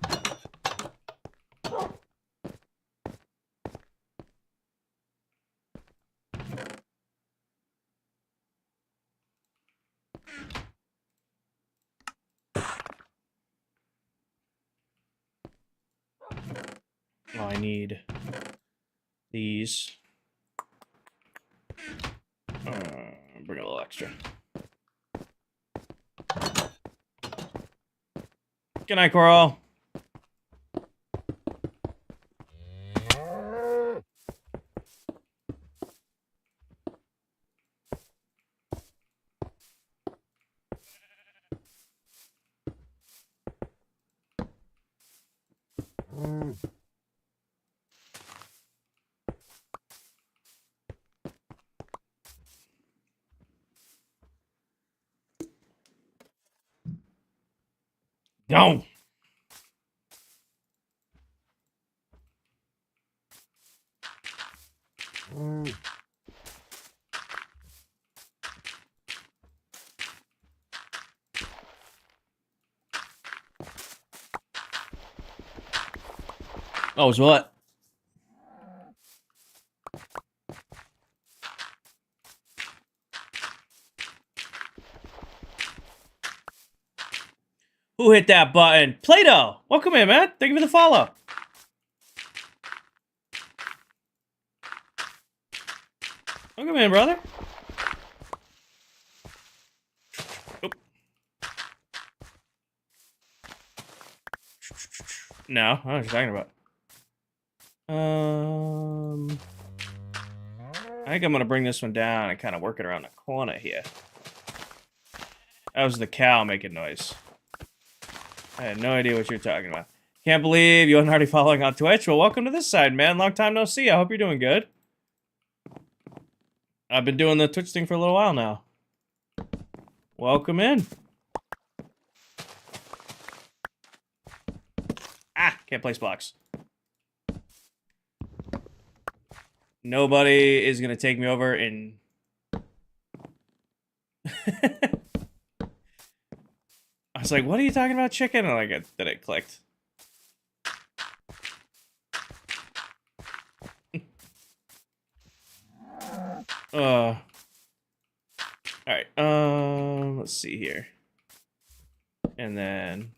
Oh, I need these. Bring a little extra. Good night, Coral. Go. Oh, it's what? Who hit that button? Play-Doh! Welcome in, man. Thank you for the follow. Welcome in, brother. Oop. No, I don't know what you're talking about. I think I'm gonna bring this one down and kind of work it around the corner here. That was the cow making noise. I had no idea what you're talking about. Can't believe you weren't already following on Twitch. Well, welcome to this side, man. Long time no see. I hope you're doing good. I've been doing the Twitch thing for a little while now. Welcome in. Ah, can't place blocks. Nobody is gonna take me over and... I was like, what are you talking about, chicken? And like, then it clicked. Alright, let's see here. And then...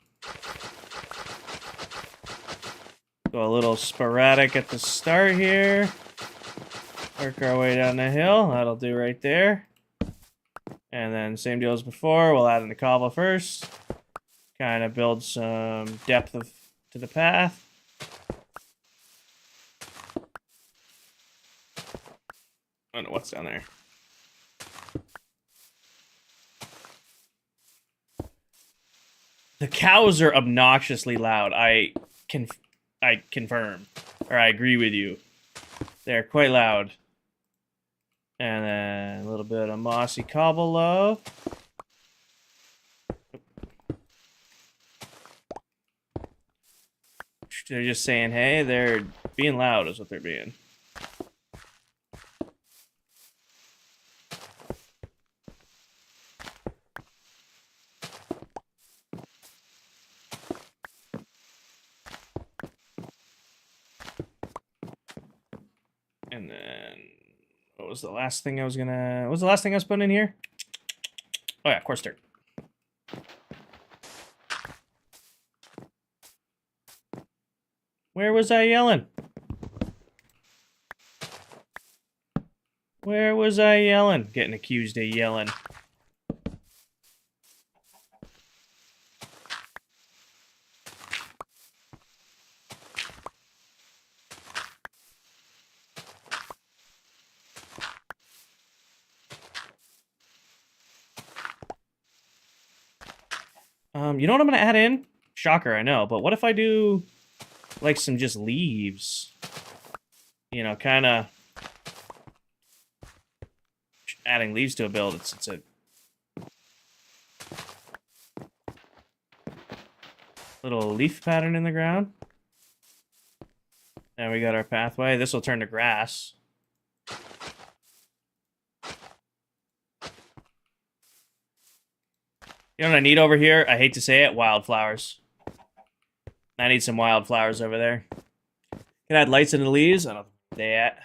go a little sporadic at the start here. Work our way down the hill. That'll do right there. And then same deal as before. We'll add in the cobble first. Kind of build some depth to the path. I don't know what's down there. The cows are obnoxiously loud. I confirm, or I agree with you. They're quite loud. And then a little bit of mossy cobble love. They're just saying, hey, they're being loud is what they're being. And then, what was the last thing I was gonna... What was the last thing I was putting in here? Oh yeah, coarse dirt. Where was I yelling? Where was I yelling? Getting accused of yelling. You know what I'm gonna add in? Shocker, I know, but what if I do like some just leaves? You know, kind of adding leaves to a build. It's a little leaf pattern in the ground. And we got our pathway. This will turn to grass. You know what I need over here? I hate to say it, wildflowers. I need some wildflowers over there. Can I add lights into the leaves? I don't know where they at.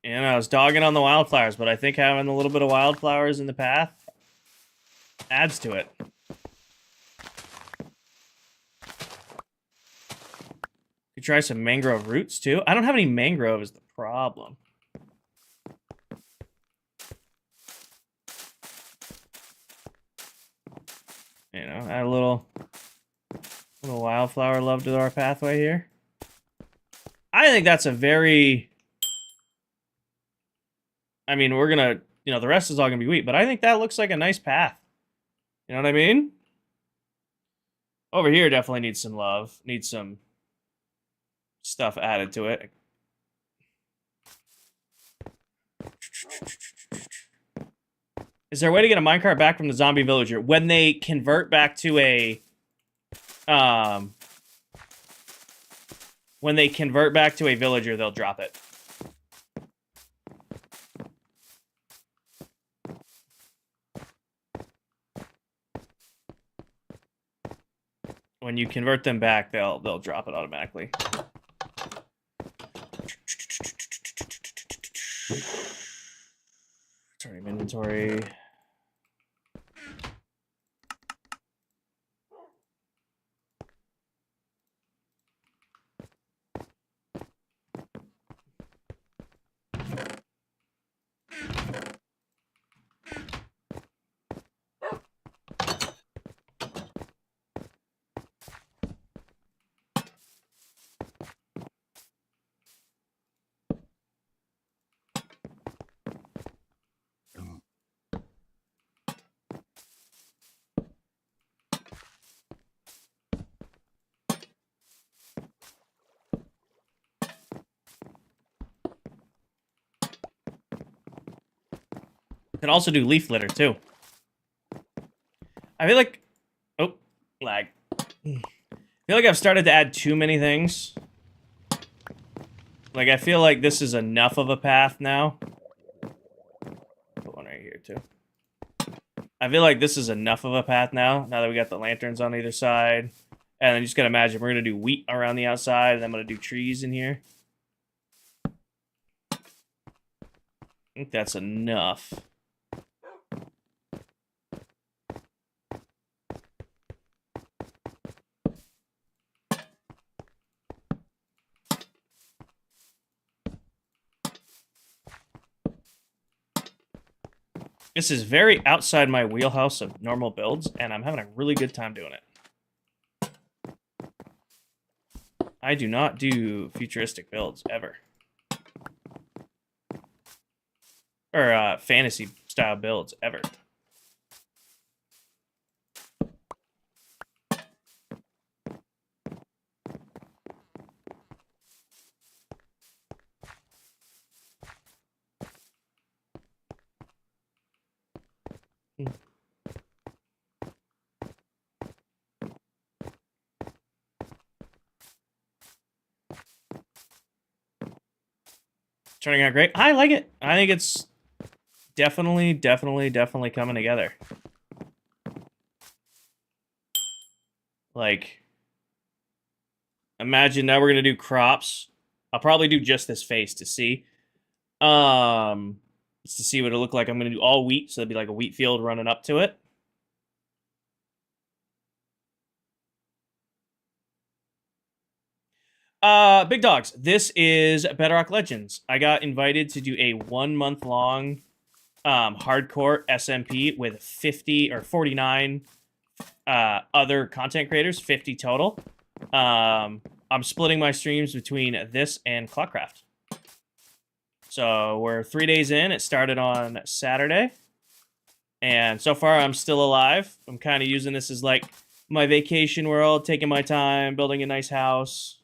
You know, I was dogging on the wildflowers, but I think having a little bit of wildflowers in the path adds to it. Could try some mangrove roots too. I don't have any mangrove is the problem. You know, add a little wildflower love to our pathway here. I think that's a very... I mean, we're gonna... You know, the rest is all gonna be wheat, but I think that looks like a nice path. You know what I mean? Over here definitely needs some love. Needs some stuff added to it. Is there a way to get a minecart back from the zombie villager? When they convert back to a... when they convert back to a villager, they'll drop it. When you convert them back, they'll drop it automatically. Turning inventory. Could also do leaf litter too. I feel like, oh, lag. I feel like I've started to add too many things. Like I feel like this is enough of a path now. Put one right here too. I feel like this is enough of a path now. Now that we got the lanterns on either side, and then you just gotta imagine we're gonna do wheat around the outside, and I'm gonna do trees in here. I think that's enough. This is very outside my wheelhouse of normal builds, and I'm having a really good time doing it. I do not do futuristic builds, ever. Or fantasy-style builds, ever. Turning out great. I like it. I think it's definitely coming together. Like, imagine now we're gonna do crops. I'll probably do just this face to see. Just to see what it'll look like. I'm gonna do all wheat, so it'll be like a wheat field running up to it. Big dogs. This is Bedrock Legends. I got invited to do a 1 month long hardcore SMP with 50 or 49 other content creators, 50 total. I'm splitting my streams between this and Clockcraft. So we're 3 days in. It started on Saturday. And so far, I'm still alive. I'm kind of using this as like my vacation world, taking my time, building a nice house.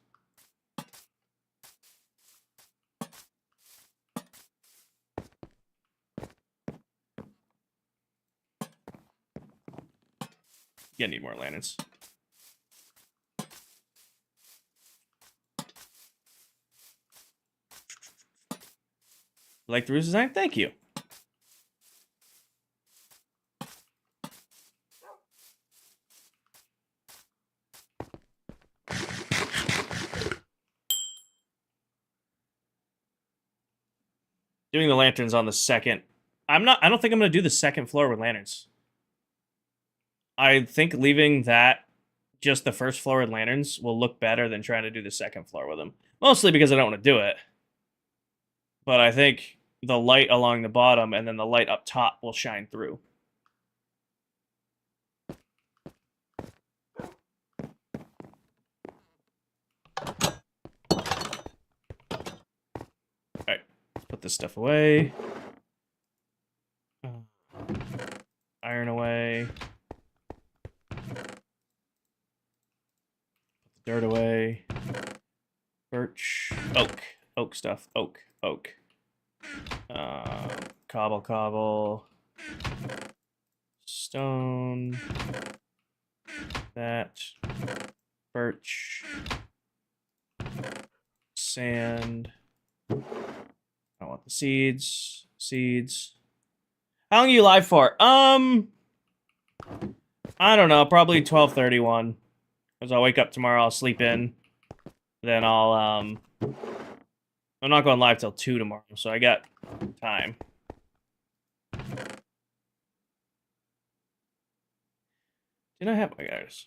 Gonna need more lanterns. Like the roost design? Thank you. Doing the lanterns on the second. I don't think I'm gonna do the second floor with lanterns. I think leaving that just the first floor with lanterns will look better than trying to do the second floor with them. Mostly because I don't want to do it. But I think the light along the bottom and then the light up top will shine through. Alright, let's put this stuff away. Iron away. Dirt away. Birch. Oak stuff. Oak. Cobble. Stone. That. Birch. Sand. I want the seeds. How long are you live for? I don't know. Probably 12:31. Because I'll wake up tomorrow, I'll sleep in. Then I'm not going live till 2 tomorrow, so I got time. Did I have my guys?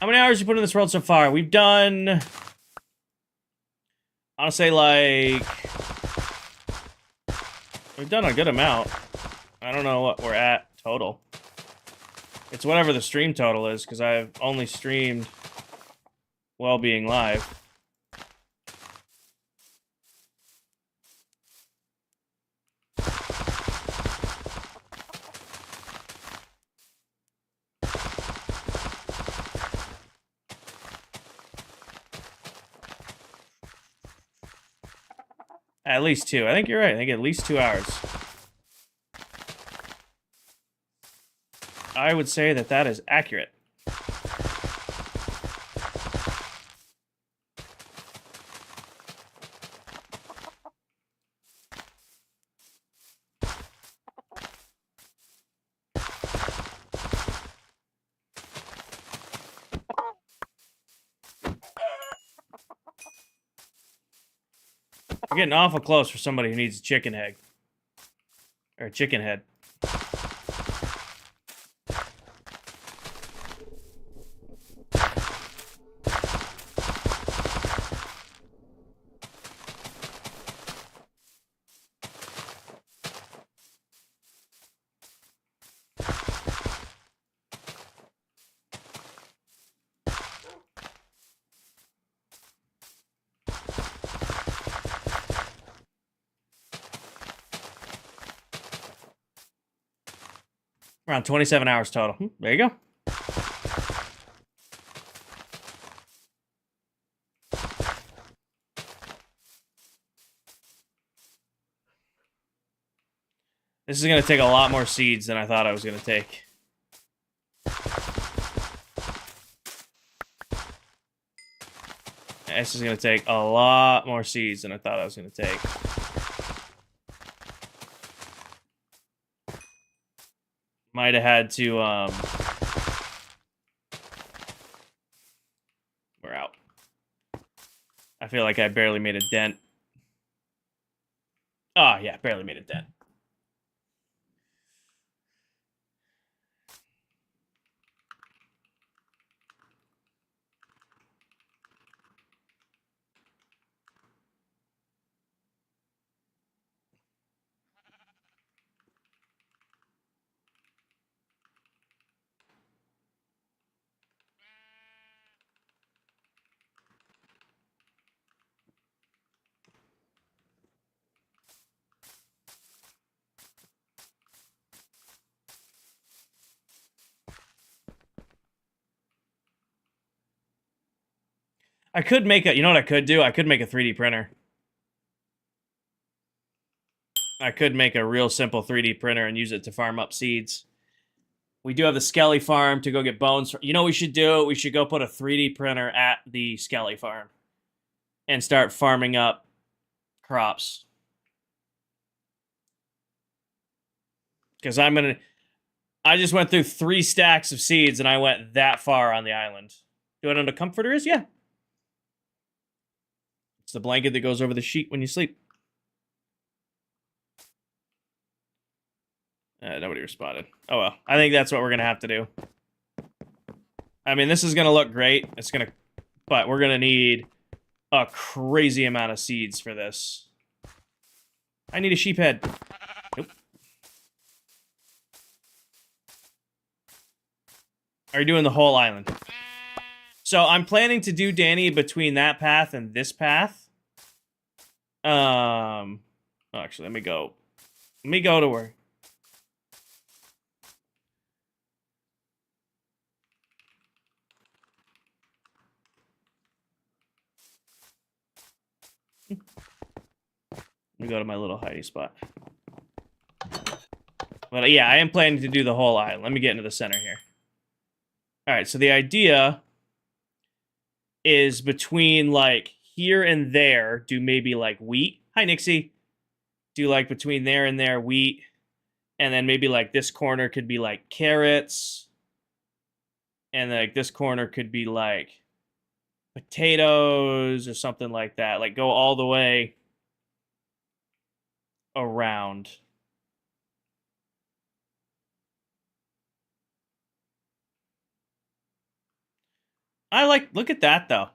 How many hours you put in this world so far? We've done... I'll say, like... We've done a good amount. I don't know what we're at total. It's whatever the stream total is, because I've only streamed while being live. At least 2. I think you're right. I think at least 2 hours. I would say that that is accurate. We're getting awful close for somebody who needs a chicken egg. Or a chicken head. Around 27 hours total. There you go. This is going to take a lot more seeds than I thought I was going to take. This is going to take a lot more seeds than I thought I was going to take. Might have had to, we're out. I feel like I barely made a dent. Oh, yeah, barely made a dent. I could make a, you know what I could do? I could make a 3D printer. I could make a real simple 3D printer and use it to farm up seeds. We do have the Skelly farm to go get bones. You know what we should do? We should go put a 3D printer at the Skelly farm and start farming up crops. Because I just went through 3 stacks of seeds and I went that far on the island. Do you know what a comforter is? Yeah. It's the blanket that goes over the sheet when you sleep. Nobody responded. Oh well. I think that's what we're gonna have to do. I mean, this is gonna look great. But we're gonna need a crazy amount of seeds for this. I need a sheep head. Nope. Are you doing the whole island? So I'm planning to do Danny between that path and this path. Actually, let me go to where. me go to my little hidey spot. But yeah, I am planning to do the whole island. Let me get into the center here. All right, so the idea is between like here and there, do maybe like wheat. Hi, Nixie. Do like between there and there wheat. And then maybe like this corner could be like carrots. And like this corner could be like potatoes or something like that. Like go all the way around. I like, look at that though.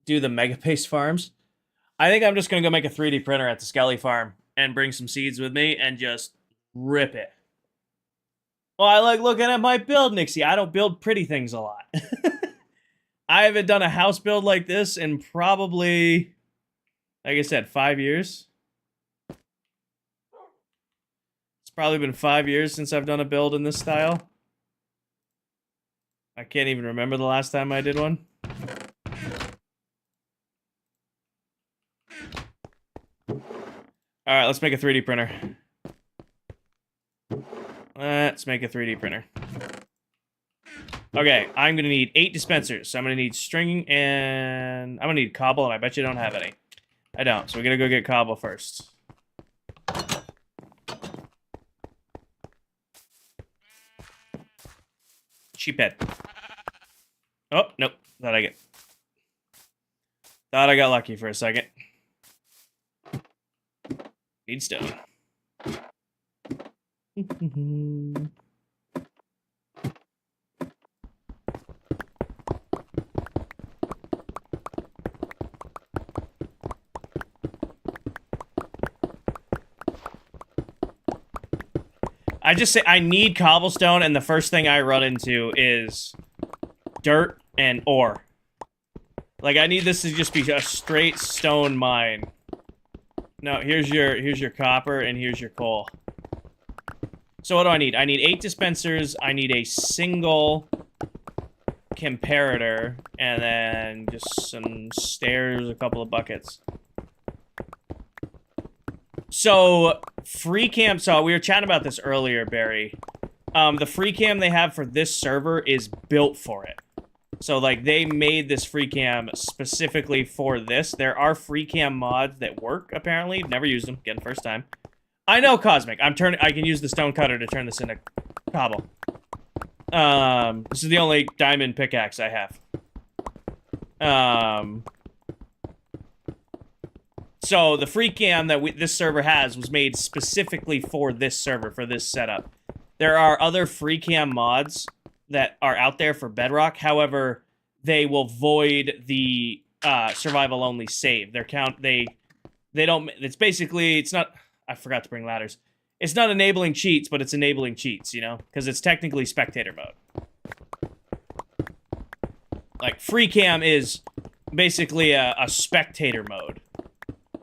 Do the mega paste farms. I think I'm just going to go make a 3D printer at the Skelly farm and bring some seeds with me and just rip it. Well, I like looking at my build, Nixie. I don't build pretty things a lot. I haven't done a house build like this in probably, like I said, 5 years. It's probably been 5 years since I've done a build in this style. I can't even remember the last time I did one. All right, let's make a 3D printer. Let's make a 3D printer. Okay, I'm going to need 8 dispensers. So I'm going to need string and... I'm going to need cobble, and I bet you don't have any. I don't, so we're going to go get cobble first. Sheephead. Oh, nope. Thought I got lucky for a second. Need stone. I just say I need cobblestone, and the first thing I run into is dirt and ore. Like, I need this to just be a straight stone mine. No, here's your copper, and here's your coal. So what do I need? I need 8 dispensers, I need a single comparator, and then just some stairs, a couple of buckets. So, free cam, so we were chatting about this earlier, Barry. The free cam they have for this server is built for it. So, like, they made this free cam specifically for this. There are free cam mods that work, apparently. Never used them. Again, first time. I know, Cosmic. I can use the stone cutter to turn this into cobble. This is the only diamond pickaxe I have. So, the free cam that this server has was made specifically for this server, for this setup. There are other free cam mods that are out there for Bedrock. However, they will void the survival only save. They don't, it's basically, it's not, I forgot to bring ladders. It's not enabling cheats, but it's enabling cheats, you know? Because it's technically spectator mode. Like, free cam is basically a spectator mode.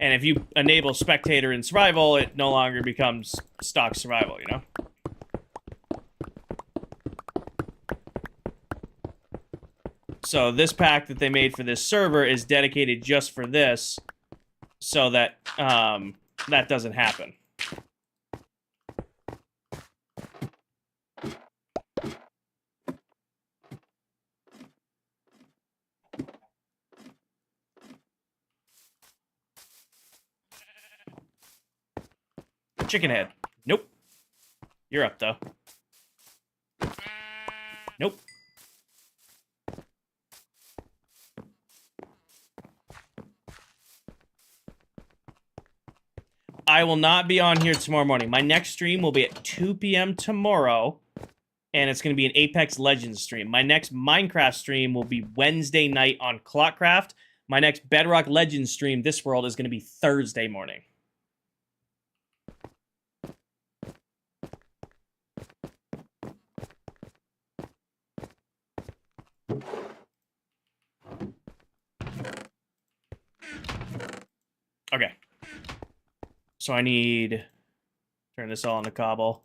And if you enable spectator in survival, it no longer becomes stock survival, you know? So this pack that they made for this server is dedicated just for this, so that that doesn't happen. Chicken head. Nope. You're up, though. Nope. I will not be on here tomorrow morning. My next stream will be at 2 p.m. tomorrow, and it's going to be an Apex Legends stream. My next Minecraft stream will be Wednesday night on Clockcraft. My next Bedrock Legends stream, This World, is going to be Thursday morning. Okay. So I need... Turn this all into cobble.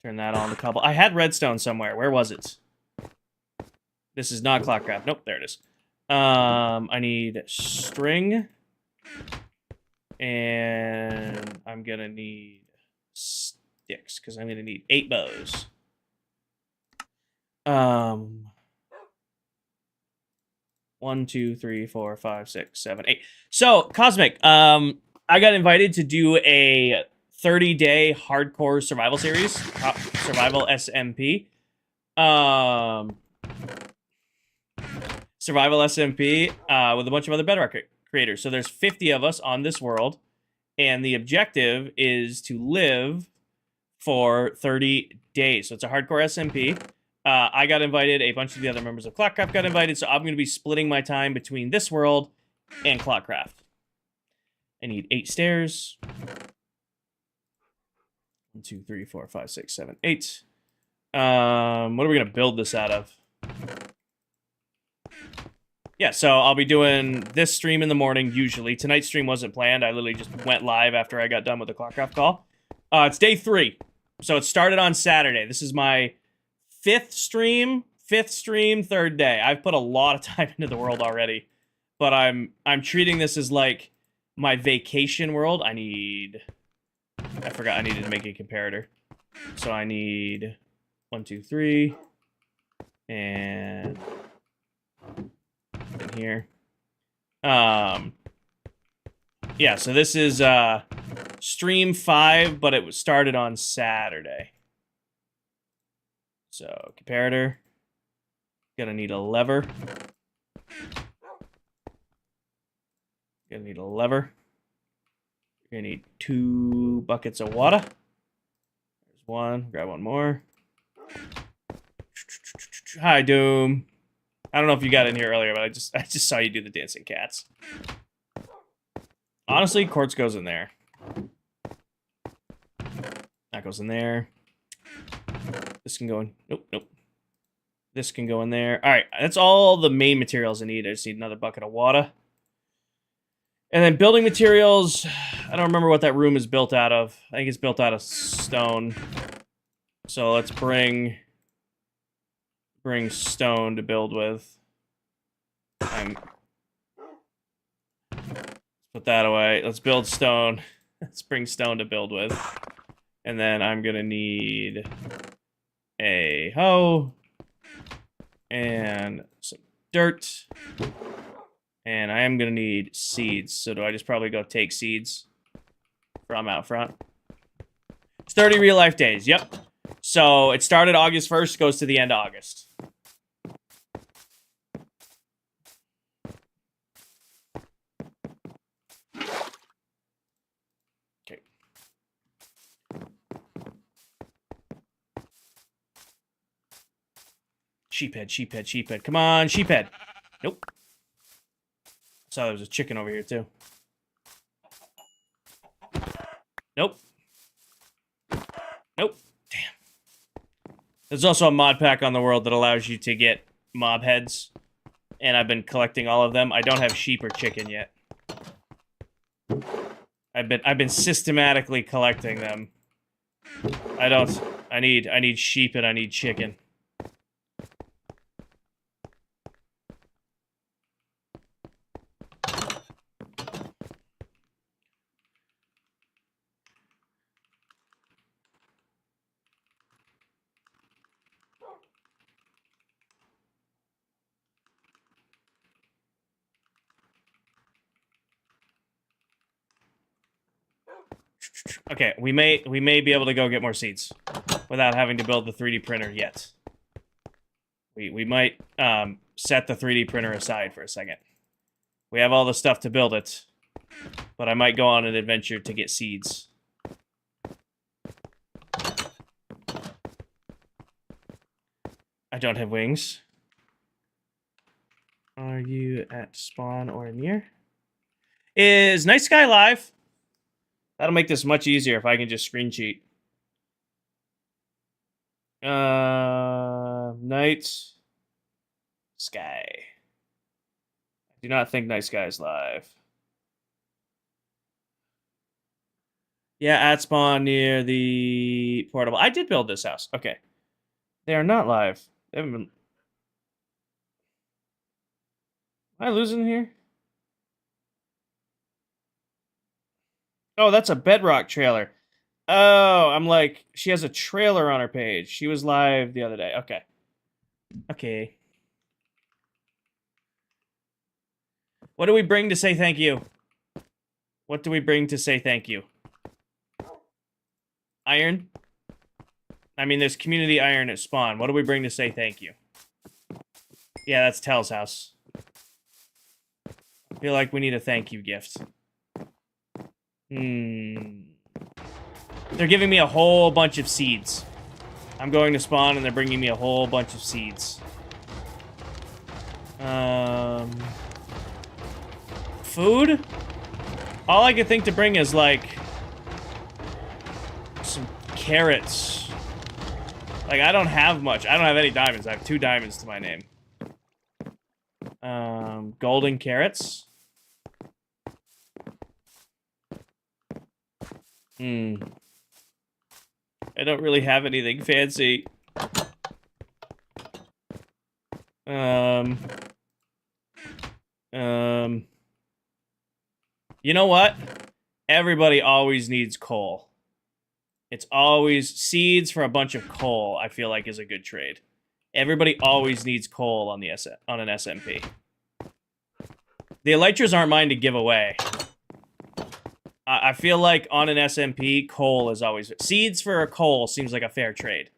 Turn that all into cobble. I had redstone somewhere. Where was it? This is not Clockcraft. Nope, there it is. I need string. And I'm going to need sticks, because I'm going to need 8 bows. 1, 2, 3, 4, 5, 6, 7, 8. So, Cosmic, I got invited to do a 30-day hardcore survival series, Survival SMP. Survival SMP with a bunch of other Bedrock creators. So there's 50 of us on this world, and the objective is to live for 30 days. So it's a hardcore SMP. I got invited. A bunch of the other members of Clockcraft got invited. So I'm going to be splitting my time between this world and Clockcraft. I need 8 stairs. 1, 2, 3, 4, 5, 6, 7, 8. What are we going to build this out of? Yeah, so I'll be doing this stream in the morning, usually. Tonight's stream wasn't planned. I literally just went live after I got done with the Clockcraft call. It's day 3. So it started on Saturday. This is my 5th stream, 3rd day. I've put a lot of time into the world already. But I'm treating this as like my vacation world. I forgot I needed to make a comparator. So I need 1, 2, 3. And in here. Yeah, so this is stream 5, but it was started on Saturday. So comparator. Gonna need a lever. Gonna need a lever. You're gonna need 2 buckets of water. There's 1. Grab 1 more. Hi, Doom. I don't know if you got in here earlier, but I just saw you do the dancing cats. Honestly, quartz goes in there. That goes in there. This can go in. Nope. This can go in there. All right, that's all the main materials I need. I just need another bucket of water. And then building materials, I don't remember what that room is built out of. I think it's built out of stone. So let's bring stone to build with. Put that away. Let's build stone. Let's bring stone to build with. And then I'm gonna need a hoe and some dirt. And I am gonna need seeds. So do I just probably go take seeds from out front? It's 30 real life days. Yep. So it started August 1st, goes to the end of August. Okay. Sheephead. Come on, sheephead. Nope. I saw there was a chicken over here, too. Nope. Damn. There's also a mod pack on the world that allows you to get mob heads. And I've been collecting all of them. I don't have sheep or chicken yet. I've been systematically collecting them. I need sheep and I need chicken. Okay, we may be able to go get more seeds without having to build the 3D printer yet. We might set the 3D printer aside for a second. We have all the stuff to build it, but I might go on an adventure to get seeds. I don't have wings. Are you at spawn or near? Is Night Sky live? That'll make this much easier if I can just screen cheat. Night Sky. I do not think Night Sky is live. Yeah, at spawn near the portable. I did build this house. Okay. They are not live. They haven't been... Am I losing here? Oh, that's a Bedrock trailer. Oh, I'm like, she has a trailer on her page. She was live the other day. Okay. Okay. What do we bring to say thank you? What do we bring to say thank you? Iron? I mean, there's community iron at spawn. What do we bring to say thank you? Yeah, that's Tell's house. I feel like we need a thank you gift. They're giving me a whole bunch of seeds. I'm going to spawn and they're bringing me a whole bunch of seeds. Food? All I can think to bring is, like, some carrots. Like, I don't have much. I don't have any diamonds. I have 2 diamonds to my name. Golden carrots. I don't really have anything fancy. You know what? Everybody always needs coal. It's always seeds for a bunch of coal, I feel like is a good trade. Everybody always needs coal on the on an SMP. The elytras aren't mine to give away. I feel like on an SMP, coal is always... Seeds for a coal seems like a fair trade.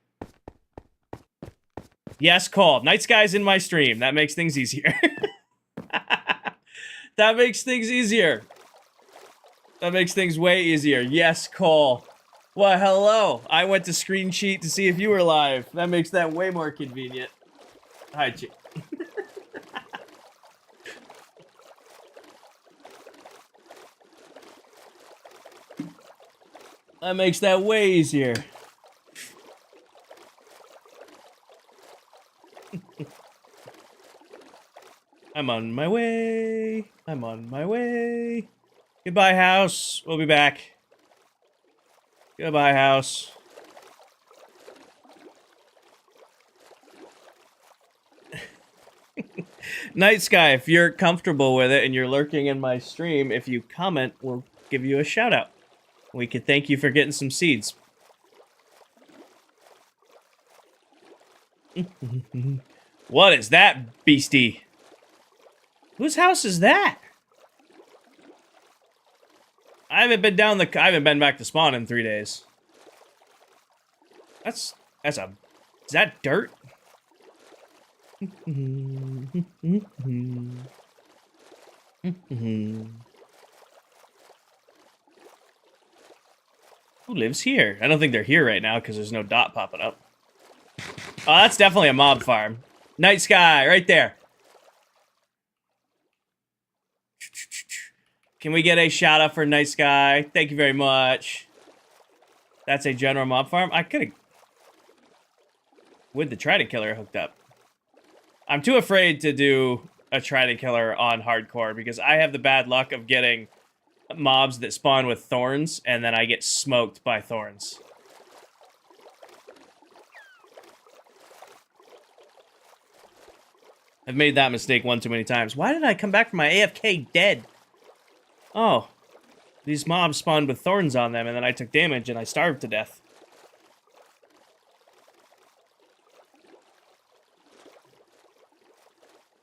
Yes, coal. Night Sky's in my stream. That makes things easier. That makes things easier. That makes things way easier. Yes, coal. Well, hello. I went to Screen Sheet to see if you were live. That makes that way more convenient. Hi, Chick. That makes that way easier. I'm on my way. I'm on my way. Goodbye, house. We'll be back. Goodbye, house. Night Sky, if you're comfortable with it and you're lurking in my stream, if you comment, we'll give you a shout out. We could thank you for getting some seeds. What is that, beastie? Whose house is that? I haven't been back to spawn in 3 days. Is that dirt? Who lives here? I don't think they're here right now because there's no dot popping up. Oh, that's definitely a mob farm. Night Sky, right there. Can we get a shout out for Night Sky? Thank you very much. That's a general mob farm. I could have... With the Trident Killer hooked up. I'm too afraid to do a Trident Killer on hardcore because I have the bad luck of getting mobs that spawn with thorns and then I get smoked by thorns. I've made that mistake one too many times. Why did I come back from my AFK dead? Oh, these mobs spawned with thorns on them and then I took damage and I starved to death.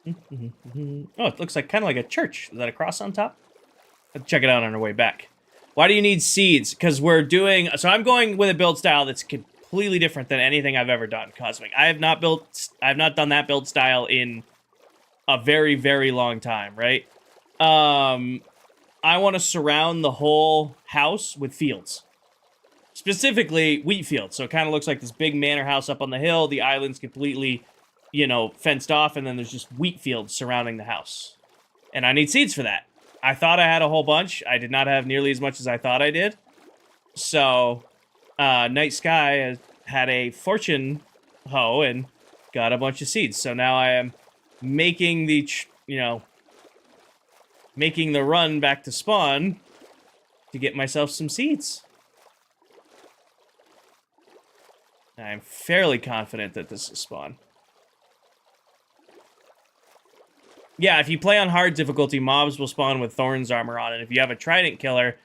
Oh, it looks like kind of like a church. Is that a cross on top? Let's check it out on our way back. Why do you need seeds? Because we're doing... So I'm going with a build style that's completely different than anything I've ever done, Cosmic. I have not done that build style in a very, very long time, right? I want to surround the whole house with fields. Specifically, wheat fields. So it kind of looks like this big manor house up on the hill. The island's completely, you know, fenced off, and then there's just wheat fields surrounding the house. And I need seeds for that. I thought I had a whole bunch. I did not have nearly as much as I thought I did. So, Night Sky had a fortune hoe and got a bunch of seeds. So now I am making the, making the run back to spawn to get myself some seeds. I'm fairly confident that this is spawn. Yeah, if you play on hard difficulty, mobs will spawn with Thorns armor on, and if you have a Trident killer,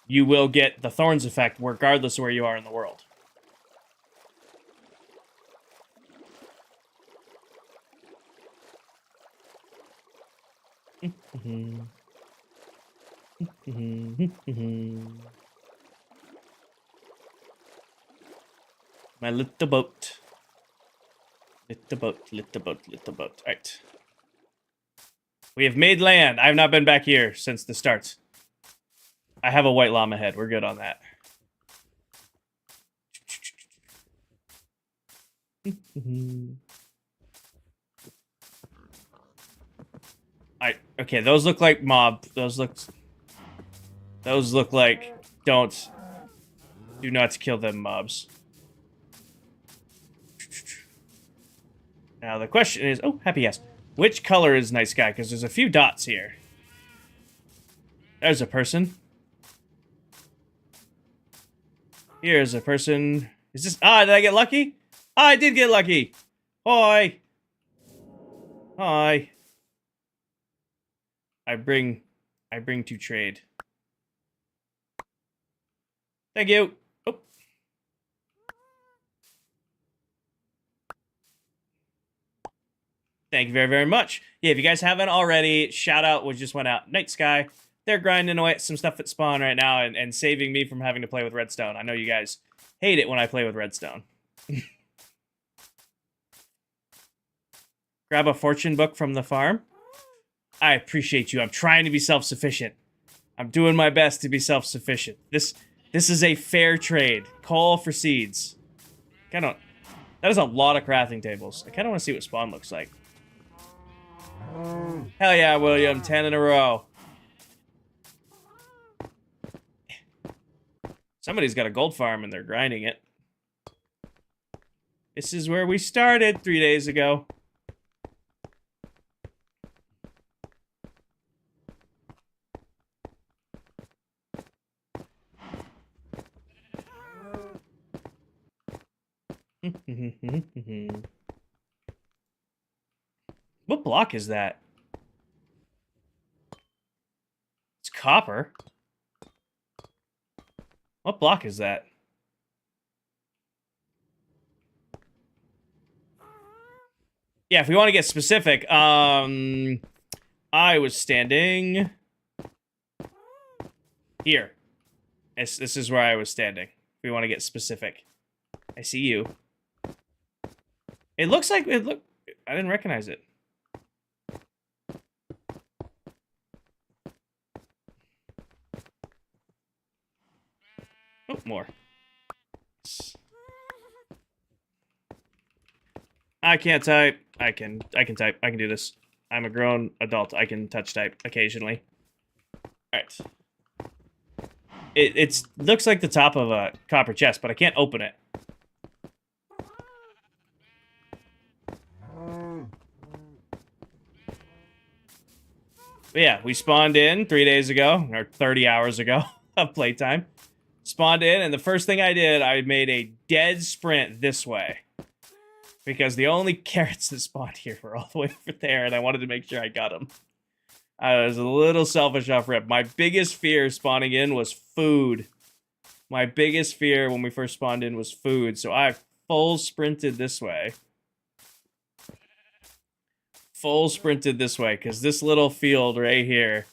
you will get the Thorns effect regardless of where you are in the world. My little boat. Little boat, little boat, little boat. Alright. We have made land. I have not been back here since the start. I have a white llama head. We're good on that. Alright, okay, those look like mob. Those look like do not kill them mobs. Now the question is, oh, happy yes. Which color is nice guy? Because there's a few dots here. There's a person. Here's a person. Is this... Ah, did I get lucky? Ah, I did get lucky. Hi. Hi. I bring to trade. Thank you. Oh. Thank you very, very much. Yeah, if you guys haven't already, shout out what just went out. Night Sky. They're grinding away at some stuff at spawn right now and saving me from having to play with redstone. I know you guys hate it when I play with redstone. Grab a fortune book from the farm. I appreciate you. I'm trying to be self-sufficient. I'm doing my best to be self-sufficient. This is a fair trade. Coal for seeds. That is a lot of crafting tables. I kind of want to see what spawn looks like. Hell yeah, William. 10 in a row. Somebody's got a gold farm and they're grinding it. This is where we started 3 days ago. What block is that? It's copper. What block is that? Yeah, if we want to get specific, I was standing here. This is where I was standing. If we want to get specific. I see you. It looks like I didn't recognize it. Oh, more. I can't type. I can type. I can do this. I'm a grown adult. I can touch type occasionally. Alright. It looks like the top of a copper chest, but I can't open it. But yeah, we spawned in 3 days ago, or 30 hours ago of playtime. Spawned in, and the first thing I did, I made a dead sprint this way. Because the only carrots that spawned here were all the way over there, and I wanted to make sure I got them. I was a little selfish off rip. My biggest fear spawning in was food. My biggest fear when we first spawned in was food, so I full sprinted this way. Full sprinted this way, because this little field right here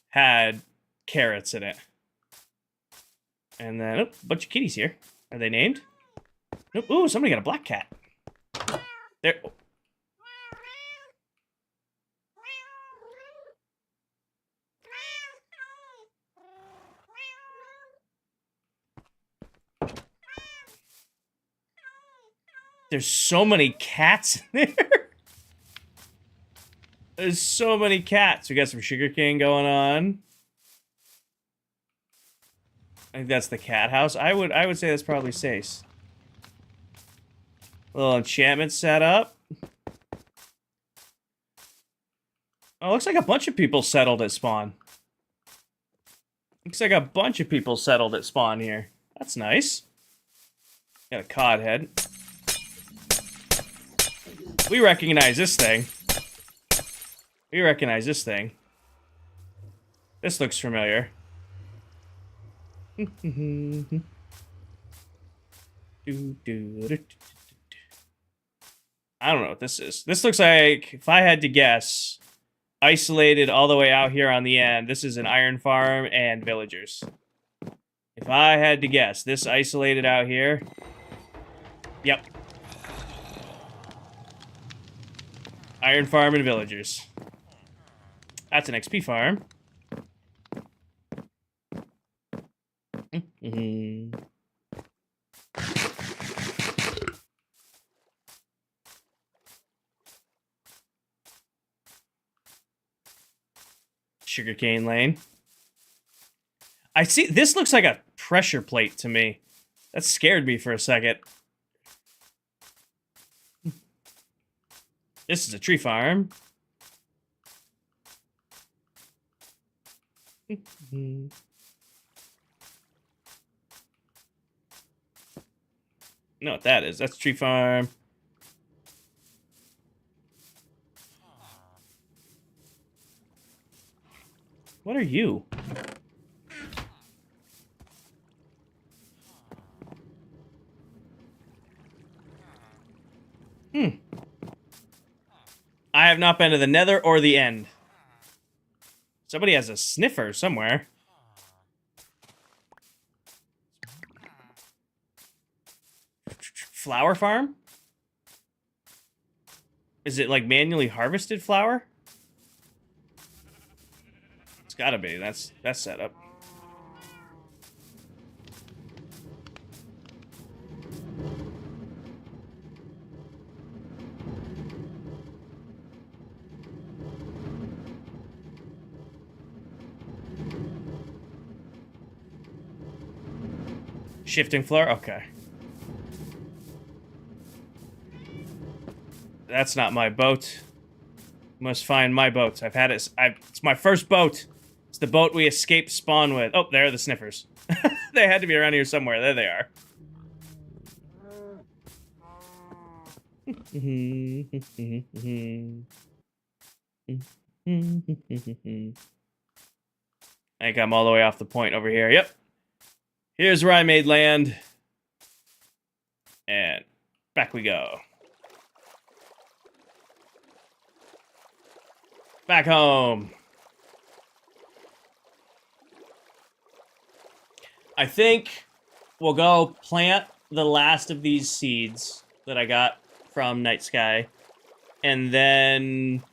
had carrots in it. And then, oh, a bunch of kitties here. Are they named? Nope. Ooh, somebody got a black cat. There. There's so many cats in there. There's so many cats. We got some sugarcane going on. I think that's the cat house. I would say that's probably Sace. A little enchantment set up. Oh, looks like a bunch of people settled at spawn. Looks like a bunch of people settled at spawn here. That's nice. Got a cod head. We recognize this thing. We recognize this thing. This looks familiar. I don't know what this is. This looks like, if I had to guess, isolated all the way out here on the end. This is an iron farm and villagers. If I had to guess, this isolated out here. Yep. Iron farm and villagers. That's an XP farm. Sugarcane lane. I see, this looks like a pressure plate to me. That scared me for a second. This is a tree farm. You know what that is? That's a tree farm. What are you? I have not been to the Nether or the End. Somebody has a sniffer somewhere. Flower farm? Is it like manually harvested flower? It's gotta be. That's set up. Shifting floor? Okay. That's not my boat. Must find my boat. I've had it. It's my first boat. It's the boat we escaped spawn with. Oh, there are the sniffers. They had to be around here somewhere. There they are. I think I'm all the way off the point over here. Yep. Here's where I made land. And back we go. Back home. I think we'll go plant the last of these seeds that I got from Night Sky. And then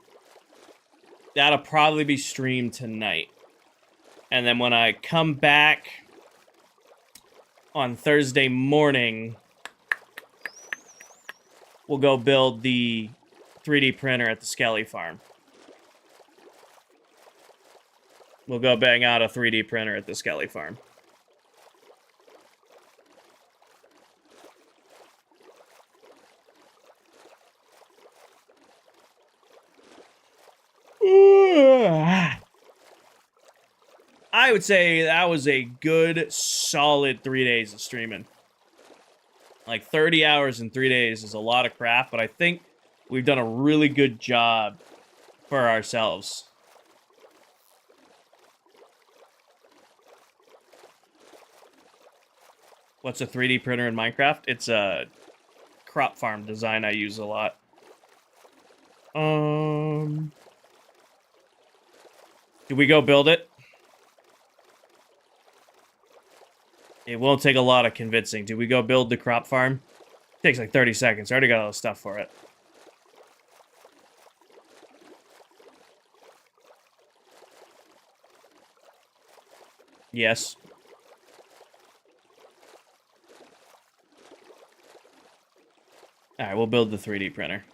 that'll probably be streamed tonight. And then when I come back on Thursday morning, we'll go build the 3D printer at the Skelly farm. We'll go bang out a 3D printer at the Skelly farm. I would say that was a good, solid 3 days of streaming. Like 30 hours in 3 days is a lot of crap, but I think we've done a really good job for ourselves. What's a 3D printer in Minecraft? It's a crop farm design I use a lot. Do we go build it? It won't take a lot of convincing. Do we go build the crop farm? It takes like 30 seconds. I already got all the stuff for it. Yes. Alright, we'll build the 3D printer.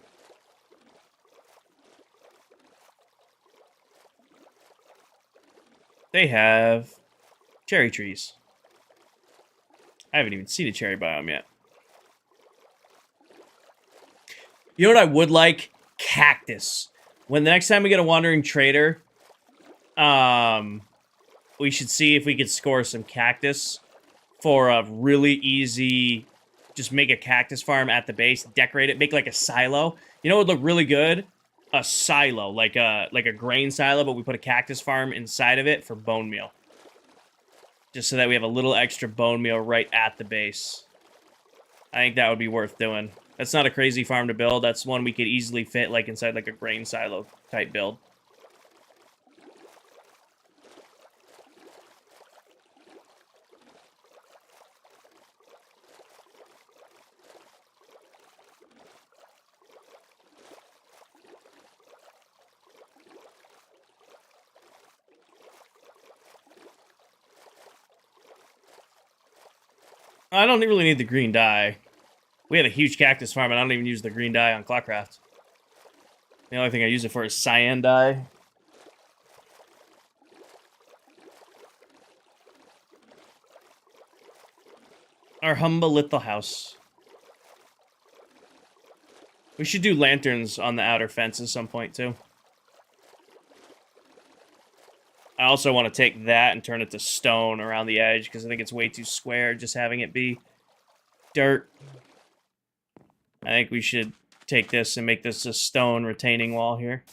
They have cherry trees. I haven't even seen a cherry biome yet. You know what I would like? Cactus. When the next time we get a wandering trader, we should see if we could score some cactus for a really easy, just make a cactus farm at the base, decorate it, make like a silo. You know what would look really good? a silo, like a grain silo, but we put a cactus farm inside of it for bone meal. Just so that we have a little extra bone meal right at the base. I think that would be worth doing. That's not a crazy farm to build. That's one we could easily fit like inside like a grain silo type build. I don't really need the green dye. We have a huge cactus farm, and I don't even use the green dye on Clockcraft. The only thing I use it for is cyan dye. Our humble little house. We should do lanterns on the outer fence at some point, too. I also want to take that and turn it to stone around the edge, because I think it's way too square just having it be dirt. I think we should take this and make this a stone retaining wall here.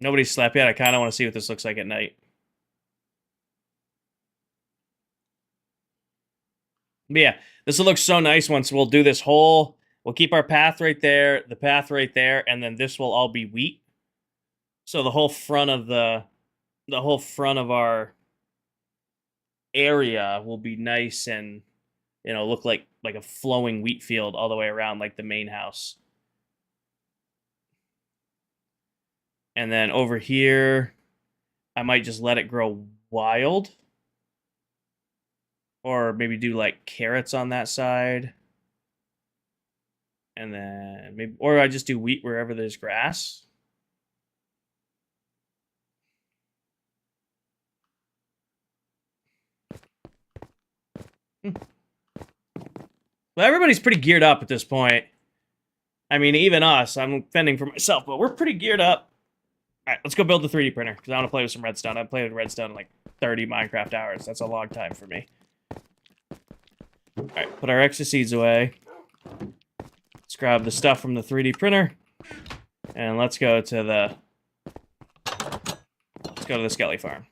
Nobody's slept yet. I kind of want to see what this looks like at night. But yeah, this will look so nice once we'll do this whole... We'll keep our path right there, the path right there, and then this will all be wheat. So the whole front of our area will be nice and, you know, look like a flowing wheat field all the way around, like the main house. And then over here, I might just let it grow wild. Or maybe do like carrots on that side. And then maybe, or I just do wheat wherever there's grass. Well, everybody's pretty geared up at this point. I mean, even us. I'm fending for myself, but we're pretty geared up. All right, let's go build the 3D printer, because I want to play with some redstone. I've played with redstone in like 30 Minecraft hours. That's a long time for me. All right, put our extra seeds away. Let's grab the stuff from the 3D printer. And let's go to the... Skelly farm.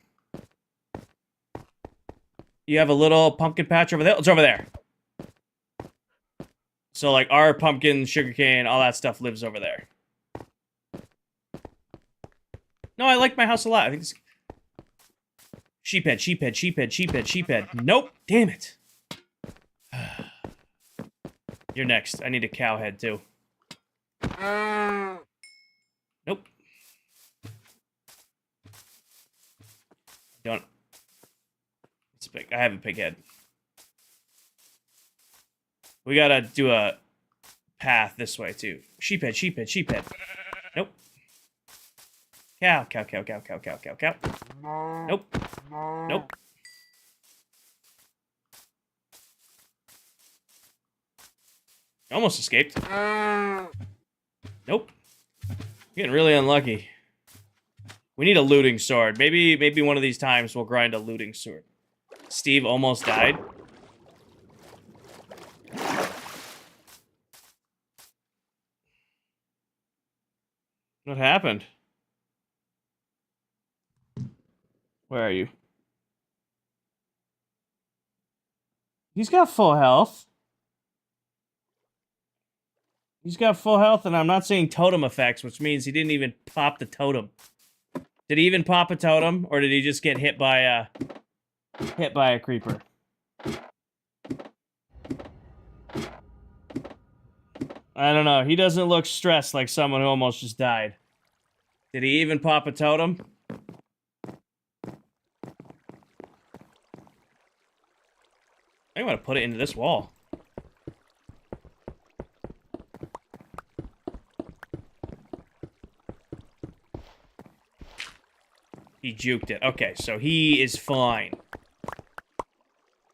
You have a little pumpkin patch over there? It's over there. So, like, our pumpkin, sugarcane, all that stuff lives over there. No, I like my house a lot. I think it's... Sheephead, sheephead, sheephead, sheephead, sheephead. Nope. Damn it. You're next. I need a cow head, too. Nope. Don't. It's a pig. I have a pig head. We gotta do a path this way, too. Sheephead, sheephead, sheephead. Nope. Cow, cow, cow, cow, cow, cow, cow, cow. Nope. Nope. Almost escaped. Nope. Getting really unlucky. We need a looting sword. Maybe one of these times we'll grind a looting sword. Steve almost died. What happened? Where are you? He's got full health. He's got full health, and I'm not seeing totem effects, which means he didn't even pop the totem. Did he even pop a totem, or did he just get hit by a creeper? I don't know. He doesn't look stressed like someone who almost just died. Did he even pop a totem? I'm gonna put it into this wall. He juked it. Okay, so he is fine.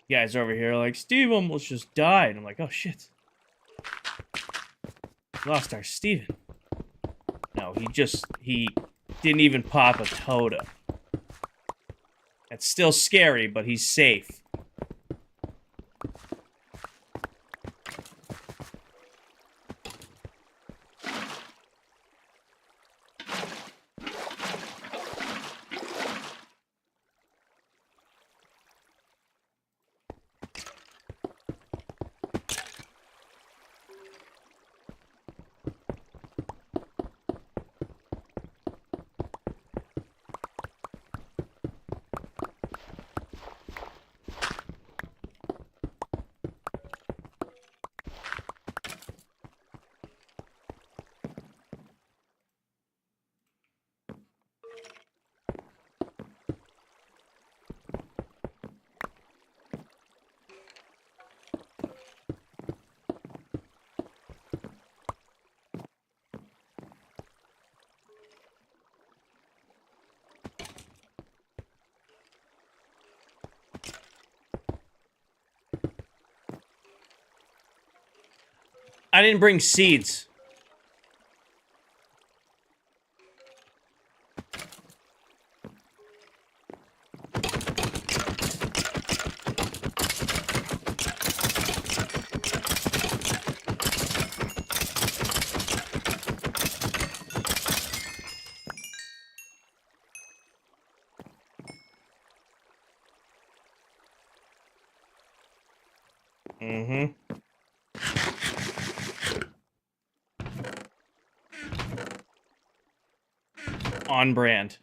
You guys over here are like, Steve almost just died. I'm like, oh shit. Lost our Steven. No, he didn't even pop a totem. That's still scary, but he's safe. I didn't bring seeds. Mm-hmm. On brand.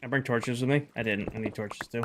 I bring torches with me? I didn't. I need torches too.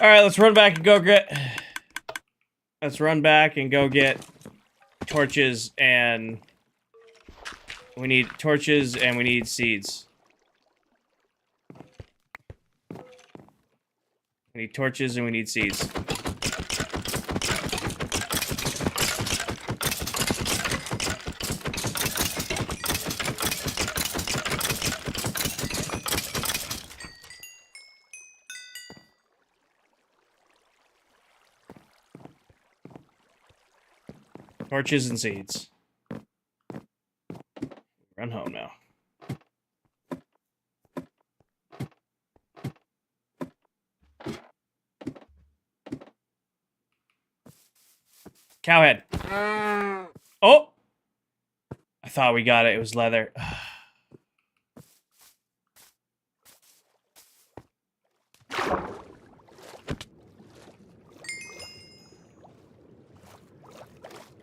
All right, let's run back and go get. Let's run back and go get torches, and we need torches and we need seeds. We need torches and we need seeds. Torches and seeds. Run home now. Cowhead. Oh! I thought we got it. It was leather.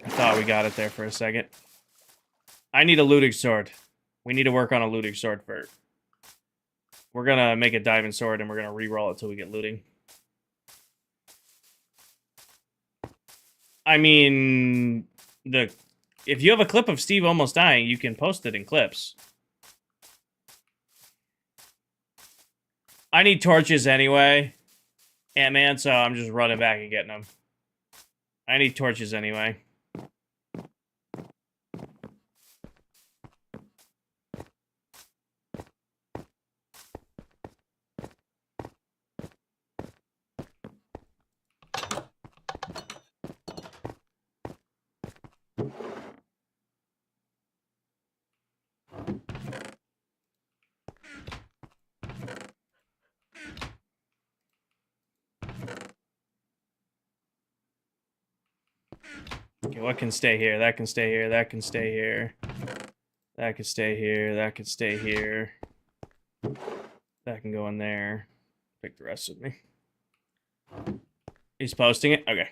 I thought we got it there for a second. I need a looting sword. We need to work on a looting sword first. We're gonna make a diamond sword and we're gonna re-roll it till we get looting. I mean, if you have a clip of Steve almost dying, you can post it in clips. I need torches anyway, Ant-Man, so I'm just running back and getting them. I need torches anyway. Okay, what can stay here? That can stay here. That can stay here. That can stay here. That can stay here. That can go in there. Pick the rest with me. He's posting it? Okay.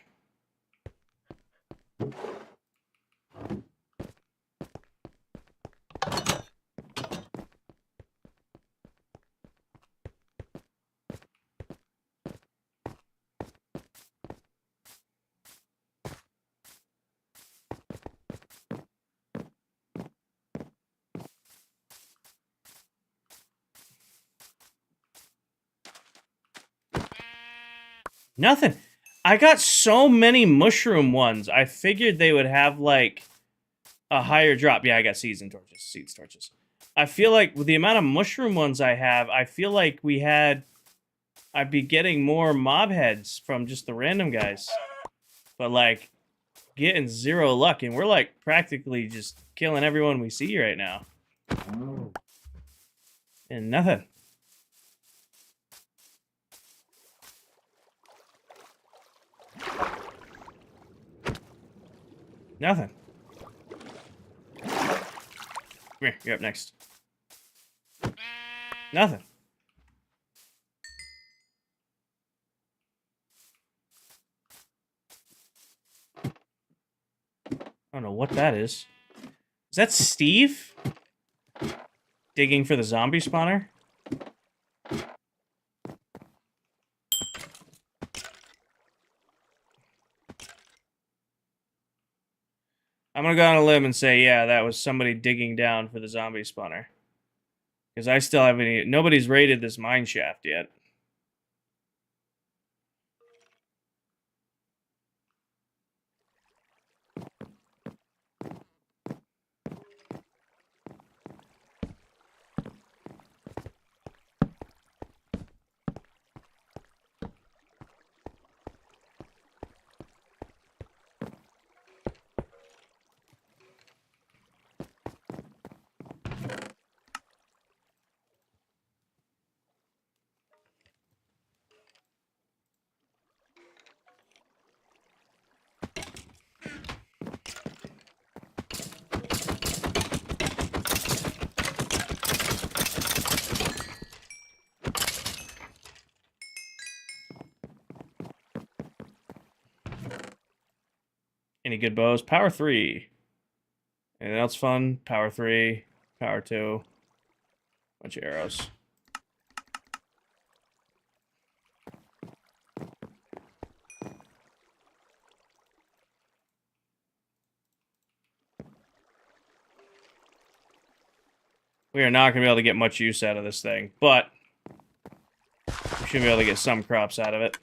Nothing. I got so many mushroom ones. I figured they would have, like, a higher drop. Yeah, I got seeds and torches. Seeds, torches. I feel like with the amount of mushroom ones I have, I feel like I'd be getting more mob heads from just the random guys. But, like, getting 0 luck. And we're, like, practically just killing everyone we see right now. And nothing. Nothing. Come here, you're up next. Nothing. I don't know what that is. Is that Steve? Digging for the zombie spawner? I'm gonna go on a limb and say, yeah, that was somebody digging down for the zombie spawner. Because I still haven't... Nobody's raided this mine shaft yet. Any good bows? Power 3. Anything else fun? Power 3. Power 2. Bunch of arrows. We are not going to be able to get much use out of this thing, but we should be able to get some crops out of it.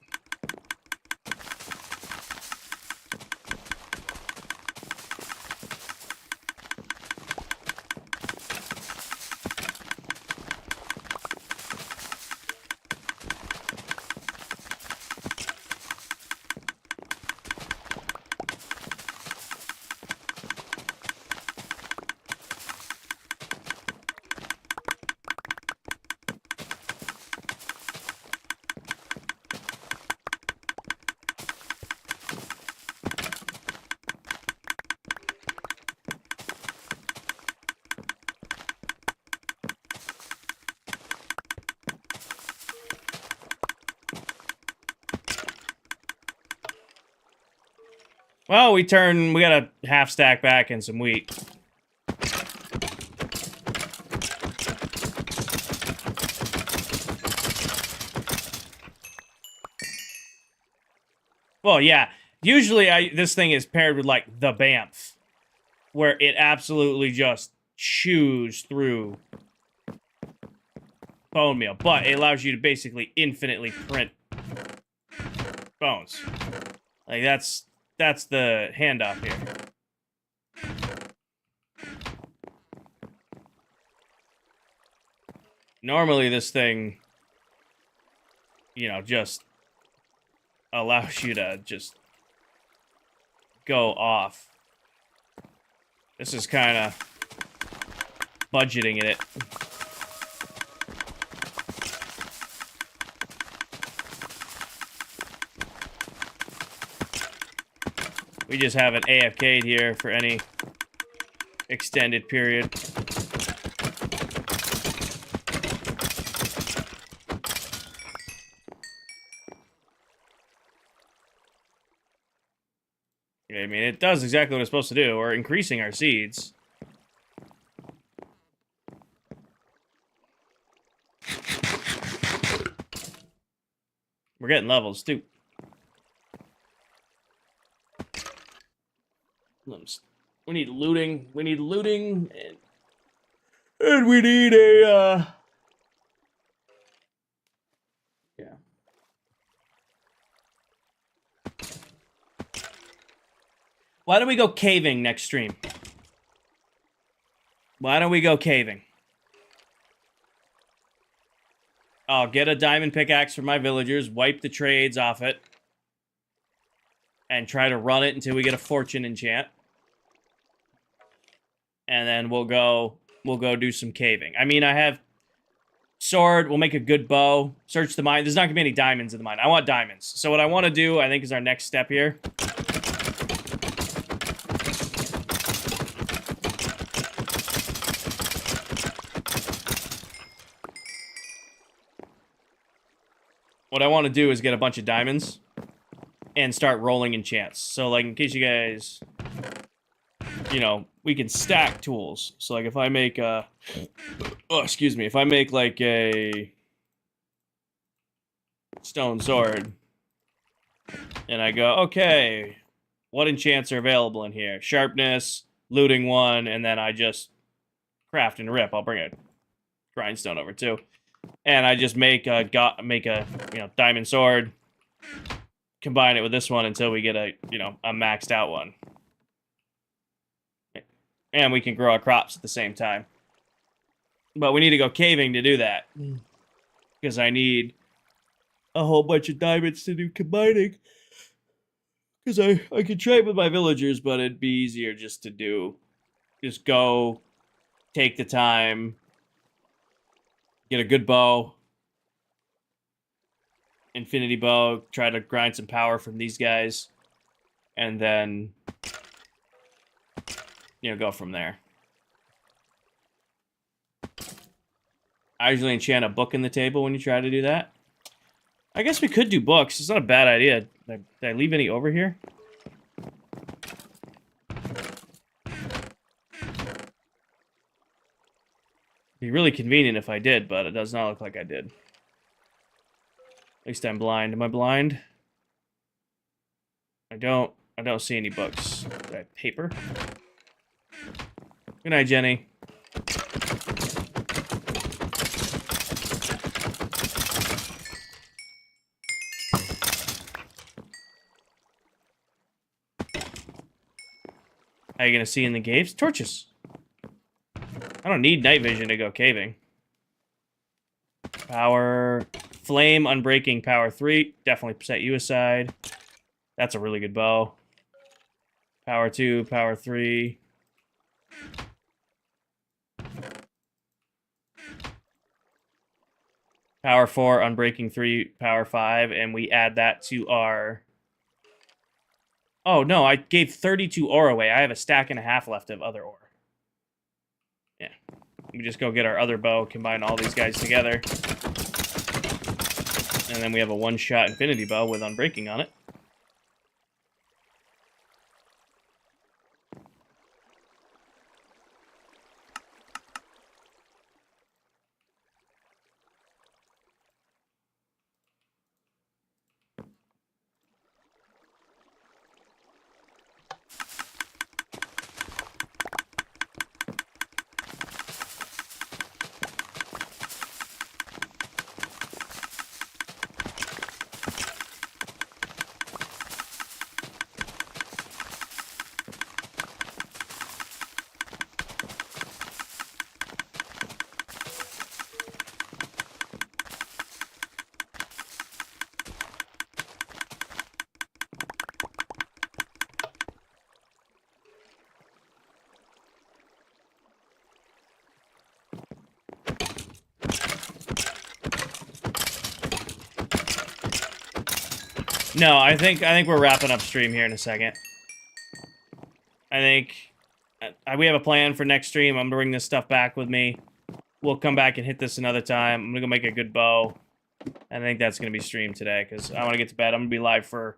Well, we got a half stack back and some wheat. Well, yeah. Usually this thing is paired with, like, the Bamf, where it absolutely just chews through bone meal. But it allows you to basically infinitely print bones. Like, that's the handoff here. Normally this thing, you know, just allows you to just go off. This is kind of budgeting it. We just haven't AFK'd here for any extended period. I mean, it does exactly what it's supposed to do. We're increasing our seeds. We're getting levels, too. We need looting. We need looting. And we need a, yeah. Why don't we go caving next stream? Why don't we go caving? I'll get a diamond pickaxe for my villagers, wipe the trades off it, and try to run it until we get a fortune enchant. And then we'll go do some caving. I mean, I have sword, we'll make a good bow, search the mine. There's not gonna be any diamonds in the mine. I want diamonds. So what I want to do, I think, is our next step here. What I want to do is get a bunch of diamonds and start rolling enchants. So, like, in case you guys, you know, we can stack tools. So, like, if I make a, oh, excuse me, if I make, like, a stone sword, and I go, okay, what enchants are available in here? Sharpness, looting 1, and then I just craft and rip. I'll bring a grindstone over, too. And I just make a you know, diamond sword, combine it with this one until we get a, you know, a maxed out one. And we can grow our crops at the same time. But we need to go caving to do that. Because I need a whole bunch of diamonds to do combining. Because I could trade with my villagers, but it'd be easier just to do, just go, take the time, get a good bow, infinity bow, try to grind some power from these guys, and then, you know, go from there. I usually enchant a book in the table when you try to do that. I guess we could do books. It's not a bad idea. Did I leave any over here? It'd be really convenient if I did, but it does not look like I did. At least I'm blind. Am I blind? I don't see any books. Do I have paper? Good night, Jenny. How are you gonna see in the caves? Torches. I don't need night vision to go caving. Power, flame, unbreaking, power 3. Definitely set you aside. That's a really good bow. Power 2, power 3. Power 4, unbreaking 3, power 5, and we add that to our... Oh, no, I gave 32 ore away. I have a stack and a half left of other ore. Yeah. We just go get our other bow, combine all these guys together. And then we have a one-shot infinity bow with unbreaking on it. No, I think we're wrapping up stream here in a second. I think we have a plan for next stream. I'm gonna bring this stuff back with me. We'll come back and hit this another time. I'm gonna go make a good bow. And I think that's gonna be streamed today because I want to get to bed. I'm gonna be live for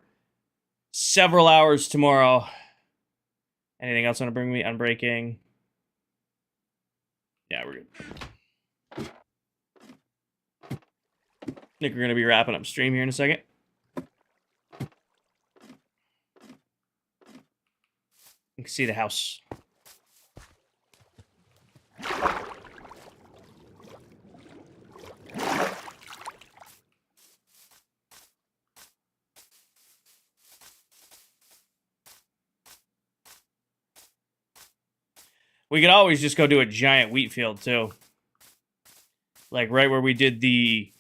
several hours tomorrow. Anything else want to bring me? Unbreaking. Yeah, we're good. I think we're gonna be wrapping up stream here in a second. You can see the house. We could always just go do a giant wheat field, too. Like, right where we did the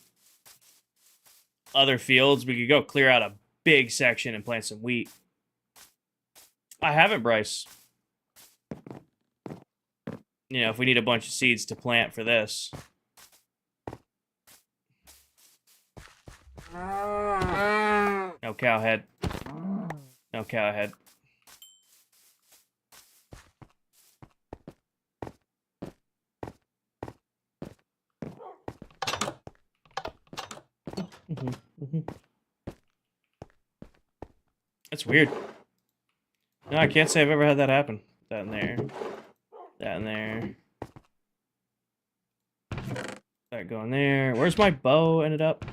other fields, we could go clear out a big section and plant some wheat. I haven't, Bryce. You know, if we need a bunch of seeds to plant for this. No cow head. No cow head. That's weird. No, I can't say I've ever had that happen. That in there. That in there. That going there. Where's my bow ended up?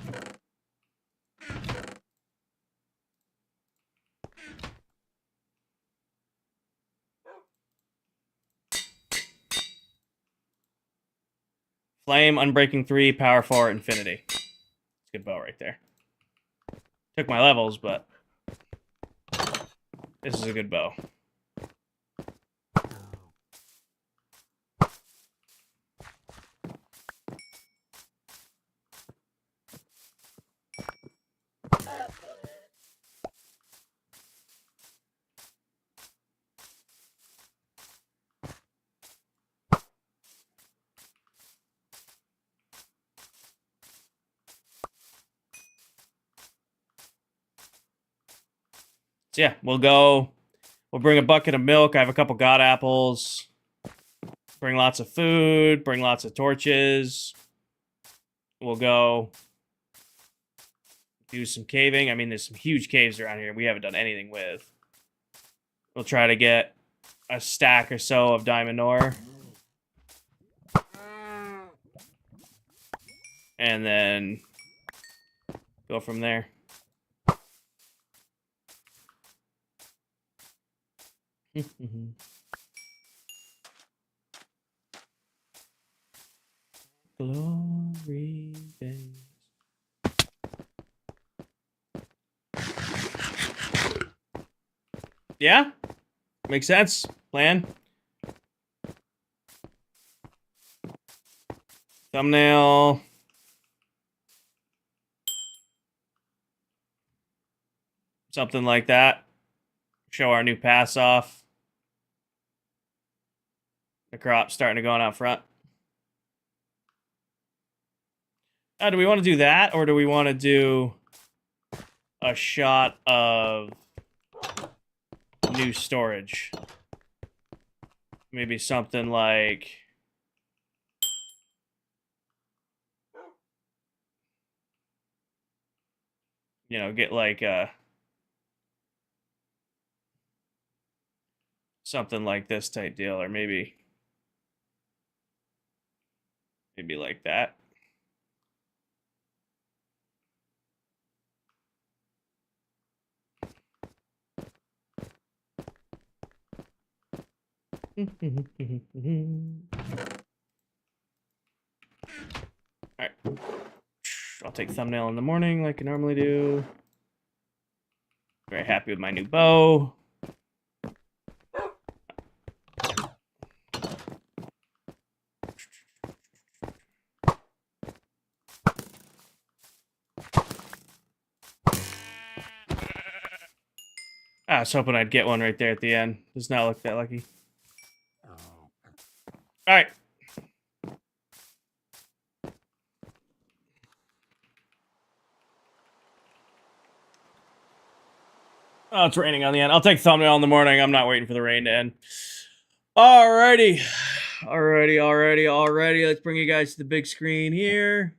Flame, Unbreaking 3, Power 4, Infinity. It's a good bow right there. Took my levels, but this is a good bow. So yeah, we'll bring a bucket of milk. I have a couple god apples. Bring lots of food, bring lots of torches. We'll go do some caving. I mean, there's some huge caves around here we haven't done anything with. We'll try to get a stack or so of diamond ore. And then go from there. Glory days. Yeah? Makes sense. Plan. Thumbnail. Something like that. Show our new pass off. The crop's starting to go on out front. Do we want to do that, or do we want to do a shot of new storage? Maybe something like... You know, get like something like this type deal, or maybe like that. Alright. I'll take thumbnail in the morning like I normally do. Very happy with my new bow. I was hoping I'd get one right there at the end. Does not look that lucky. Alright. Oh, it's raining on the end. I'll take thumbnail in the morning. I'm not waiting for the rain to end. Alrighty. Let's bring you guys to the big screen here.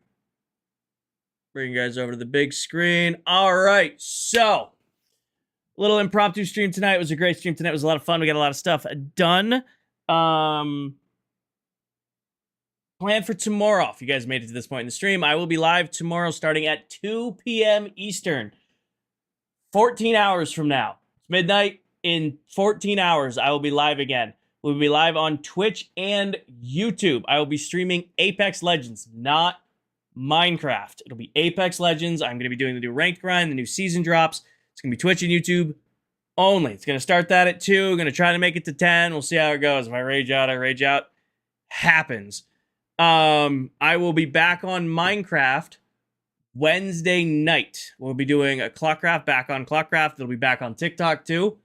Bring you guys over to the big screen. All right, so little impromptu stream tonight. It was a great stream tonight. It was a lot of fun. We got a lot of stuff done. Plan for tomorrow. If you guys made it to this point in the stream, I will be live tomorrow starting at 2 p.m. Eastern. 14 hours from now. It's midnight. In 14 hours, I will be live again. We'll be live on Twitch and YouTube. I will be streaming Apex Legends, not Minecraft. It'll be Apex Legends. I'm going to be doing the new ranked grind, the new season drops. It's going to be Twitch and YouTube only. It's going to start that at 2. Going to try to make it to 10. We'll see how it goes. If I rage out, I rage out. Happens. I will be back on Minecraft Wednesday night. We'll be doing a Clockcraft, back on Clockcraft. It'll be back on TikTok too.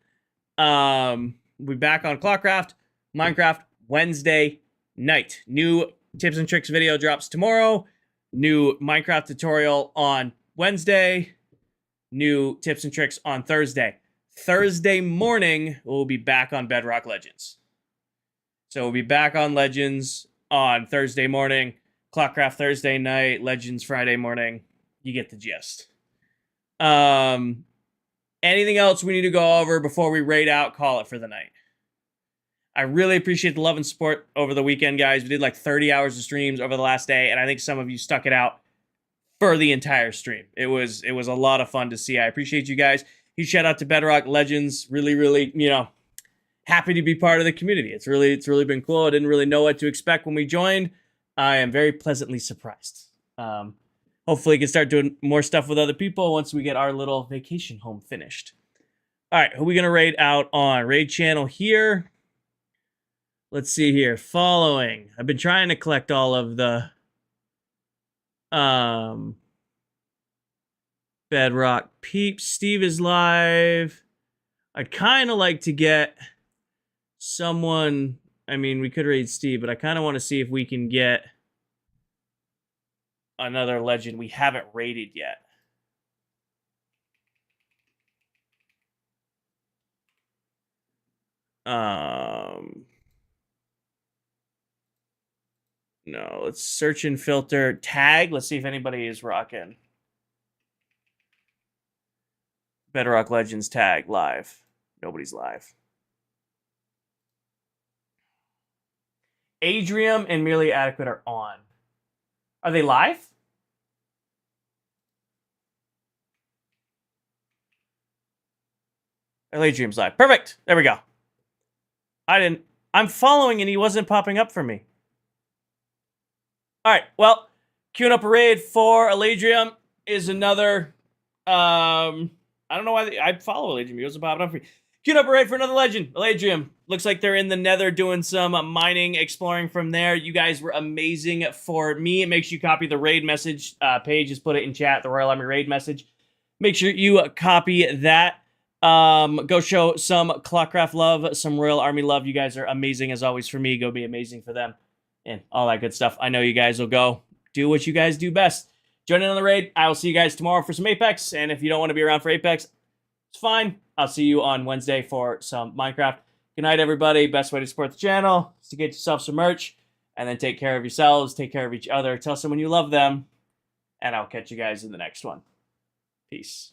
We'll be back on Clockcraft, Minecraft Wednesday night. New tips and tricks video drops tomorrow. New Minecraft tutorial on Wednesday. New tips and tricks on Thursday. Thursday morning, we'll be back on Bedrock Legends. So we'll be back on Legends on Thursday morning. Clockcraft Thursday night. Legends Friday morning. You get the gist. Anything else we need to go over before we raid out, call it for the night. I really appreciate the love and support over the weekend, guys. We did like 30 hours of streams over the last day, and I think some of you stuck it out for the entire stream. It was a lot of fun to see. I appreciate you guys. Huge shout out to Bedrock Legends. Really, happy to be part of the community. It's really been cool. I didn't really know what to expect when we joined. I am very pleasantly surprised. Hopefully, we can start doing more stuff with other people once we get our little vacation home finished. All right, who are we going to raid out on? Raid channel here. Let's see here. Following. I've been trying to collect all of the Bedrock peeps. Steve is live. I'd kind of like to get someone. I mean, we could raid Steve, but I kind of want to see if we can get another legend we haven't raided yet. No, let's search and filter. Tag. Let's see if anybody is rocking Bedrock Legends tag live. Nobody's live. Adrium and Merely Adequate are on. Are they live? Adrium's live. Perfect. There we go. I'm following and he wasn't popping up for me. All right. Well, queuing up a raid for Eladrium is another. I don't know why I follow Eladrium. He wasn't popping up for me. Queuing up a raid for another legend. Eladrium. Looks like they're in the Nether doing some mining, exploring from there. You guys were amazing for me. Make sure you copy the raid message page. Just put it in chat. The Royal Army raid message. Make sure you copy that. Go show some Clockcraft love, some Royal Army love. You guys are amazing as always for me. Go be amazing for them. And all that good stuff. I know you guys will go do what you guys do best. Join in on the raid. I will see you guys tomorrow for some Apex. And if you don't want to be around for Apex, it's fine. I'll see you on Wednesday for some Minecraft. Good night, everybody. Best way to support the channel is to get yourself some merch. And then take care of yourselves. Take care of each other. Tell someone you love them. And I'll catch you guys in the next one. Peace.